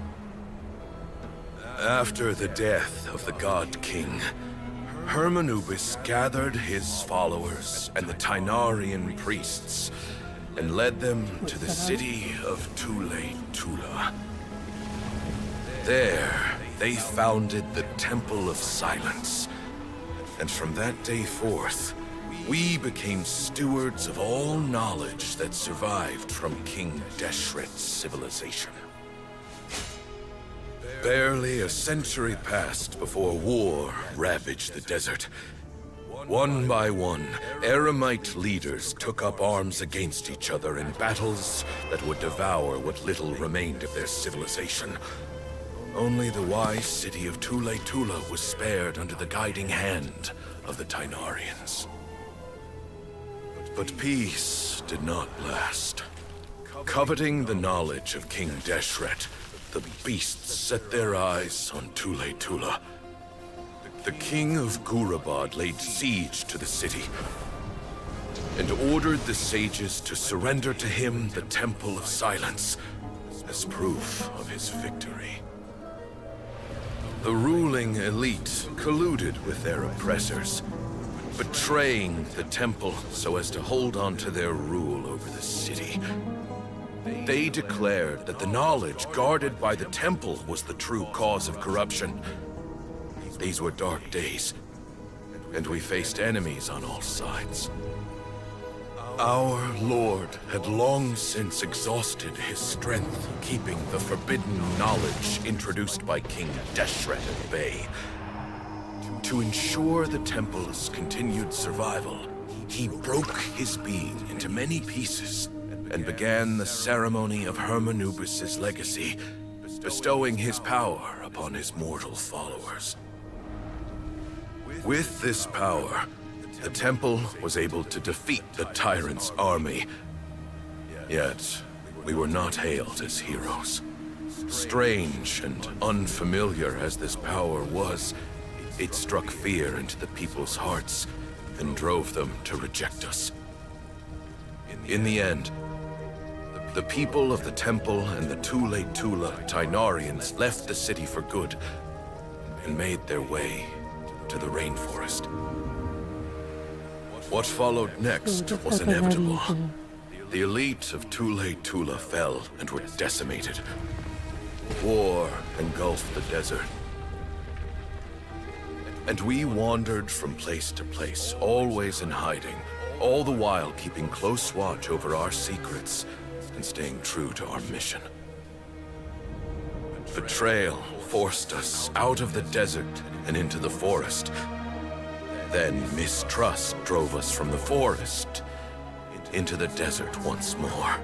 After the death of the god king, Hermanubis gathered his followers and the Tynarian priests and led them to the city of Tule-Tula. There, they founded the Temple of Silence, and from that day forth, we became stewards of all knowledge that survived from King Deshret's civilization. Barely a century passed before war ravaged the desert. One by one, Eremite leaders took up arms against each other in battles that would devour what little remained of their civilization. Only the wise city of Tule-Tula was spared under the guiding hand of the Tynarians. But peace did not last. Coveting the knowledge of King Deshret, the beasts set their eyes on Tule-Tula. The king of Gurabad laid siege to the city and ordered the sages to surrender to him the Temple of Silence as proof of his victory. The ruling elite colluded with their oppressors, betraying the temple so as to hold on to their rule over the city. They declared that the knowledge guarded by the temple was the true cause of corruption. These were dark days, and we faced enemies on all sides. Our Lord had long since exhausted his strength, keeping the forbidden knowledge introduced by King Deshret at bay. To ensure the temple's continued survival, he broke his being into many pieces and began the ceremony of Hermanubis' legacy, bestowing his power upon his mortal followers. With this power, the temple was able to defeat the tyrant's army. Yet, we were not hailed as heroes. Strange and unfamiliar as this power was, it struck fear into the people's hearts and drove them to reject us. In the end, The people of the temple and the Tule Tula Tainarians left the city for good and made their way to the rainforest. What followed next was inevitable. The elite of Tule Tula fell and were decimated. War engulfed the desert. And we wandered from place to place, always in hiding, all the while keeping close watch over our secrets and staying true to our mission. Betrayal forced us out of the desert and into the forest. Then mistrust drove us from the forest into the desert once more.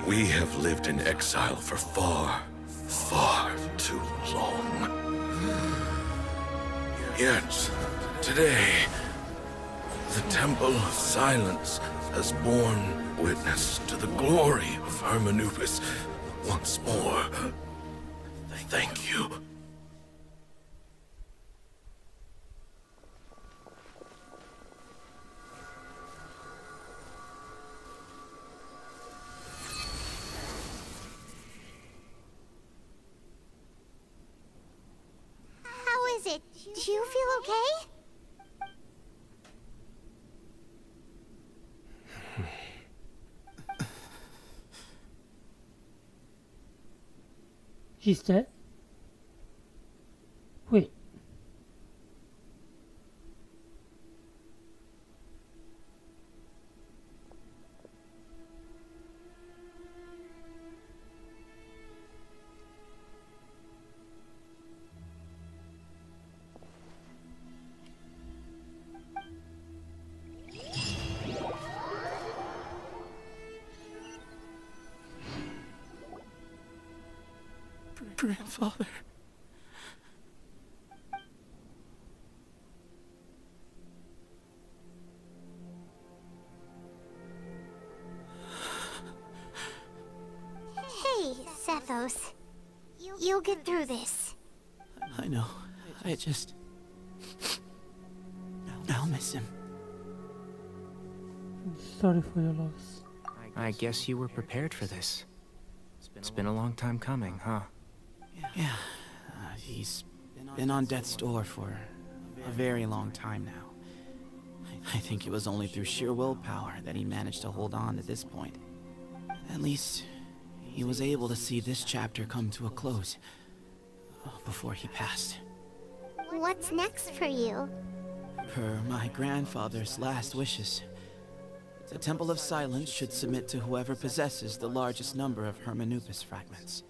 We have lived in exile for far, far too long. Yet, today, the Temple of Silence has borne witness to the glory of Hermanubis once more. Thank you. How is it? Do you feel okay? She's dead? Wait. Grandfather. Hey, Sethos. You'll get through this. I know. I'll miss him. Sorry for your loss. I guess you were prepared for this. It's been a long time coming, huh? Yeah. He's been on death's door for a very long time now. I think it was only through sheer willpower that he managed to hold on to this point. At least, he was able to see this chapter come to a close before he passed. What's next for you? Per my grandfather's last wishes, the Temple of Silence should submit to whoever possesses the largest number of Hermanubis fragments.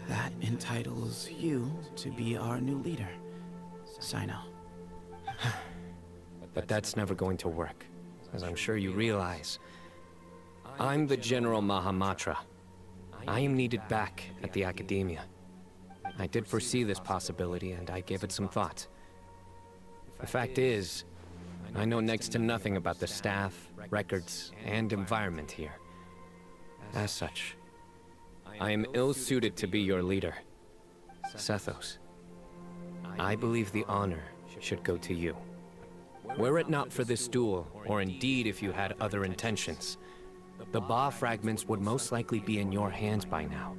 That entitles you to be our new leader, Sino. But that's never going to work, as I'm sure you realize. I'm the General Mahamatra. I am needed back at the Academia. I did foresee this possibility, and I gave it some thought. The fact is, I know next to nothing about the staff, records, and environment here. As such, I am ill-suited to be your leader. Sethos, I believe the honor should go to you. Were it not for this duel, or indeed if you had other intentions, the Ba fragments would most likely be in your hands by now.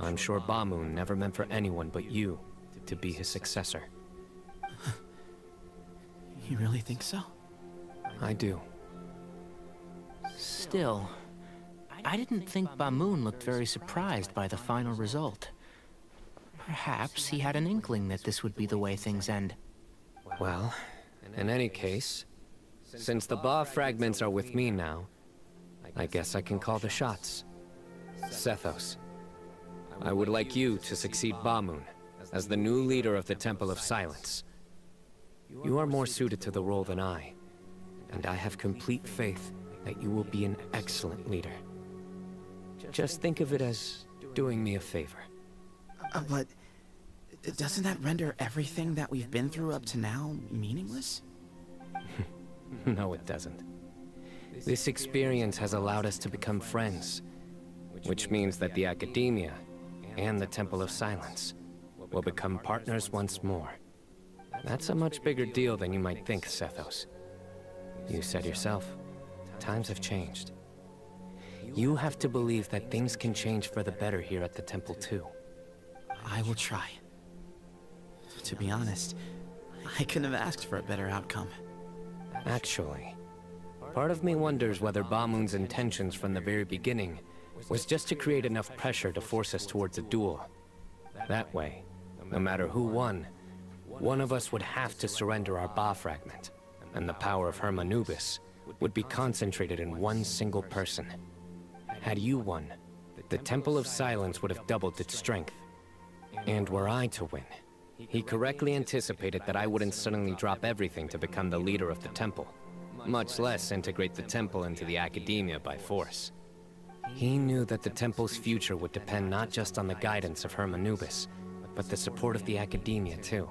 I'm sure Bamun never meant for anyone but you to be his successor. You really think so? I do. Still, I didn't think Bamun looked very surprised by the final result. Perhaps he had an inkling that this would be the way things end. Well, in any case, since the Ba fragments are with me now, I guess I can call the shots. Sethos, I would like you to succeed Bamun as the new leader of the Temple of Silence. You are more suited to the role than I, and I have complete faith that you will be an excellent leader. Just think of it as doing me a favor. But doesn't that render everything that we've been through up to now meaningless? No, it doesn't. This experience has allowed us to become friends, which means that the Academia and the Temple of Silence will become partners once more. That's a much bigger deal than you might think, Sethos. You said yourself, times have changed. You have to believe that things can change for the better here at the temple too. I will try. To be honest, I couldn't have asked for a better outcome. Actually, part of me wonders whether Bamun's intentions from the very beginning was just to create enough pressure to force us towards a duel. That way, no matter who won, one of us would have to surrender our Ba fragment, and the power of Hermanubis would be concentrated in one single person. Had you won, the Temple of Silence would have doubled its strength. And were I to win, he correctly anticipated that I wouldn't suddenly drop everything to become the leader of the temple, much less integrate the temple into the academia by force. He knew that the temple's future would depend not just on the guidance of Hermanubis, but the support of the academia too.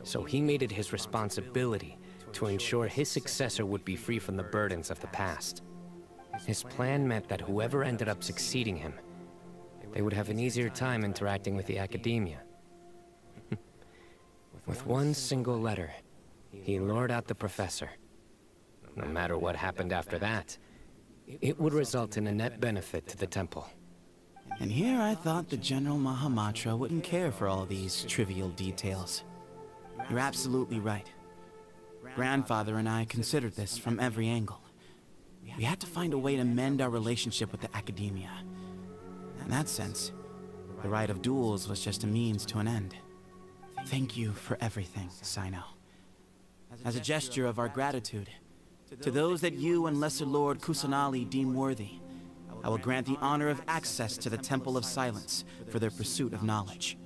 So he made it his responsibility to ensure his successor would be free from the burdens of the past. His plan meant that whoever ended up succeeding him, they would have an easier time interacting with the academia. With one single letter, he lured out the professor. No matter what happened after that, it would result in a net benefit to the temple. And here I thought the General Mahamatra wouldn't care for all these trivial details. You're absolutely right. Grandfather and I considered this from every angle. We had to find a way to mend our relationship with the academia. In that sense, the right of duels was just a means to an end. Thank you for everything, Sino. As a gesture of our gratitude, to those that you and Lesser Lord Kusanali deem worthy, I will grant the honor of access to the Temple of Silence for their pursuit of knowledge.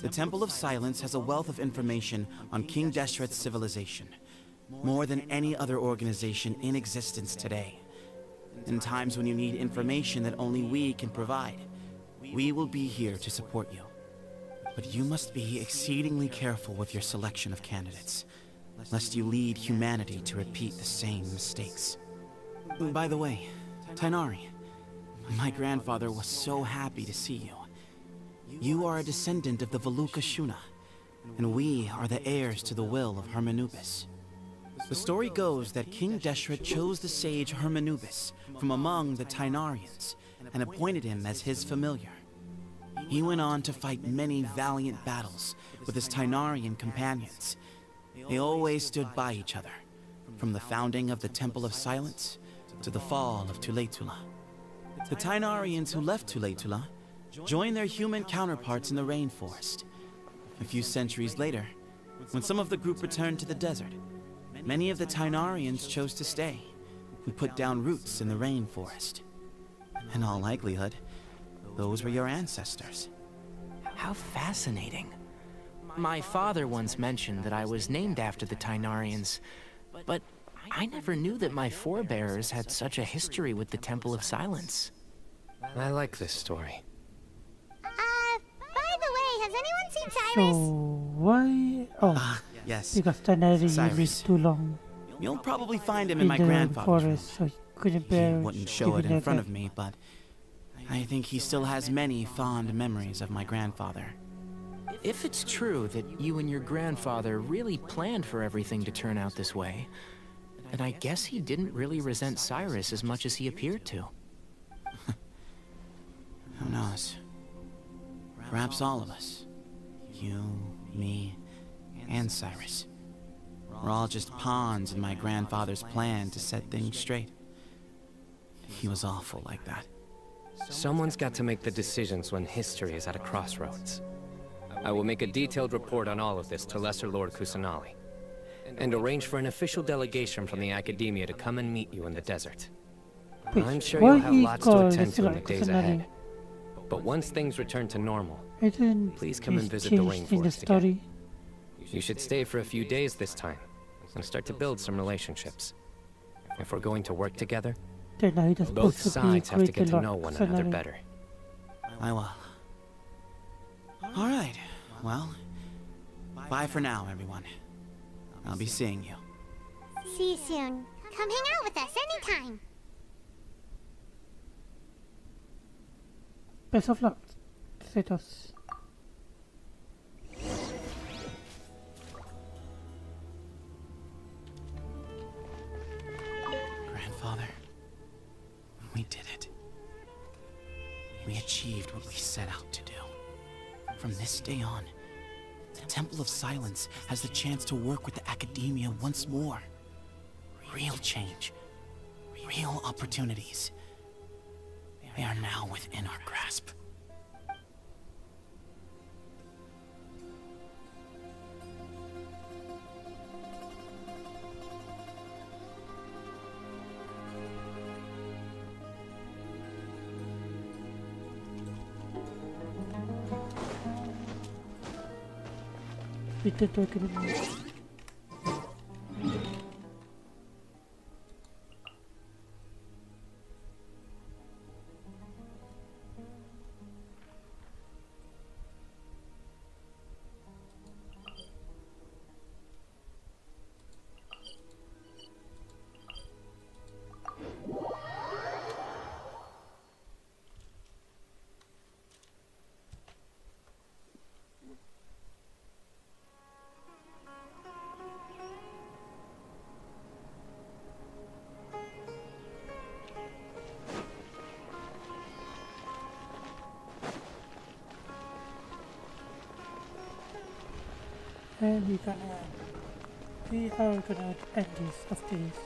The Temple of Silence has a wealth of information on King Deshret's civilization, more than any other organization in existence today. In times when you need information that only we can provide, we will be here to support you. But you must be exceedingly careful with your selection of candidates, lest you lead humanity to repeat the same mistakes. By the way, Tainari, my grandfather was so happy to see you. You are a descendant of the Valuka Shuna, and we are the heirs to the will of Hermanubis. The story goes that King Deshret chose the sage Hermanubis from among the Tainarians and appointed him as his familiar. He went on to fight many valiant battles with his Tainarian companions. They always stood by each other, from the founding of the Temple of Silence to the fall of Tuletula. The Tainarians who left Tuletula joined their human counterparts in the rainforest. A few centuries later, when some of the group returned to the desert, many of the Tainarians chose to stay and put down roots in the rainforest. In all likelihood, those were your ancestors. How fascinating. My father once mentioned that I was named after the Tainarians, but I never knew that my forebears had such a history with the Temple of Silence. I like this story. By the way, has anyone seen Cyrus? So, why? Oh, yes. Because Tainari Cyrus. lived too long You'll probably find him in my the grandfather's room. forest, so he couldn't He bear wouldn't show it giving in front up. of me, but I think he still has many fond memories of my grandfather. If it's true that you and your grandfather really planned for everything to turn out this way, then I guess he didn't really resent Cyrus as much as he appeared to. Who knows? Perhaps all of us. You, me, and Cyrus. We're all just pawns in my grandfather's plan to set things straight. He was awful like that. Someone's got to make the decisions when history is at a crossroads. I will make a detailed report on all of this to Lesser Lord Kusanali, and arrange for an official delegation from the academia to come and meet you in the desert. I'm sure you'll have lots to attend to in the days ahead. But once things return to normal, please come and visit the rainforest again. You should stay for a few days this time, and start to build some relationships. If we're going to work together, both sides have to get to know one another better. I will. Alright, well, bye for now, everyone. I'll be seeing you. See you soon. Come hang out with us anytime. Best of luck, Kratos. Grandfather, We did it. We achieved what we set out to do. From this day on, the Temple of Silence has the chance to work with the Academia once more. Real change. Real opportunities. They are now within our grasp. Peter talking. And we are gonna end this after this.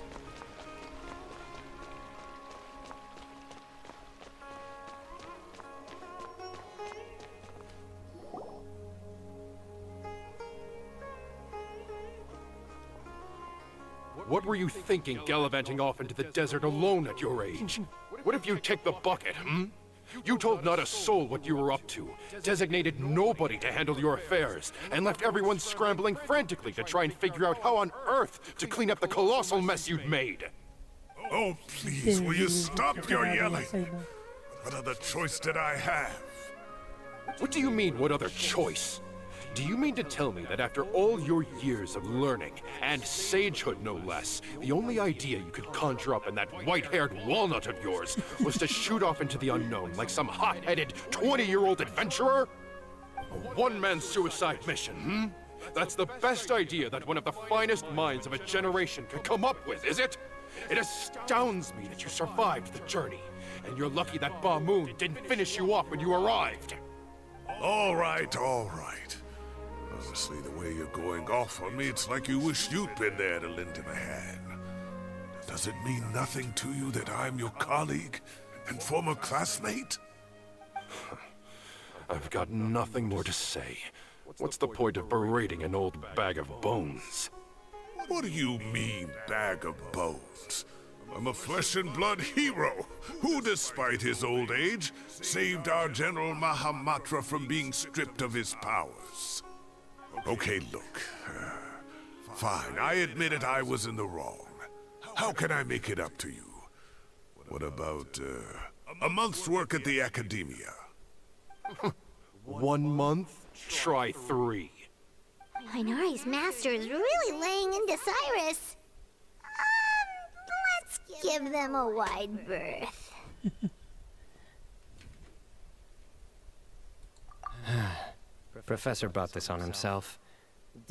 What were you thinking, gallivanting off into the desert alone at your age? What if you take the bucket, hmm? You told not a soul what you were up to, designated nobody to handle your affairs, and left everyone scrambling frantically to try and figure out how on earth to clean up the colossal mess you'd made. Oh, please, will you stop your yelling? What other choice did I have? What do you mean, what other choice? Do you mean to tell me that after all your years of learning, and sagehood no less, the only idea you could conjure up in that white-haired walnut of yours was to shoot off into the unknown like some hot-headed 20-year-old adventurer? A one-man suicide mission, hmm? That's the best idea that one of the finest minds of a generation could come up with, is it? It astounds me that you survived the journey, and you're lucky that Ba Moon didn't finish you off when you arrived. All right, all right. Honestly, the way you're going off on me, it's like you wish you'd been there to lend him a hand. Does it mean nothing to you that I'm your colleague and former classmate? I've got nothing more to say. What's the point of berating an old bag of bones? What do you mean, bag of bones? I'm a flesh and blood hero who, despite his old age, saved our General Mahamatra from being stripped of his powers. Okay, look. Fine, I admit it, I was in the wrong. How can I make it up to you? What about, a month's work at the Academia? 1 month? Try 3. Tighnari's master is really laying into Cyrus. Let's give them a wide berth. Professor brought this on himself.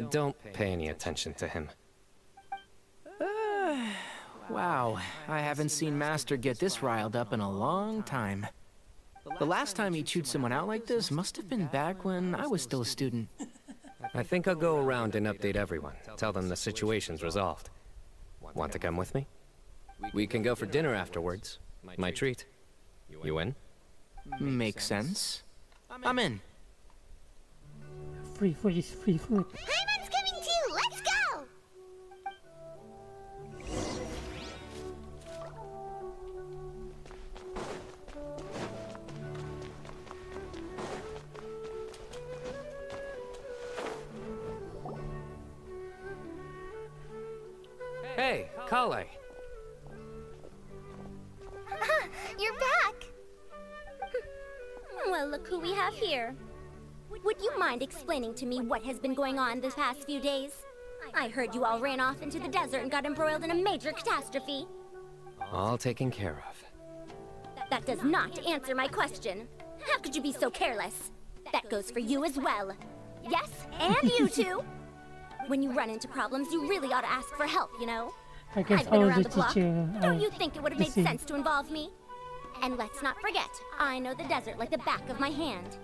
Don't pay any attention to him. Wow, I haven't seen Master get this riled up in a long time. The last time he chewed someone out like this must have been back when I was still a student. I think I'll go around and update everyone. Tell them the situation's resolved. Want to come with me? We can go for dinner afterwards. My treat. You in? Makes sense. I'm in. Free food is free food. Hyman's coming too! Let's go! Hey, Kale. You're back! Well, look who we have here. Would you mind explaining to me what has been going on this past few days? I heard you all ran off into the desert and got embroiled in a major catastrophe. All taken care of. That does not answer my question. How could you be so careless? That goes for you as well. Yes, and you too. When you run into problems, you really ought to ask for help, you know? I guess I've been I was around the the block. teacher. Don't you think it would have made sense to involve me? And let's not forget, I know the desert like the back of my hand.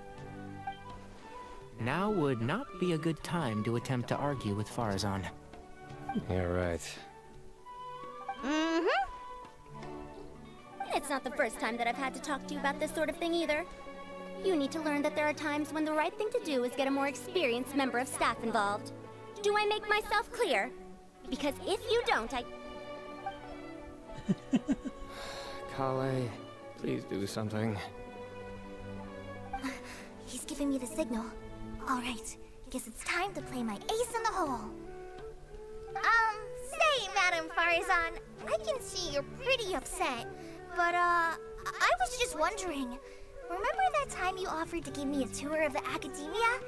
Now would not be a good time to attempt to argue with Farazan. You're right. Mm-hmm. It's not the first time that I've had to talk to you about this sort of thing either. You need to learn that there are times when the right thing to do is get a more experienced member of staff involved. Do I make myself clear? Because if you don't, Kale, please do something. He's giving me the signal. All right, guess it's time to play my ace in the hole. Say, Madam Farazan, I can see you're pretty upset, but I was just wondering, remember that time you offered to give me a tour of the academia?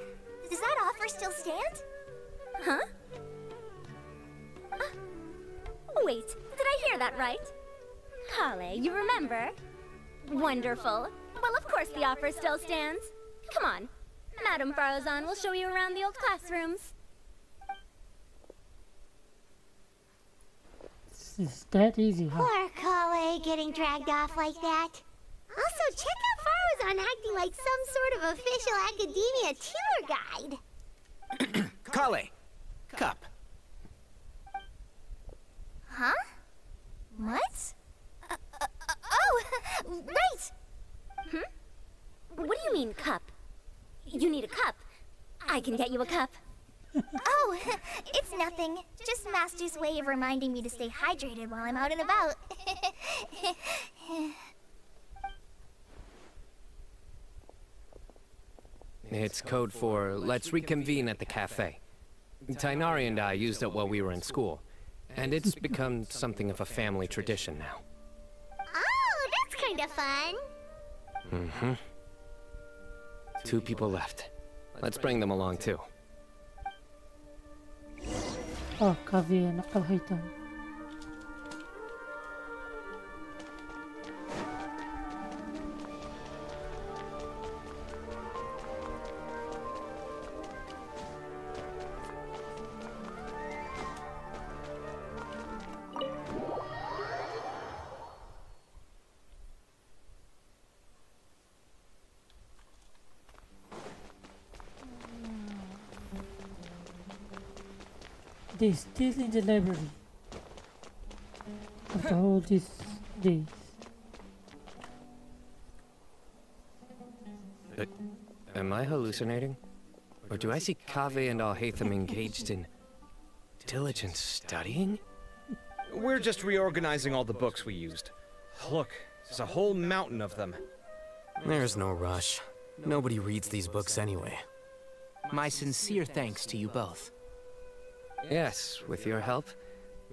Does that offer still stand? Huh? Wait, did I hear that right? Kale, you remember? Wonderful. Well, of course the offer still stands. Come on. Madam Farazan will show you around the old classrooms. It's that easy, huh? Poor Kale getting dragged off like that. Also, check out Farazan acting like some sort of official academia tour guide. Kale! Cup. Huh? What? Oh, right! What do you mean, cup? You need a cup. I can get you a cup. Oh, it's nothing. Just Master's way of reminding me to stay hydrated while I'm out and about. It's code for let's reconvene at the cafe. Tainari and I used it while we were in school, and it's become something of a family tradition now. Oh, that's kind of fun. Mm-hmm. 2 people left. Let's bring them along too. Oh, Kavi nakalhaytan. They still in the library after all these days. Am I hallucinating? Or do I see Kaveh and Al-Haytham engaged in diligent studying? We're just reorganizing all the books we used. Look, there's a whole mountain of them. There's no rush. Nobody reads these books anyway. My sincere thanks to you both. Yes, with your help,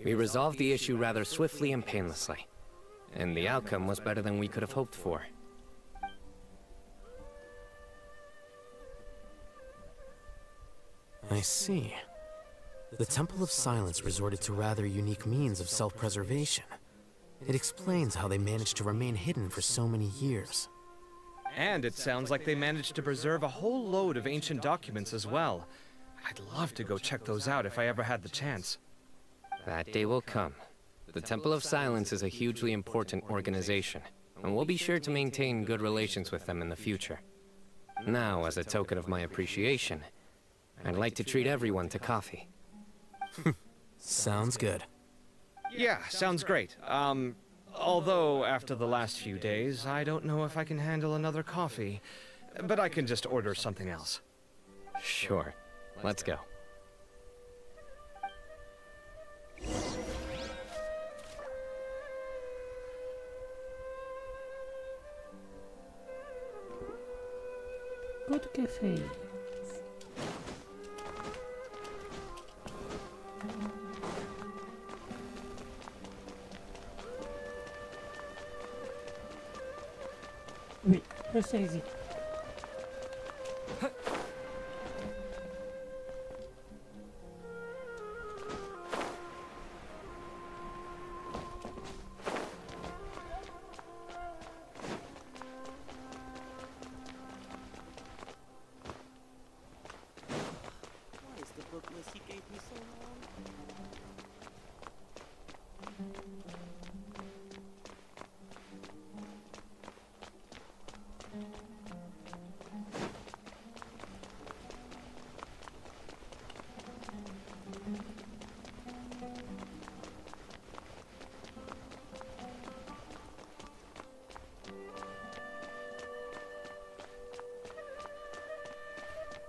we resolved the issue rather swiftly and painlessly. And the outcome was better than we could have hoped for. I see. The Temple of Silence resorted to rather unique means of self-preservation. It explains how they managed to remain hidden for so many years. And it sounds like they managed to preserve a whole load of ancient documents as well. I'd love to go check those out if I ever had the chance. That day will come. The Temple of Silence is a hugely important organization, and we'll be sure to maintain good relations with them in the future. Now, as a token of my appreciation, I'd like to treat everyone to coffee. Sounds good. Yeah, sounds great. Although after the last few days, I don't know if I can handle another coffee. But I can just order something else. Sure. Let's go. Go to cafe. Wait, where's the exit?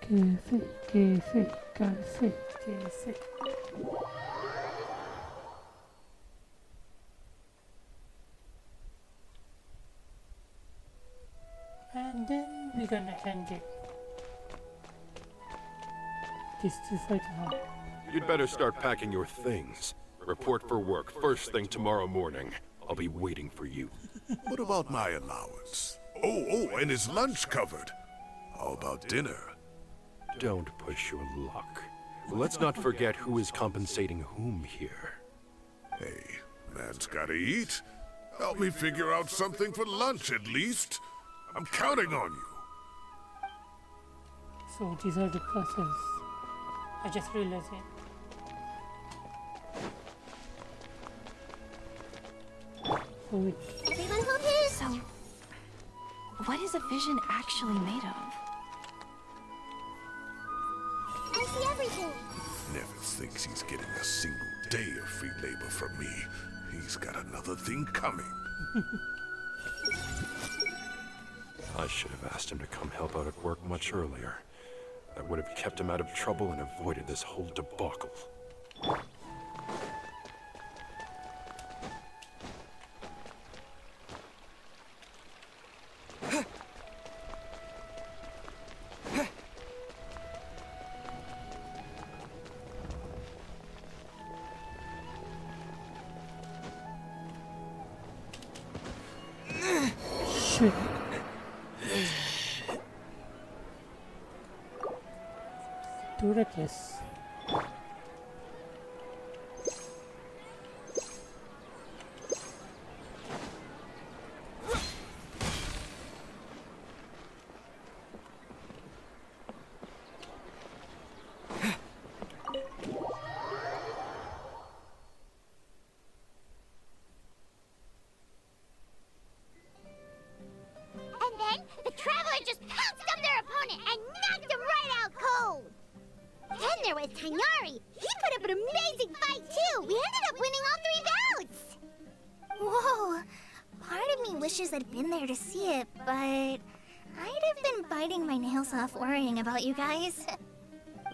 KFC. And then we're gonna end it. This is right now. You'd better start packing your things. Report for work first thing tomorrow morning. I'll be waiting for you. What about my allowance? Oh, and is lunch covered? How about dinner? Don't push your luck. Let's not forget who is compensating whom here. Hey, man's gotta eat. Help me figure out something for lunch at least. I'm counting on you. So these are the classes. I just realized it. So Everyone hold his. So, what is a vision actually made of? I see everything. Nevis thinks he's getting a single day of free labor from me. He's got another thing coming. I should have asked him to come help out at work much earlier. That would have kept him out of trouble and avoided this whole debacle. shit. Turretless. I'd been there to see it, but I'd have been biting my nails off worrying about you guys.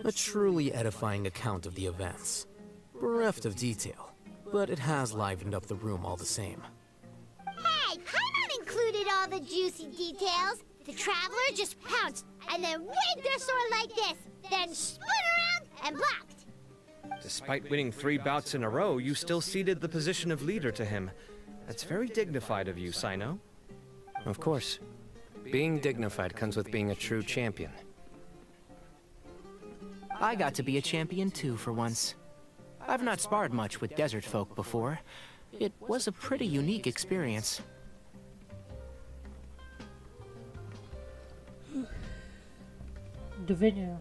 A truly edifying account of the events. Bereft of detail, but it has livened up the room all the same. Hey, I not included all the juicy details. The Traveler just pounced and then waved their sword like this, then spun around and blocked. Despite winning 3 bouts in a row, you still ceded the position of leader to him. That's very dignified of you, Sino. Of course. Being dignified comes with being a true champion. I got to be a champion too for once. I've not sparred much with desert folk before. It was a pretty unique experience. The venue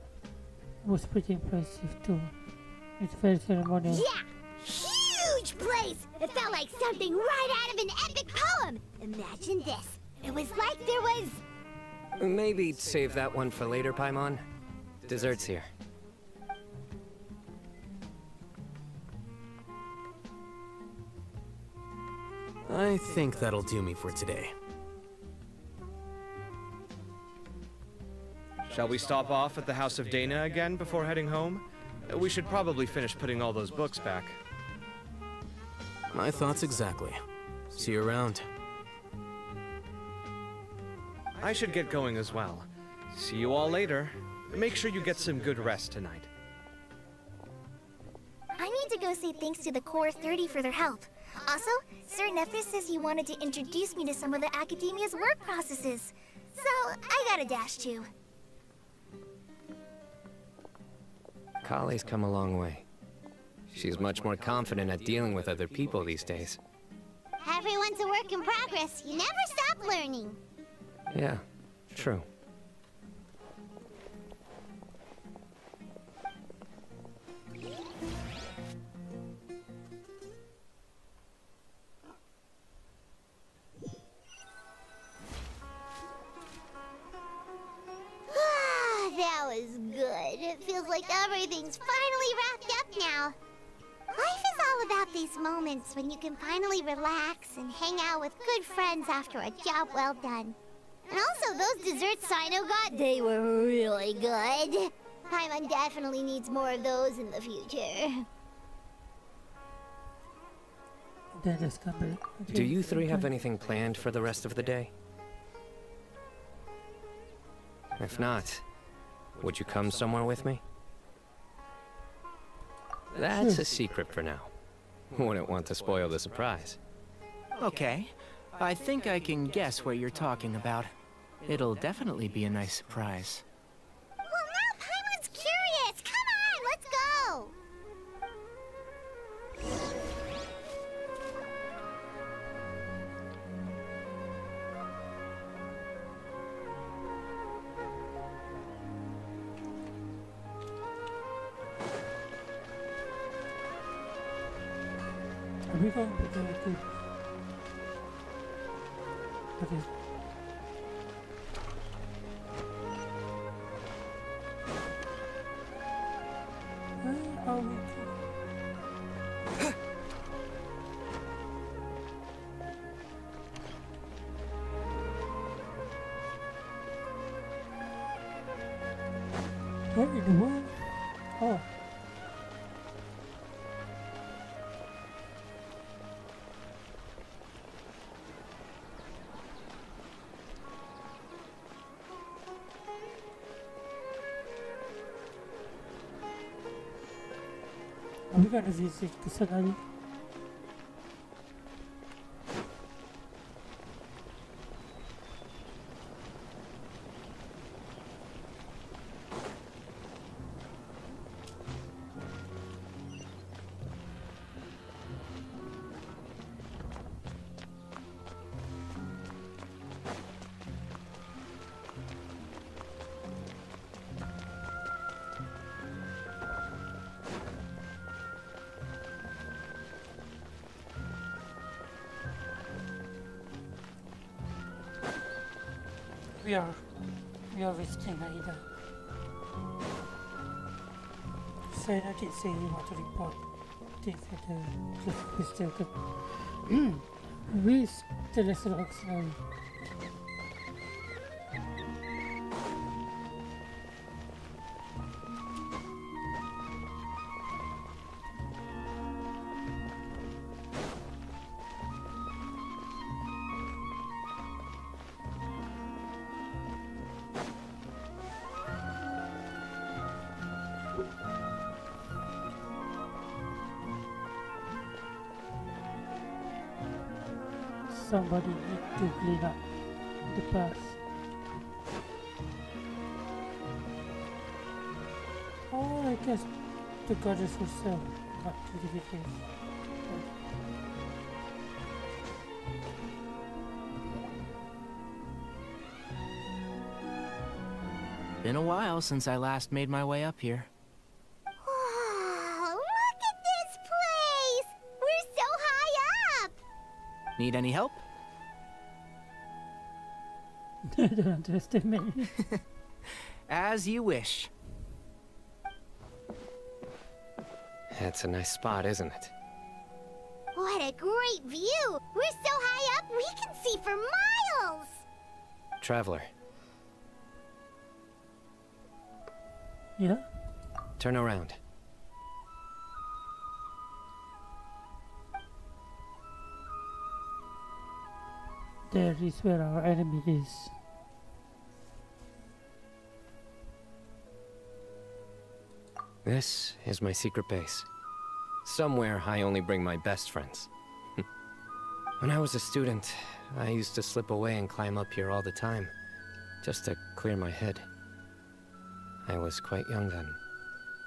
was pretty impressive too. It's very ceremonial. Yeah! Huge place! It felt like something right out of an epic poem! Imagine this. It was like there was... Maybe save that one for later, Paimon. Dessert's here. I think that'll do me for today. Shall we stop off at the House of Dana again before heading home? We should probably finish putting all those books back. My thoughts exactly. See you around. I should get going as well. See you all later. Make sure you get some good rest tonight. I need to go say thanks to the Core 30 for their help. Also, Sir Nephis says he wanted to introduce me to some of the Academia's work processes. So, I gotta dash too. Kali's come a long way. She's much more confident at dealing with other people these days. Everyone's a work in progress. You never stop learning. Yeah, true. That was good. It feels like everything's finally wrapped up now. Life is all about these moments when you can finally relax and hang out with good friends after a job well done. And also, those desserts Sino got, they were really good. Paimon definitely needs more of those in the future. Then just come back. Okay, Do you three have anything planned for the rest of the day? If not, would you come somewhere with me? That's a secret for now. Wouldn't want to spoil the surprise. Okay. I think I can guess what you're talking about. It'll definitely be a nice surprise. Well, now Paimon's curious! Come on, let's go! Are we going to go to... Okay. Where are we going? What in the world? Oh. Are we gonna visit the Kusanagi? We are visiting Aida. Sena did say he wanted to report things at the Mr. We still listen to Oxnard. Somebody need to clean up the path. Or I guess the goddess herself, not to the victims. Been a while since I last made my way up here. Wow, look at this place! We're so high up! Need any help? Don't underestimate me. As you wish. It's a nice spot, isn't it? What a great view! We're so high up, we can see for miles! Traveler, Yeah? turn around. There is where our enemy is. This is my secret base. Somewhere I only bring my best friends. When I was a student, I used to slip away and climb up here all the time, just to clear my head. I was quite young then,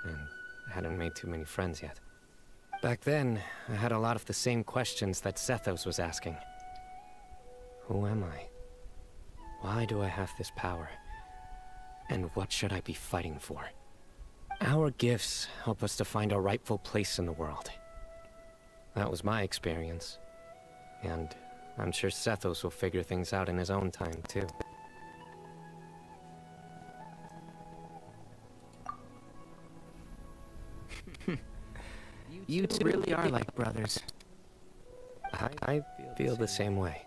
and hadn't made too many friends yet. Back then, I had a lot of the same questions that Zethos was asking. Who am I? Why do I have this power? And what should I be fighting for? Our gifts help us to find our rightful place in the world. That was my experience. And I'm sure Zethos will figure things out in his own time, too. You two really are like brothers. I feel the same way.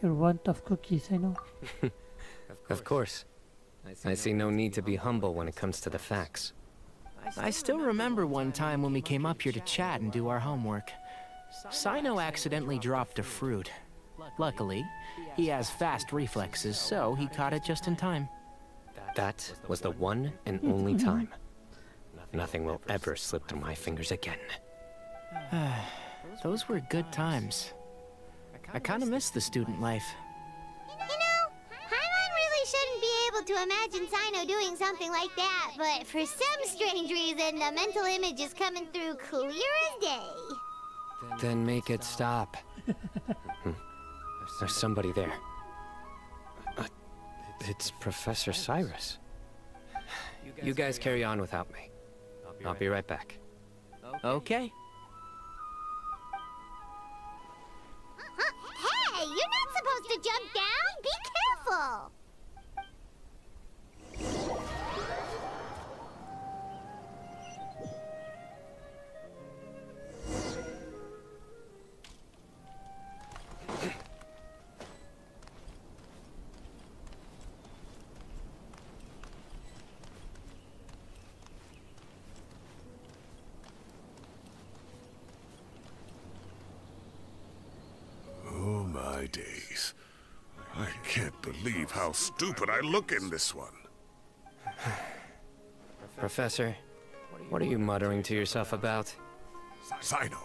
Your want of cookies, I know. Of course. I see no need to be humble when it comes to the facts. I still remember one time when we came up here to chat and do our homework. Sino accidentally dropped a fruit. Luckily, he has fast reflexes, so he caught it just in time. That was the one and only time. Nothing will ever slip through my fingers again. Those were good times. I kind of miss the student life. You know, Paimon really shouldn't be able to imagine Sino doing something like that, but for some strange reason, the mental image is coming through clear as day. Then make it stop. There's somebody there. It's Professor Cyrus. You guys carry on without me. I'll be right back. Okay. Hey, you're not supposed to jump down! Be careful! Oh my days. I can't believe how stupid I look in this one. Professor, what are you muttering to yourself about? Sino.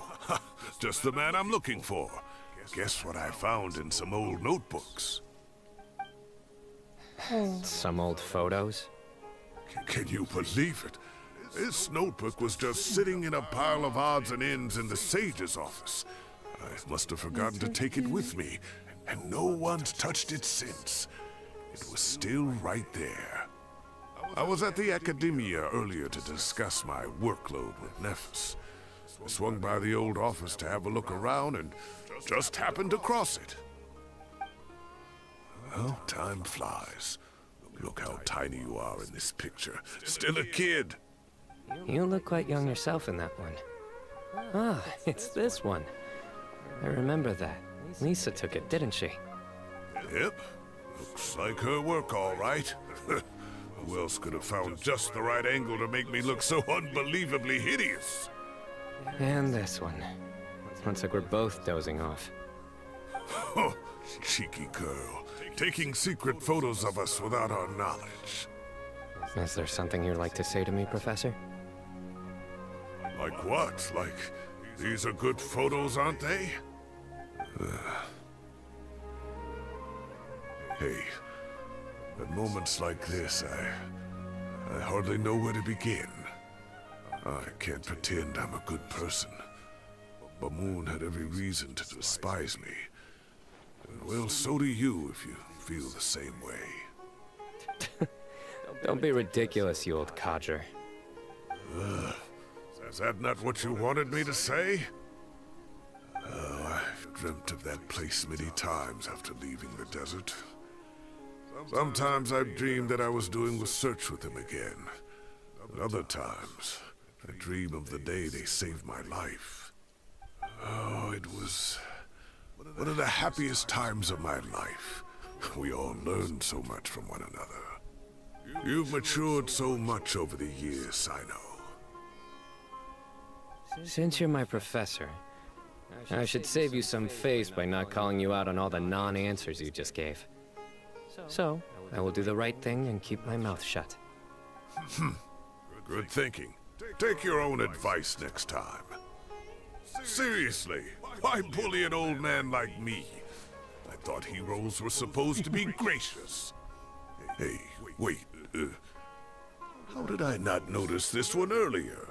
Just the man I'm looking for. Guess what I found in some old notebooks? Some old photos? Can you believe it? This notebook was just sitting in a pile of odds and ends in the sage's office. I must have forgotten to take it with me, and no one's touched it since. It was still right there. I was at the Academia earlier to discuss my workload with Nephis. I swung by the old office to have a look around and just happened to cross it. Well, time flies. Look how tiny you are in this picture. Still a kid. You look quite young yourself in that one. Ah, it's this one. I remember that. Lisa took it, didn't she? Yep. Looks like her work, all right. Who else could have found just the right angle to make me look so unbelievably hideous? And this one. Looks like we're both dozing off. Oh, cheeky girl. Taking secret photos of us without our knowledge. Is there something you'd like to say to me, Professor? Like what? Like, these are good photos, aren't they? Hey, at moments like this, I hardly know where to begin. I can't pretend I'm a good person. Bamoon had every reason to despise me. Well, so do you if you feel the same way. Don't be ridiculous, you old codger. Is that not what you wanted me to say? Oh, I've dreamt of that place many times after leaving the desert. Sometimes I've dreamed that I was doing research with them again. But other times, I dream of the day they saved my life. Oh, it was one of the happiest times of my life. We all learned so much from one another. You've matured so much over the years, I know. Since you're my professor, I should save you some face by not calling you out on all the non-answers you just gave. So, I will do the right thing and keep my mouth shut. Good thinking. Take your own advice next time. Seriously, why bully an old man like me? I thought heroes were supposed to be gracious. Hey, wait, how did I not notice this one earlier?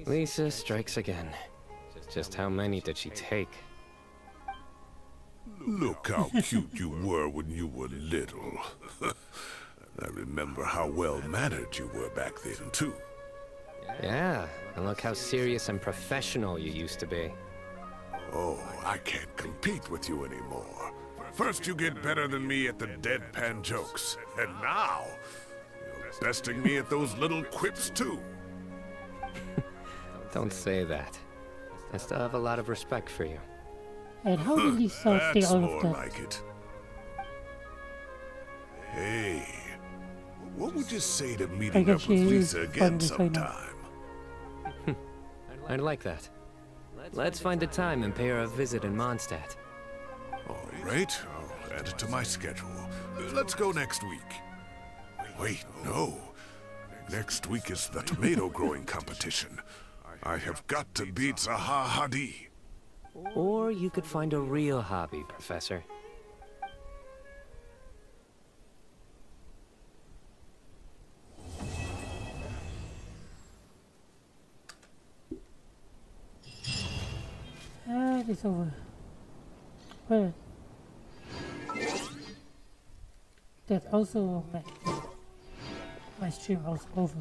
Lisa strikes again. Just how many did she take? Look how cute you were when you were little. I remember how well-mannered you were back then, too. Yeah, and look how serious and professional you used to be. Oh, I can't compete with you anymore. First you get better than me at the deadpan jokes, and now you're besting me at those little quips, too. Don't say that. I still have a lot of respect for you. And how did Lisa say That's all of more that? like it. Hey, what would you say to meeting guess up with she is Lisa again fun designer. sometime? I'd like that. Let's find a time and pay her a visit in Mondstadt. All right, I'll add it to my schedule. Let's go next week. Wait, no. Next week is the tomato growing competition. I have got to beat Zaha Hadi. Or you could find a real hobby, Professor. Ah, it's over. Well, that also meant my stream was over.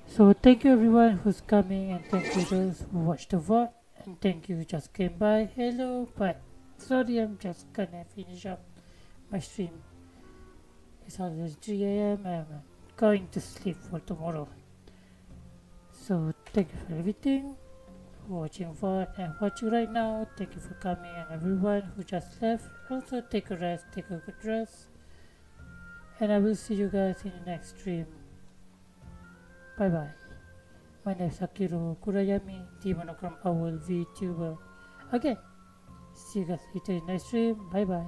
So thank you everyone who's coming, and thank you those who watched the VOD, and thank you who just came by. Hello, but sorry, I'm just gonna finish up my stream. It's already 3 AM and I'm going to sleep for tomorrow. So thank you for everything, for watching VOD and watching right now. Thank you for coming, and everyone who just left, also take a rest, take a good rest. And I will see you guys in the next stream. Bye bye. My name is Akiro Kurayami, the Monochrome Owl VTuber. Okay, see you guys later in the next stream. Bye bye.